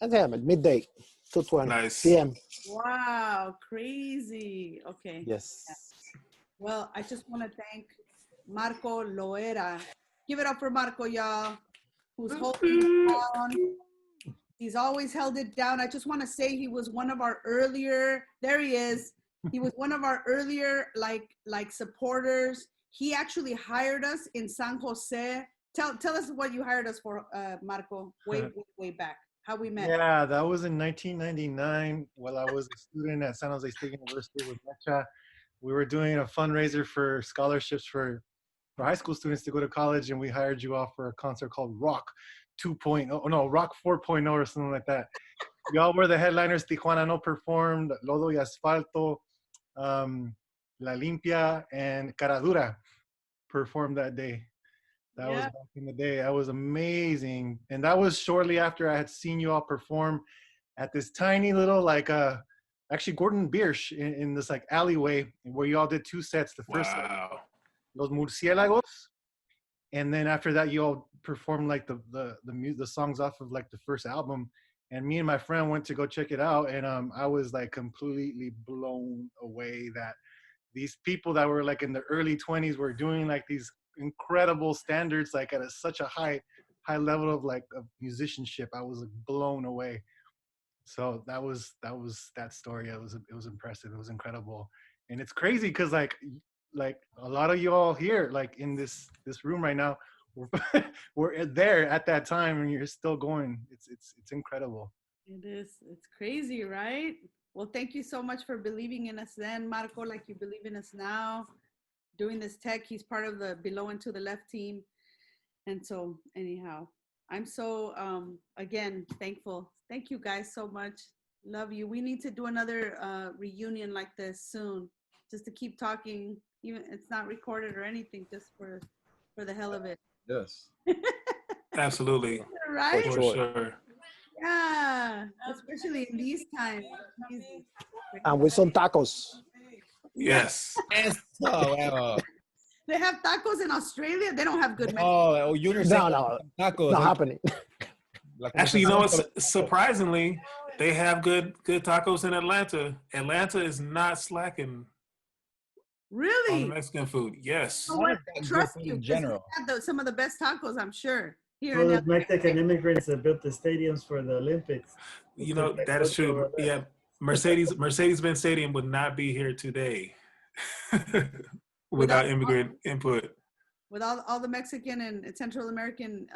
Yeah, midday, 2:20 Nice. p.m. Wow, crazy. Okay. Yes. Yeah. Well, I just want to thank Marco Loera. Give it up for Marco, y'all, who's holding it down. He's always held it down. I just want to say he was one of our earlier, there he is. He was one of our earlier, like supporters. He actually hired us in San Jose. Tell us what you hired us for, Marco, way back, how we met. Yeah, that was in 1999 while I was a student at San Jose State University with Mecha. We were doing a fundraiser for scholarships for high school students to go to college, and we hired you off for a concert called Rock 2.0, no, Rock 4.0 or something like that. Y'all were the headliners. Tijuana No performed, Lodo y Asfalto, La Limpia, and Caradura performed that day. That was back in the day. That was amazing. And that was shortly after I had seen you all perform at this tiny little, actually Gordon Biersch in this like alleyway where you all did 2 sets. The first set, Los Murciélagos, and then after that you all performed like the songs off of like the first album. And me and my friend went to go check it out, and I was like completely blown away that these people that were like in the early 20s were doing like these incredible standards, like at such a high level of musicianship. I was like blown away. So that was that story. It was impressive. It was incredible. And it's crazy because like a lot of you all here, like in this room right now, we're there at that time, and you're still going. It's incredible. It is. It's crazy, right? Well, thank you so much for believing in us then, Marco, like you believe in us now. Doing this tech, he's part of the Below and to the Left team. And so anyhow, I'm so, again, thankful. Thank you guys so much. Love you. We need to do another reunion like this soon, just to keep talking. Even it's not recorded or anything, just for the hell of it. Yes. Absolutely. Right? For sure. Yeah, especially in these times. And with some tacos. Yes. Oh, They have tacos in Australia. They don't have good Mexican. Oh, you're saying tacos. Not happening. Actually, you know what? Surprisingly, they have good tacos in Atlanta. Atlanta is not slacking. Really? On Mexican food, yes. You know what? Trust you. In general, some of the best tacos, I'm sure. Here All in the Mexican immigrants that built the stadiums for the Olympics. You know, that is true. Yeah, Mercedes-Benz Stadium would not be here today without immigrant input. With all the Mexican and Central American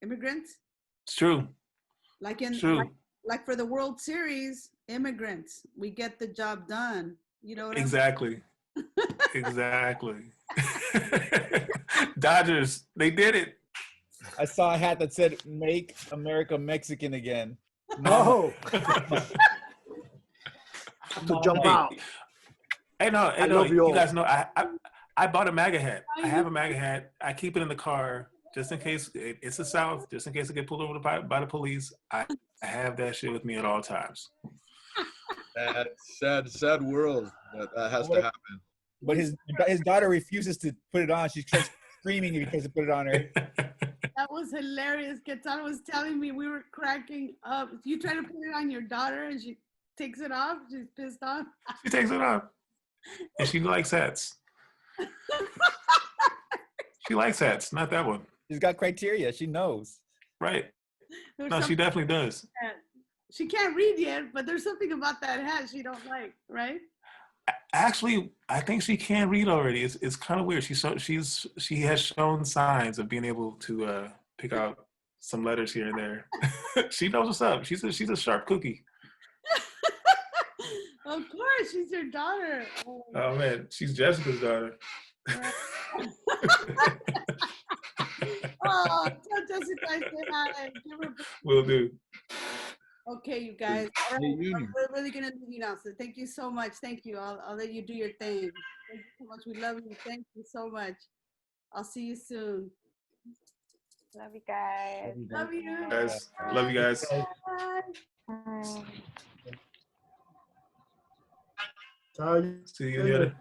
immigrants. It's true. Like like for the World Series, immigrants, we get the job done. You know what exactly. Exactly. Dodgers, they did it. I saw a hat that said "Make America Mexican Again." No. To jump out. Hey, no, you guys know I bought a MAGA hat. I have a MAGA hat. I keep it in the car just in case it's the South, just in case I get pulled over by the police. I have that shit with me at all times. Sad world that has to happen. But his daughter refuses to put it on. She starts screaming because to put it on her. That was hilarious. Quetzal was telling me, we were cracking up. You try to put it on your daughter and she takes it off. She's pissed off. She takes it off. And she likes hats. She likes hats, not that one. She's got criteria. She knows. Right. No, she definitely does. She can't read yet, but there's something about that hat she don't like, right? Actually, I think she can read already. It's kind of weird. She has shown signs of being able to pick out some letters here and there. She knows what's up. She's a sharp cookie. Of course, she's your daughter. Oh man, she's Jessica's daughter. Oh, tell Jessica I say hi. Give her a big- Will do. Okay, you guys. All Hey, right, Uni. we're really gonna leave you now. So thank you so much. Thank you. I'll let you do your thing. Thank you so much. We love you. Thank you so much. I'll see you soon. Love you guys. Love you. Guys, love you guys. Bye. Bye. See you later.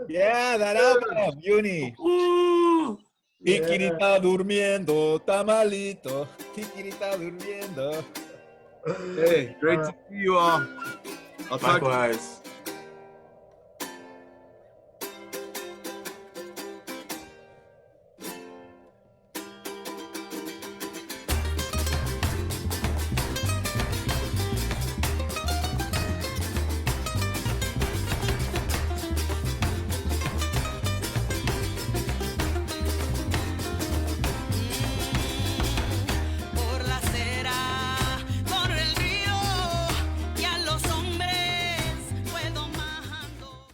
Yeah, that album, Uni. Kikiri está durmiendo, tamalito. Kikiri está durmiendo. Hey, great to see you all. I'll talk to you. Likewise.